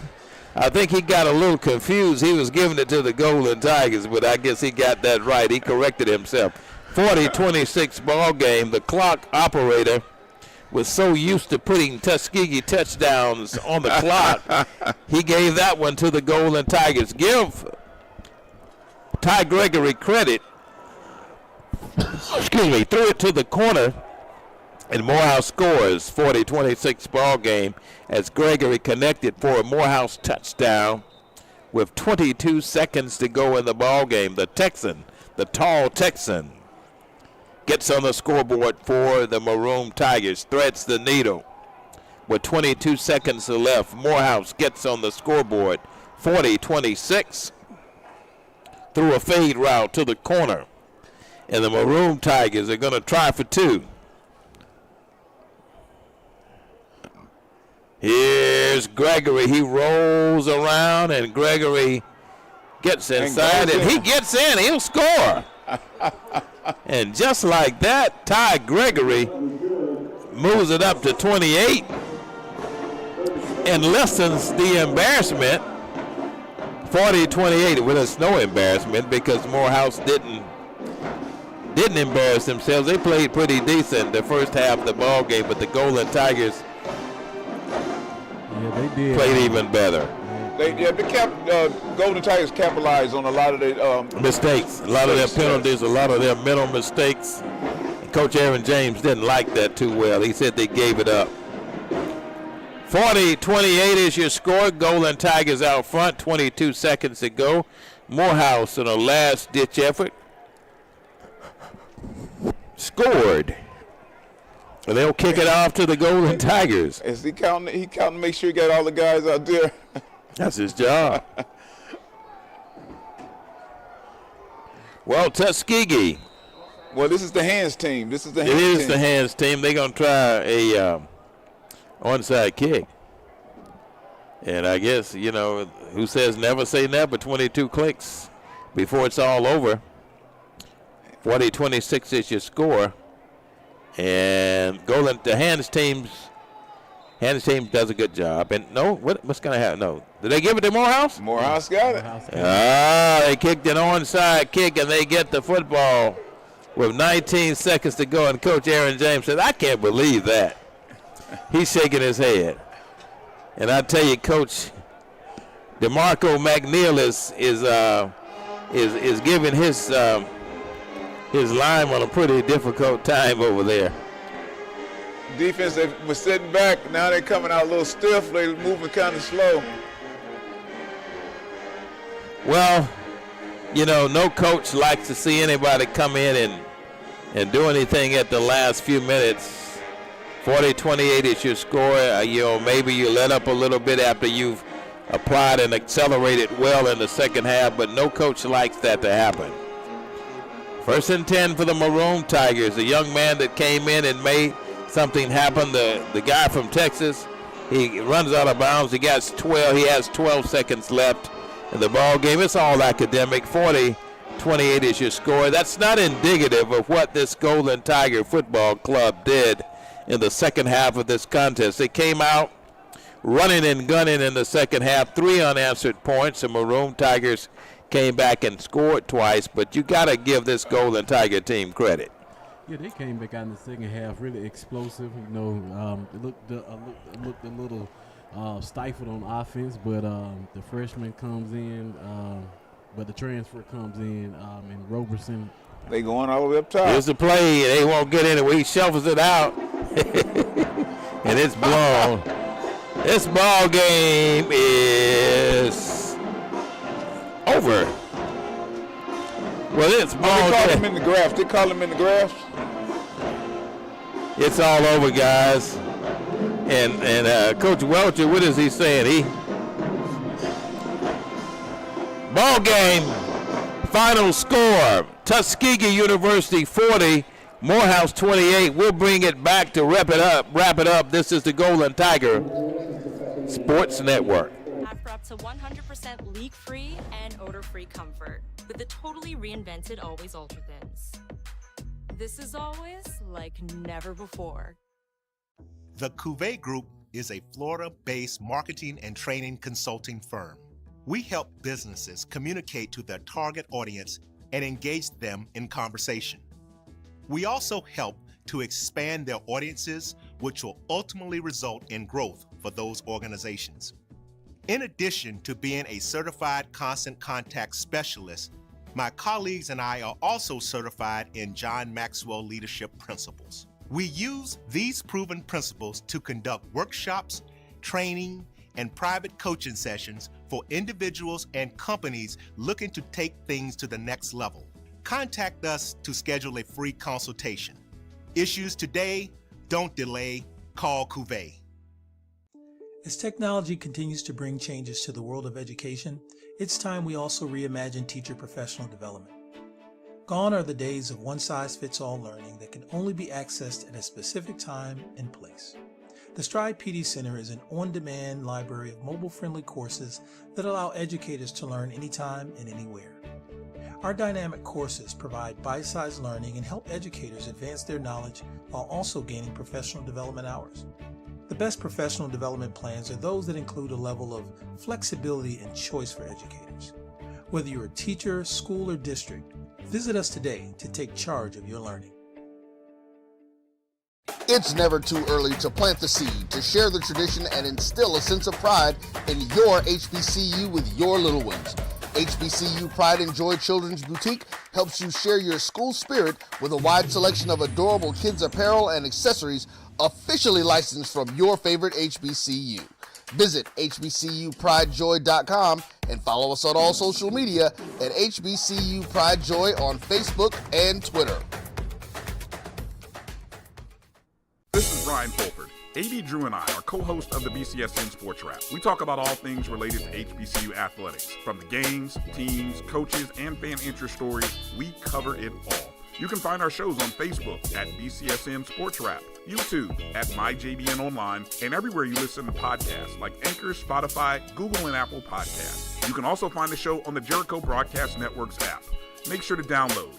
I think he got a little confused. He was giving it to the Golden Tigers, but I guess he got that right. He corrected himself. 40-26 ball game. The clock operator was so used to putting Tuskegee touchdowns on the clock, he gave that one to the Golden Tigers. Give Ty Gregory credit. Excuse me, threw it to the corner And Morehouse scores 40-26 ball game as Gregory connected for a Morehouse touchdown with 22 seconds to go in the ball game. The Texan, the tall Texan, gets on the scoreboard for the Maroon Tigers, threads the needle. With 22 seconds left, Morehouse gets on the scoreboard 40-26 through a fade route to the corner. And the Maroon Tigers are going to try for two. Here's Gregory. He rolls around, and Gregory gets inside, and he gets in. He'll score. And just like that, Ty Gregory moves it up to 28 and lessens the embarrassment. 40-28. Well, it's no embarrassment because Morehouse didn't embarrass themselves. They played pretty decent the first half of the ball game, but the Golden Tigers played even better. Golden Tigers capitalized on a lot of their mistakes, a lot of their penalties, a lot of their mental mistakes. Coach Aaron James didn't like that too well. He said they gave it up. 40-28 is your score. Golden Tigers out front, 22 seconds to go. Morehouse in a last-ditch effort scored. And they'll kick it off to the Golden Tigers. Is he counting? He counting to make sure he got all the guys out there. That's his job. Well, Tuskegee. Well, this is the hands team. It is the hands team. They're going to try a onside kick. And I guess, who says never say never, 22 clicks before it's all over. 40-26 is your score. And the hands team does a good job. And what's going to happen? No. Did they give it to Morehouse? Morehouse got it. They kicked an onside kick, and they get the football with 19 seconds to go. And Coach Aaron James said, I can't believe that. He's shaking his head. And I tell you, Coach DeMarco McNeil is giving his lineman a pretty difficult time over there. Defense, they were sitting back. Now they're coming out a little stiff. They're moving kind of slow. Well, no coach likes to see anybody come in and do anything at the last few minutes. 40-28 is your score. Maybe you let up a little bit after you've applied and accelerated well in the second half, but no coach likes that to happen. 1st and 10 for the Maroon Tigers. A young man that came in and made something happen. The guy from Texas, he runs out of bounds. He has 12 seconds left in the ball game. It's all academic. 40-28 is your score. That's not indicative of what this Golden Tiger football club did in the second half of this contest. They came out running and gunning in the second half. 3 unanswered points. The Maroon Tigers came back and scored twice, but you got to give this Golden Tiger team credit. Yeah, they came back out in the second half, really explosive. It looked a little stifled on offense, but the freshman comes in, but the transfer comes in, and Roberson. They going all the way up top. Here's the play. They won't get anywhere. He shovels it out, and it's blown. This ball game is over. Well, it's ball. They call him in the graphs. They call him in the graphs. It's all over, guys. And Coach Welcher, what is he saying? Ball game. Final score: Tuskegee University 40, Morehouse 28. We'll bring it back to wrap it up. This is the Golden Tiger Sports Network. For up to 100% leak-free and odor-free comfort with the totally reinvented Always Ultra Thins. This is always like never before. The Cuvée Group is a Florida-based marketing and training consulting firm. We help businesses communicate to their target audience and engage them in conversation. We also help to expand their audiences, which will ultimately result in growth for those organizations. In addition to being a certified constant contact specialist, my colleagues and I are also certified in John Maxwell Leadership Principles. We use these proven principles to conduct workshops, training, and private coaching sessions for individuals and companies looking to take things to the next level. Contact us to schedule a free consultation. Issues today, don't delay, call Cuvée. As technology continues to bring changes to the world of education, it's time we also reimagine teacher professional development. Gone are the days of one-size-fits-all learning that can only be accessed at a specific time and place. The Stride PD Center is an on-demand library of mobile-friendly courses that allow educators to learn anytime and anywhere. Our dynamic courses provide bite-sized learning and help educators advance their knowledge while also gaining professional development hours. The best professional development plans are those that include a level of flexibility and choice for educators. Whether you're a teacher, school, or district, visit us today to take charge of your learning. It's never too early to plant the seed, to share the tradition, and instill a sense of pride in your HBCU with your little ones. HBCU Pride and Joy Children's Boutique helps you share your school spirit with a wide selection of adorable kids apparel and accessories officially licensed from your favorite HBCU. Visit hbcupridejoy.com and follow us on all social media at HBCU Pride Joy on Facebook and Twitter. This is Brian Fulford. A.D. Drew and I are co-hosts of the BCSN Sports Wrap. We talk about all things related to HBCU athletics. From the games, teams, coaches, and fan interest stories, we cover it all. You can find our shows on Facebook at BCSN Sports Wrap, YouTube at MyJBN Online, and everywhere you listen to podcasts like Anchor, Spotify, Google, and Apple Podcasts. You can also find the show on the Jericho Broadcast Network's app. Make sure to download.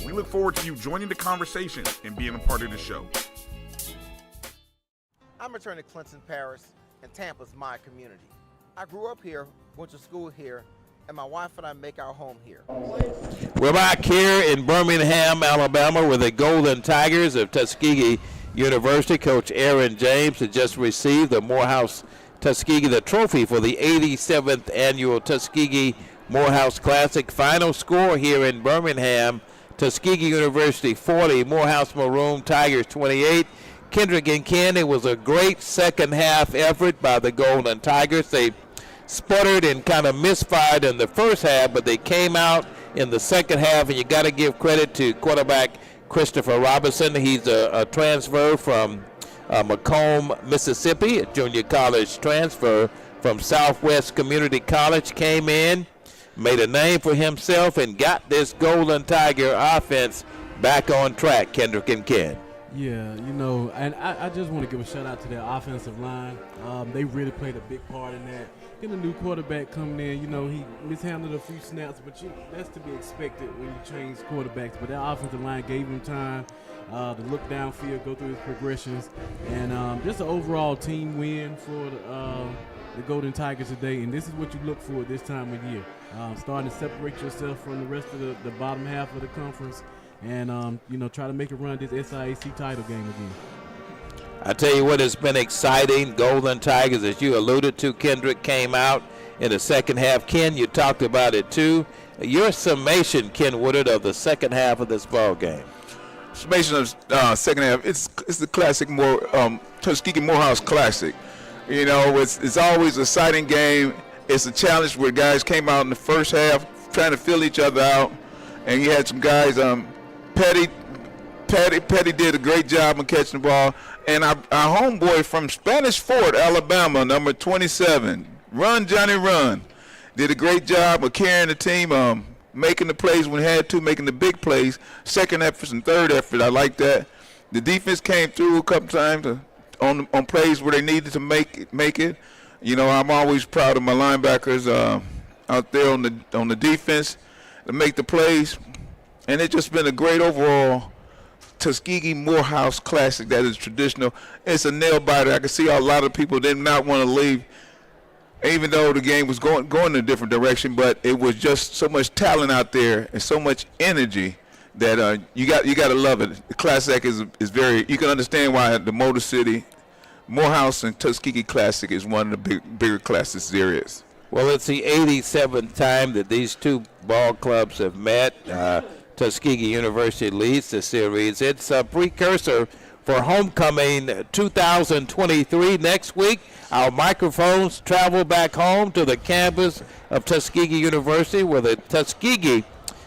We look forward to you joining the conversation and being a part of the show. I'm returning to Clinton Parish, and Tampa's my community. I grew up here, went to school here, and my wife and I make our home here. We're back here in Birmingham, Alabama, with the Golden Tigers of Tuskegee University. Coach Aaron James has just received the Morehouse Tuskegee, the trophy for the 87th annual Tuskegee Morehouse Classic. Final score here in Birmingham, Tuskegee University 40, Morehouse Maroon Tigers 28. Kendrick and Ken, it was a great second half effort by the Golden Tigers. They sputtered and kind of misfired in the first half, but they came out in the second half, and you got to give credit to quarterback Christopher Robinson. He's a transfer from Macomb, Mississippi, a junior college transfer from Southwest Community College. Came in, made a name for himself, and got this Golden Tiger offense back on track, Kendrick and Ken. Yeah, you know, and I just want to give a shout out to their offensive line. They really played a big part in that. Getting a new quarterback coming in, you know, he mishandled a few snaps, but that's to be expected when you change quarterbacks. But that offensive line gave him time to look downfield, go through his progressions, and just an overall team win for the Golden Tigers today. And this is what you look for at this time of year, starting to separate yourself from the rest of the bottom half of the conference. And, you know, try to make a run this SIAC title game again. I tell you what, it's been exciting. Golden Tigers, as you alluded to, Kendrick, came out in the second half. Ken, you talked about it too. Your summation, Ken Woodard, of the second half of this ball game. Summation of second half, it's the classic Tuskegee Morehouse Classic. You know, it's always an exciting game. It's a challenge where guys came out in the first half trying to fill each other out. And you had some guys, Petty did a great job on catching the ball. And our homeboy from Spanish Fort, Alabama, number 27, Run Johnny Run, did a great job of carrying the team, making the plays when he had to, making the big plays, second efforts and third effort. I like that. The defense came through a couple times on plays where they needed to make it. You know, I'm always proud of my linebackers out there on the defense to make the plays. And it's just been a great overall Tuskegee Morehouse Classic that is traditional. It's a nail biter. I can see a lot of people did not want to leave, even though the game was going in a different direction. But it was just so much talent out there and so much energy that you got to love it. The Classic is very. You can understand why the Motor City, Morehouse, and Tuskegee Classic is one of the bigger classics there is. Well, it's the 87th time that these two ball clubs have met. Tuskegee University leads the series. It's a precursor for homecoming 2023. Next week, our microphones travel back home to the campus of Tuskegee University, where the Tuskegee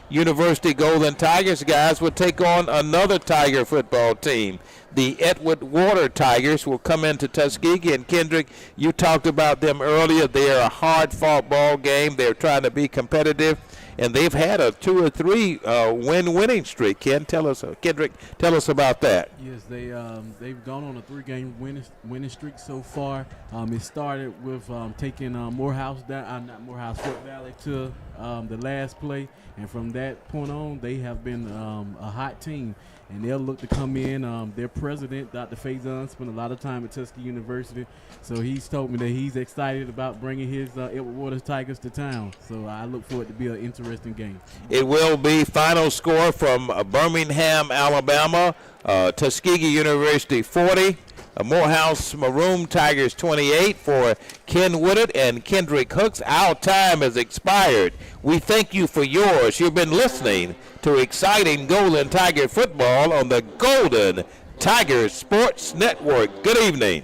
University Golden Tigers guys will take on another Tiger football team. The Edward Water Tigers will come into Tuskegee, and Kendrick, you talked about them earlier. They are a hard-fought ball game. They're trying to be competitive, and they've had a 2 or 3 winning streak. Kendrick, tell us about that. Yes, they've gone on a 3-game winning streak so far. It started with taking Morehouse down, not Morehouse, Fort Valley to the last play, and from that point on, they have been a hot team. And they'll look to come in. Their president, Dr. Faison, spent a lot of time at Tuskegee University, so he's told me that he's excited about bringing his Edward Waters Tigers to town. So I look for it to be an interesting game. It will be final score from Birmingham, Alabama, Tuskegee University 40, Morehouse Maroon Tigers 28 for Ken Woodard and Kendrick Hooks. Our time has expired. We thank you for yours. You've been listening to exciting Golden Tiger football on the Golden Tiger Sports Network. Good evening.